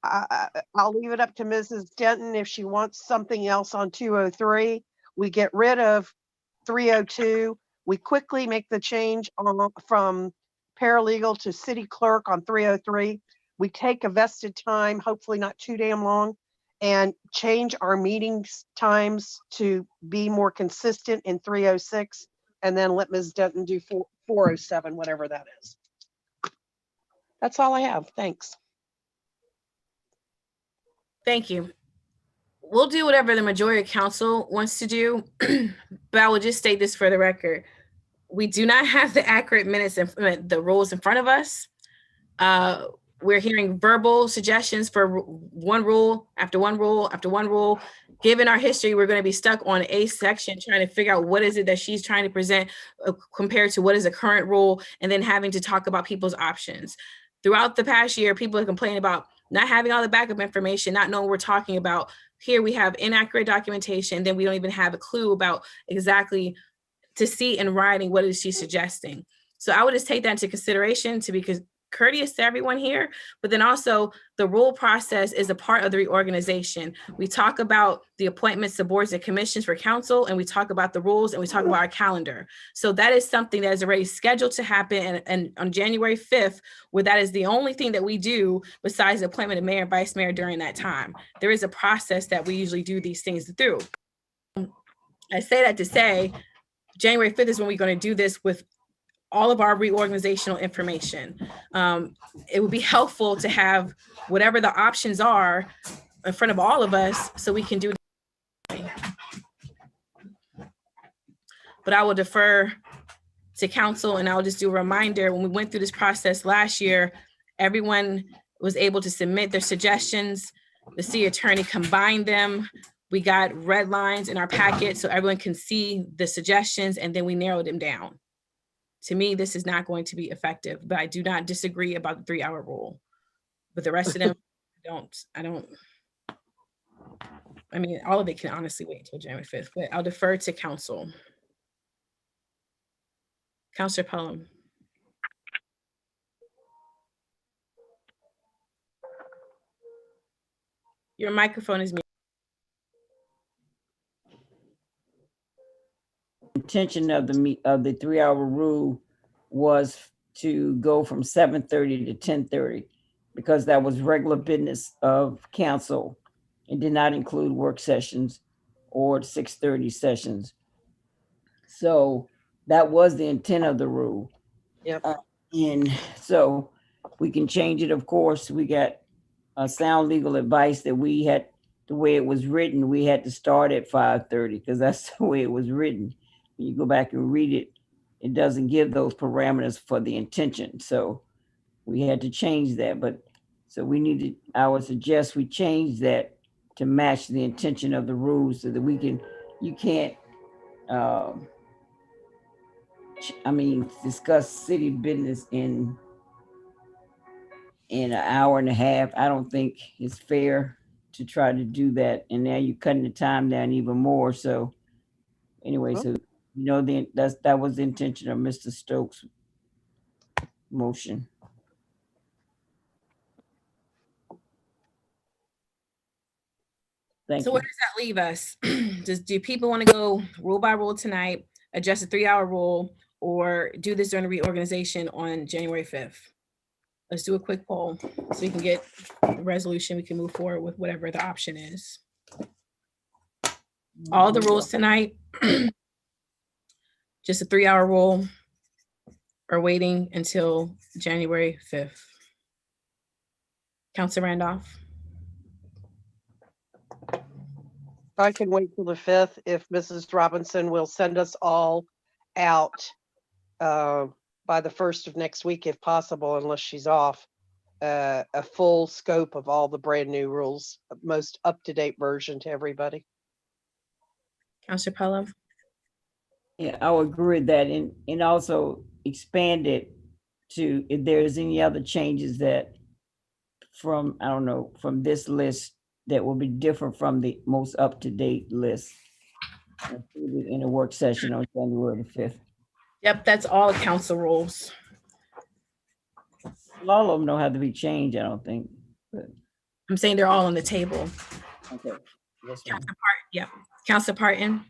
S11: I'll leave it up to Mrs. Denton if she wants something else on 203. We get rid of 302. We quickly make the change from paralegal to city clerk on 303. We take a vested time, hopefully not too damn long, and change our meetings times to be more consistent in 306, and then let Ms. Denton do 407, whatever that is. That's all I have. Thanks.
S2: Thank you. We'll do whatever the majority of council wants to do, but I will just state this for the record. We do not have the accurate minutes and the rules in front of us. We're hearing verbal suggestions for one rule after one rule after one rule. Given our history, we're going to be stuck on a section trying to figure out what is it that she's trying to present compared to what is the current rule, and then having to talk about people's options. Throughout the past year, people have complained about not having all the backup information, not knowing what we're talking about. Here we have inaccurate documentation, then we don't even have a clue about exactly to see in writing what is she suggesting. So I would just take that into consideration to be courteous to everyone here, but then also the rule process is a part of the reorganization. We talk about the appointments to boards and commissions for council, and we talk about the rules, and we talk about our calendar. So that is something that is already scheduled to happen, and on January 5th, where that is the only thing that we do besides the appointment of mayor and vice mayor during that time. There is a process that we usually do these things through. I say that to say January 5th is when we're going to do this with all of our reorganizational information. It would be helpful to have whatever the options are in front of all of us so we can do it. But I will defer to council, and I'll just do a reminder. When we went through this process last year, everyone was able to submit their suggestions. The city attorney combined them. We got red lines in our packet so everyone can see the suggestions, and then we narrowed them down. To me, this is not going to be effective, but I do not disagree about the 3-hour rule. But the rest of them, I mean, all of it can honestly wait until January 5th, but I'll defer to council. Councilor Pelham. Your microphone is muted.
S4: Intention of the 3-hour rule was to go from 7:30 to 10:30 because that was regular business of council, and did not include work sessions or 6:30 sessions. So that was the intent of the rule.
S3: Yep.
S4: And so we can change it, of course. We got sound legal advice that we had, the way it was written, we had to start at 5:30 because that's the way it was written. When you go back and read it, it doesn't give those parameters for the intention. So we had to change that. But so we needed, I would suggest we change that to match the intention of the rules so that we can, you can't, discuss city business in an hour and a half. I don't think it's fair to try to do that. And now you're cutting the time down even more. So anyway, so that was the intention of Mr. Stokes' motion. Thank
S2: So
S4: you.
S2: where does that leave us? Do people want to go rule by rule tonight, adjust a 3-hour rule, or do this during the reorganization on January 5th? Let's do a quick poll so we can get a resolution. We can move forward with whatever the option is. All the rules tonight, just a 3-hour rule, or waiting until January 5th. Councilor Randolph.
S11: I can wait till the 5th if Mrs. Robinson will send us all out by the 1st of next week, if possible, unless she's off, a full scope of all the brand new rules, most up-to-date version to everybody.
S2: Councilor Pelham.
S4: Yeah, I would agree with that, and also expand it to if there's any other changes that from, I don't know, from this list that will be different from the most up-to-date list included in a work session on January the 5th.
S2: Yep, that's all council rules.
S4: All of them don't have to be changed, I don't think. But,
S2: I'm saying they're all on the table.
S4: okay.
S2: Councilor Parton.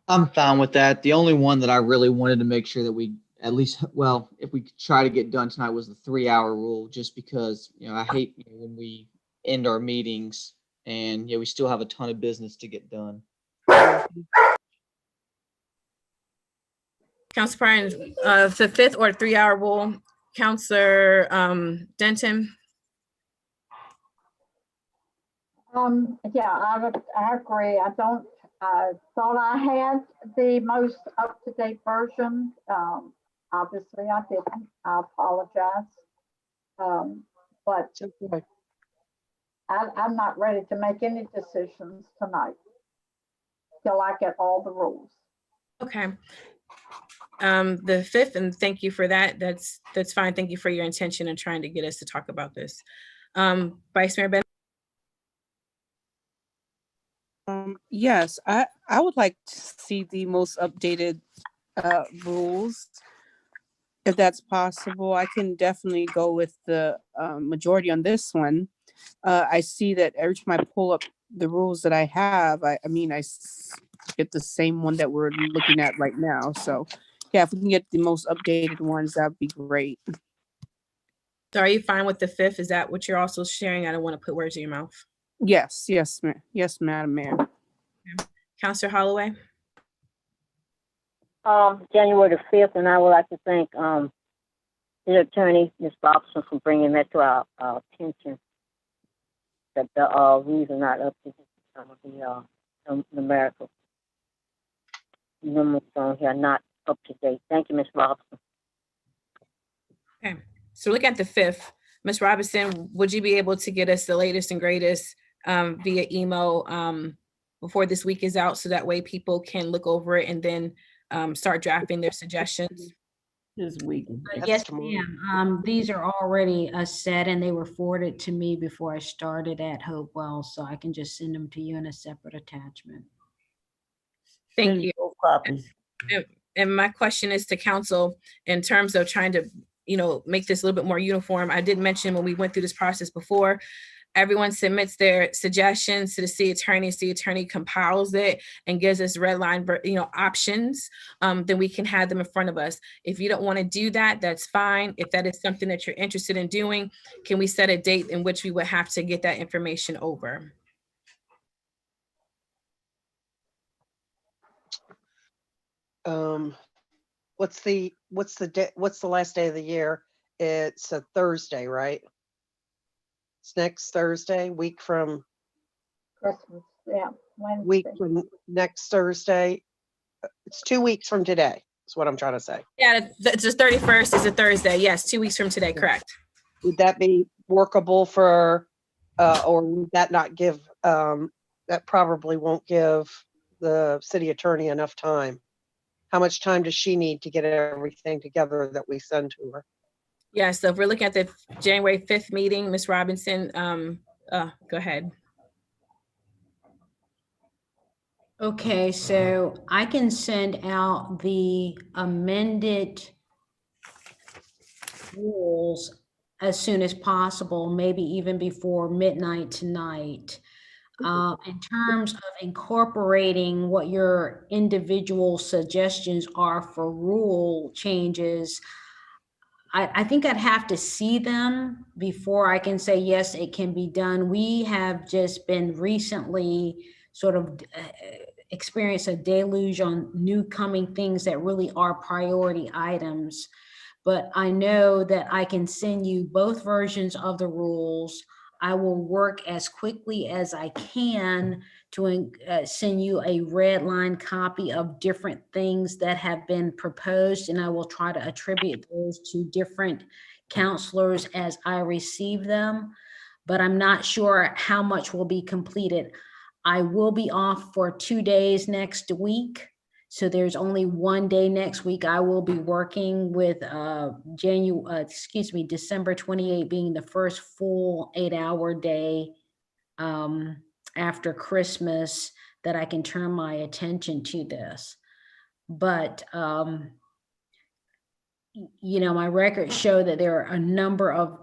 S5: I'm fine with that. The only one that I really wanted to make sure that we at least, well, if we could try to get done tonight was the 3-hour rule, just because, I hate when we end our meetings and we still have a ton of business to get done.
S2: Councilor Parton, the 5th or 3-hour rule. Councilor Denton.
S7: Yeah, I agree. I thought I had the most up-to-date version. Obviously I didn't. I apologize. But I'm not ready to make any decisions tonight till I get all the rules.
S2: Okay. The 5th, and thank you for that. That's fine. Thank you for your intention in trying to get us to talk about this. Vice Mayor Ben.
S10: Yes, I would like to see the most updated rules, if that's possible. I can definitely go with the majority on this one. I see that every time I pull up the rules that I have, I get the same one that we're looking at right now. So yeah, if we can get the most updated ones, that'd be great.
S2: So are you fine with the 5th? Is that what you're also sharing? I don't want to put words in your mouth.
S10: Yes, Madam Mayor.
S2: Councilor Holloway.
S12: January the 5th, and I would like to thank the attorney, Ms. Robinson, for bringing that to our attention. That the rules are not up to some of the numerical numbers on here are not up to date. Thank you, Ms. Robinson.
S2: Okay, so look at the 5th. Ms. Robinson, would you be able to get us the latest and greatest via email before this week is out, so that way people can look over it and then start drafting their suggestions?
S4: This week.
S6: Yes, ma'am. These are already set and they were forwarded to me before I started at Hopewell, so I can just send them to you in a separate attachment.
S2: Thank you.
S4: Both copies.
S2: And my question is to council in terms of trying to, make this a little bit more uniform. I did mention when we went through this process before, everyone submits their suggestions to the city attorney. City attorney compiles it and gives us red line, options. Then we can have them in front of us. If you don't want to do that, that's fine. If that is something that you're interested in doing, can we set a date in which we would have to get that information over?
S11: what's the last day of the year? It's a Thursday, right? It's next Thursday, week from
S7: Christmas, yeah, Wednesday.
S11: next Thursday. It's 2 weeks from today, is what I'm trying to say.
S2: Yeah, it's the 31st is a Thursday. Yes, 2 weeks from today, correct.
S11: Would that be workable for, or would that not give, that probably won't give the city attorney enough time? How much time does she need to get everything together that we send to her?
S2: Yeah, so if we're looking at the January 5th meeting, Ms. Robinson, go ahead.
S6: Okay, so I can send out the amended rules as soon as possible, maybe even before midnight tonight. In terms of incorporating what your individual suggestions are for rule changes, I think I'd have to see them before I can say, yes, it can be done. We have just been recently sort of experienced a deluge on new coming things that really are priority items. But I know that I can send you both versions of the rules. I will work as quickly as I can to send you a red line copy of different things that have been proposed, and I will try to attribute those to different counselors as I receive them, but I'm not sure how much will be completed. I will be off for 2 days next week. So there's only 1 day next week. I will be working with December 28 being the first full 8-hour day after Christmas that I can turn my attention to this. But my records show that there are a number of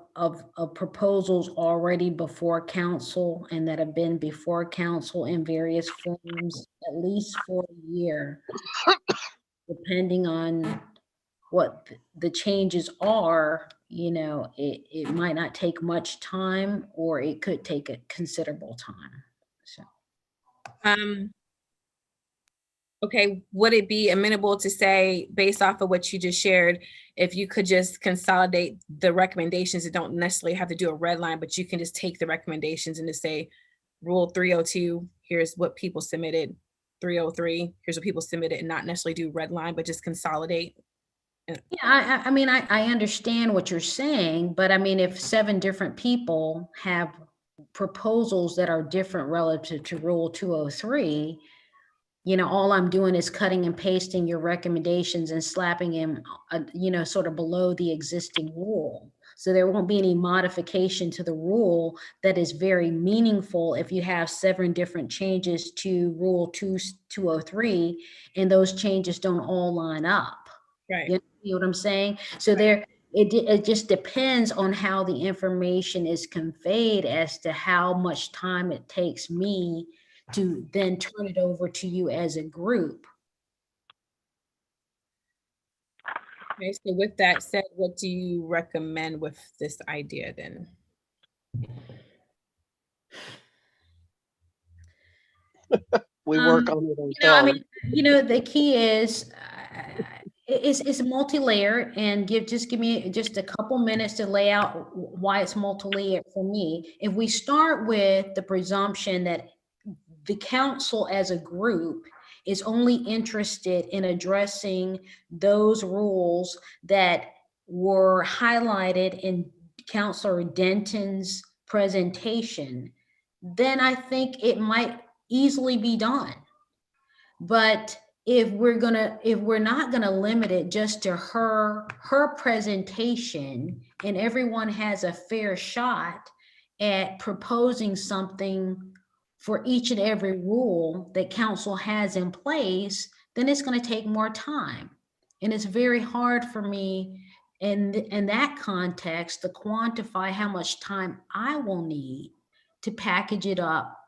S6: proposals already before council and that have been before council in various forms, at least for a year, depending on what the changes are. It might not take much time, or it could take a considerable time. So.
S2: Okay, would it be amenable to say, based off of what you just shared, if you could just consolidate the recommendations, it don't necessarily have to do a red line, but you can just take the recommendations and just say, Rule 302, here's what people submitted, 303, here's what people submitted, and not necessarily do red line, but just consolidate?
S6: Yeah, I understand what you're saying, but if 7 different people have proposals that are different relative to Rule 203, all I'm doing is cutting and pasting your recommendations and slapping them, sort of below the existing rule. So there won't be any modification to the rule that is very meaningful if you have 7 different changes to Rule 203, and those changes don't all line up.
S2: Right.
S6: You know what I'm saying? So it just depends on how the information is conveyed as to how much time it takes me to then turn it over to you as a group.
S2: Okay, so with that said, what do you recommend with this idea then?
S11: We work on it ourselves.
S6: The key is it's multi-layered, and give me just a couple minutes to lay out why it's multi-layered for me. If we start with the presumption that the council as a group is only interested in addressing those rules that were highlighted in Councilor Denton's presentation, then I think it might easily be done. But if we're not gonna limit it just to her presentation, and everyone has a fair shot at proposing something for each and every rule that council has in place, then it's going to take more time. And it's very hard for me in that context to quantify how much time I will need to package it up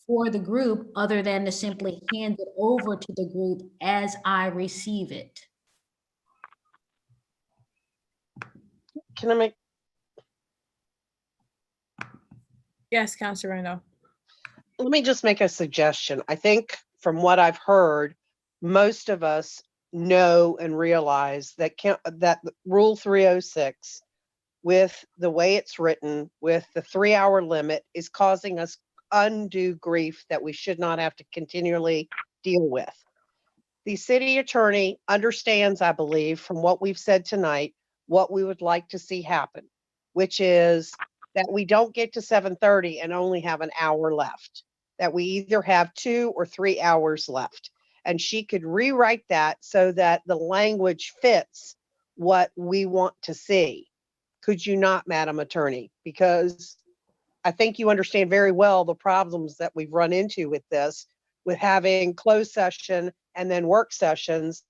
S6: for the group, other than to simply hand it over to the group as I receive it.
S11: Can I make?
S2: Yes, Councilor Randolph.
S11: Let me just make a suggestion. I think from what I've heard, most of us know and realize that that Rule 306, with the way it's written, with the 3-hour limit, is causing us undue grief that we should not have to continually deal with. The city attorney understands, I believe, from what we've said tonight, what we would like to see happen, which is that we don't get to 7:30 and only have an hour left, that we either have 2 or 3 hours left. And she could rewrite that so that the language fits what we want to see. Could you not, Madam Attorney? Because I think you understand very well the problems that we've run into with this, with having closed session and then work sessions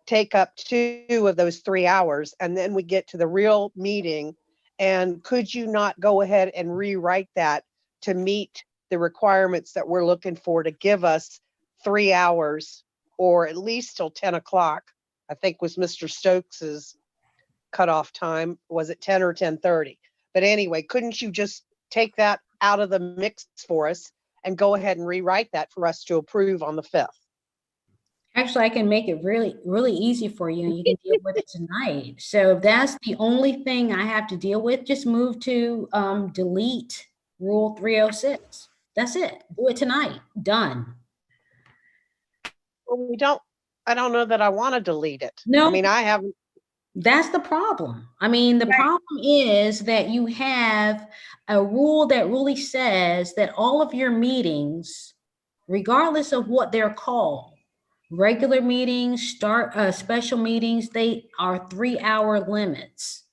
S11: take up 2 of those 3 hours, and then we get to the real meeting. And could you not go ahead and rewrite that to meet the requirements that we're looking for, to give us 3 hours, or at least till 10 o'clock, I think was Mr. Stokes's cutoff time. Was it 10 or 10:30? But anyway, couldn't you just take that out of the mix for us and go ahead and rewrite that for us to approve on the 5th?
S6: Actually, I can make it really, really easy for you, and you can deal with it tonight. So if that's the only thing I have to deal with, just move to delete Rule 306. That's it. Do it tonight. Done.
S11: Well, I don't know that I want to delete it.
S6: No.
S11: I mean, I haven't.
S6: That's the problem. I mean, the problem is that you have a rule that really says that all of your meetings, regardless of what they're called, regular meetings, special meetings, they are 3-hour limits.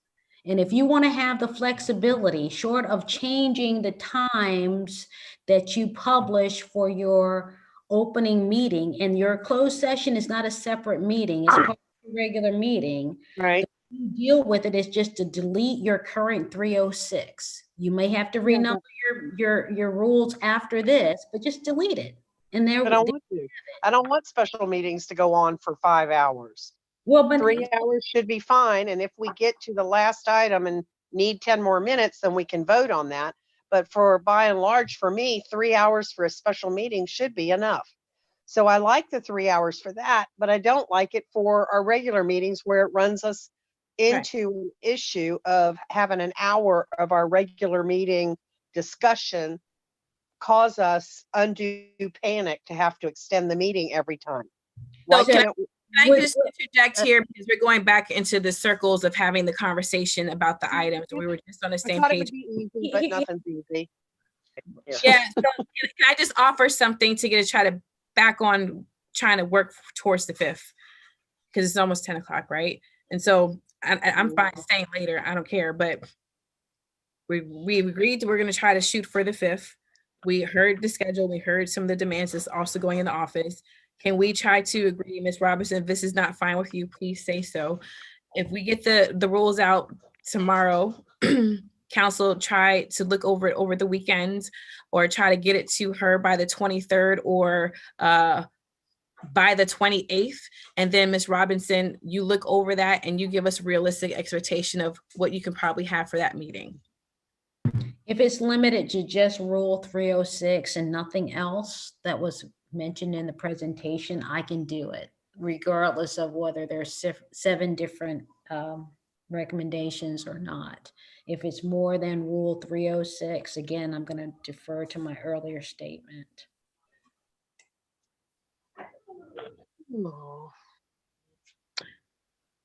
S6: And if you want to have the flexibility, short of changing the times that you publish for your opening meeting, and your closed session is not a separate meeting, it's part of the regular meeting.
S11: Right.
S6: You deal with it is just to delete your current 306. You may have to renumber your rules after this, but just delete it. And there.
S11: But I don't want special meetings to go on for 5 hours.
S6: Well, but
S11: 3 hours should be fine. And if we get to the last item and need 10 more minutes, then we can vote on that. But by and large, for me, 3 hours for a special meeting should be enough. So I like the 3 hours for that, but I don't like it for our regular meetings, where it runs us into an issue of having an hour of our regular meeting discussion cause us undue panic to have to extend the meeting every time.
S2: So can I just interject here, because we're going back into the circles of having the conversation about the items. We were just on the same
S11: I thought
S2: page.
S11: it would be easy, but nothing's easy.
S2: Yeah. So can I just offer something to try to back on trying to work towards the 5th, because it's almost 10 o'clock, right? And so I'm fine staying later. I don't care, but we agreed we're going to try to shoot for the 5th. We heard the schedule. We heard some of the demands that's also going in the office. Can we try to agree, Ms. Robinson, if this is not fine with you, please say so. If we get the rules out tomorrow, council try to look over it over the weekend, or try to get it to her by the 23rd or by the 28th. And then Ms. Robinson, you look over that and you give us a realistic expectation of what you can probably have for that meeting.
S6: If it's limited to just Rule 306 and nothing else that was mentioned in the presentation, I can do it, regardless of whether there's 7 different recommendations or not. If it's more than Rule 306, again, I'm going to defer to my earlier statement.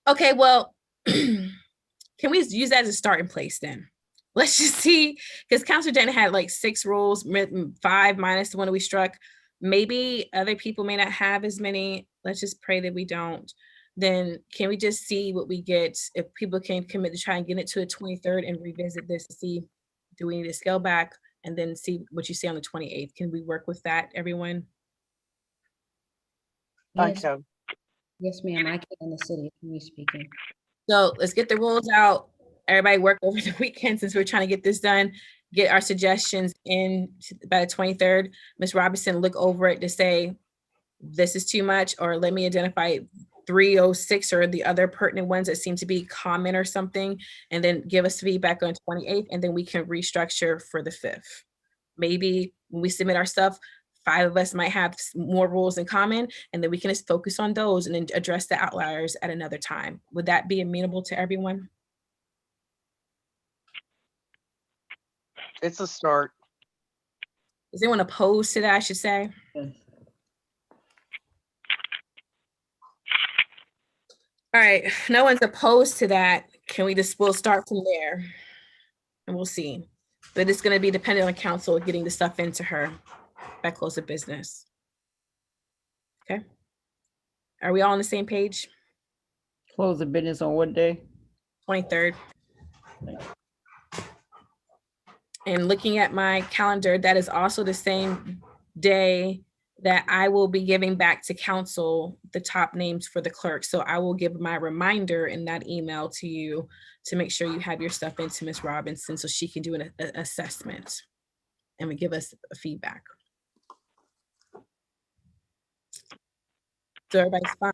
S2: Okay, well, can we use that as a starting place then? Let's just see, because Councilor Denton had like 6 rules, 5 minus the one that we struck. Maybe other people may not have as many. Let's just pray that we don't. Then can we just see what we get? If people can commit to try and get it to the 23rd and revisit this to see, do we need to scale back, and then see what you say on the 28th? Can we work with that, everyone?
S6: Yes, yes ma'am, I can in the city, me speaking.
S2: So let's get the rules out. Everybody work over the weekend, since we're trying to get this done. Get our suggestions in by the 23rd. Ms. Robinson, look over it to say, this is too much, or let me identify 306 or the other pertinent ones that seem to be common or something, and then give us feedback on 28th, and then we can restructure for the 5th. Maybe when we submit our stuff, 5 of us might have more rules in common, and then we can just focus on those and then address the outliers at another time. Would that be amenable to everyone?
S11: It's a start.
S2: Is anyone opposed to that, I should say?
S4: Yes.
S2: All right, no one's opposed to that. Can we just, we'll start from there and we'll see. But it's gonna be dependent on council getting the stuff into her by close of business. Okay. Are we all on the same page?
S4: Close the business on what day?
S2: 23rd. And looking at my calendar, that is also the same day that I will be giving back to council the top names for the clerk. So I will give my reminder in that email to you to make sure you have your stuff into Ms. Robinson so she can do an assessment and we give us a feedback. So everybody's fine.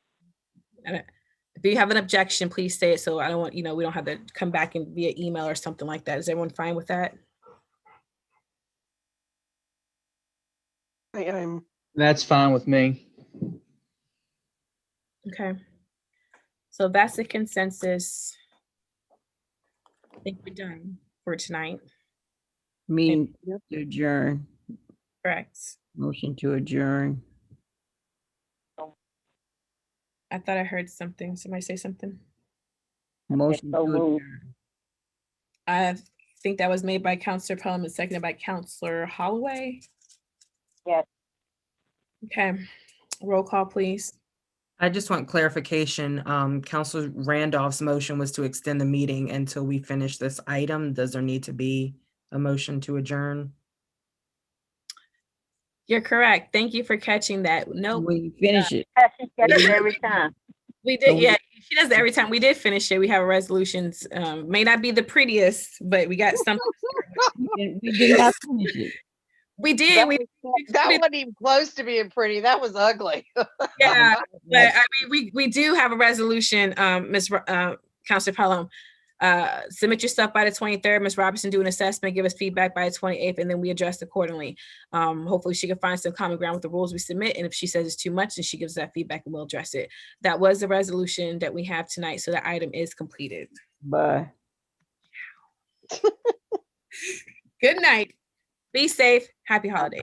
S2: If you have an objection, please say it so I don't want, we don't have to come back and via email or something like that. Is everyone fine with that?
S11: I'm
S5: That's fine with me.
S2: Okay. So that's the consensus. I think we're done for tonight.
S4: Meeting to adjourn.
S2: Correct.
S4: Motion to adjourn.
S2: I thought I heard something. Somebody say something?
S4: Motion to
S12: so moved.
S4: adjourn.
S2: I think that was made by Counselor Pelham and seconded by Counselor Holloway.
S12: Yes.
S2: Okay, roll call, please.
S3: I just want clarification. Counselor Randolph's motion was to extend the meeting until we finish this item. Does there need to be a motion to adjourn?
S2: You're correct. Thank you for catching that. Nope,
S4: When you finish it,
S12: She gets it every time.
S2: we did. Yeah, she does it every time. We did finish it. We have resolutions. May not be the prettiest, but we got something.
S4: we did not finish it.
S2: We did.
S11: that wasn't even close to being pretty. That was ugly.
S2: Yeah, but I mean, we do have a resolution, Counselor Pelham. Submit your stuff by the 23rd. Ms. Robinson do an assessment, give us feedback by the 28th, and then we adjust accordingly. Hopefully she can find some common ground with the rules we submit. And if she says it's too much, then she gives that feedback and we'll address it. That was the resolution that we have tonight. So the item is completed.
S4: Bye.
S2: Good night. Be safe. Happy holidays.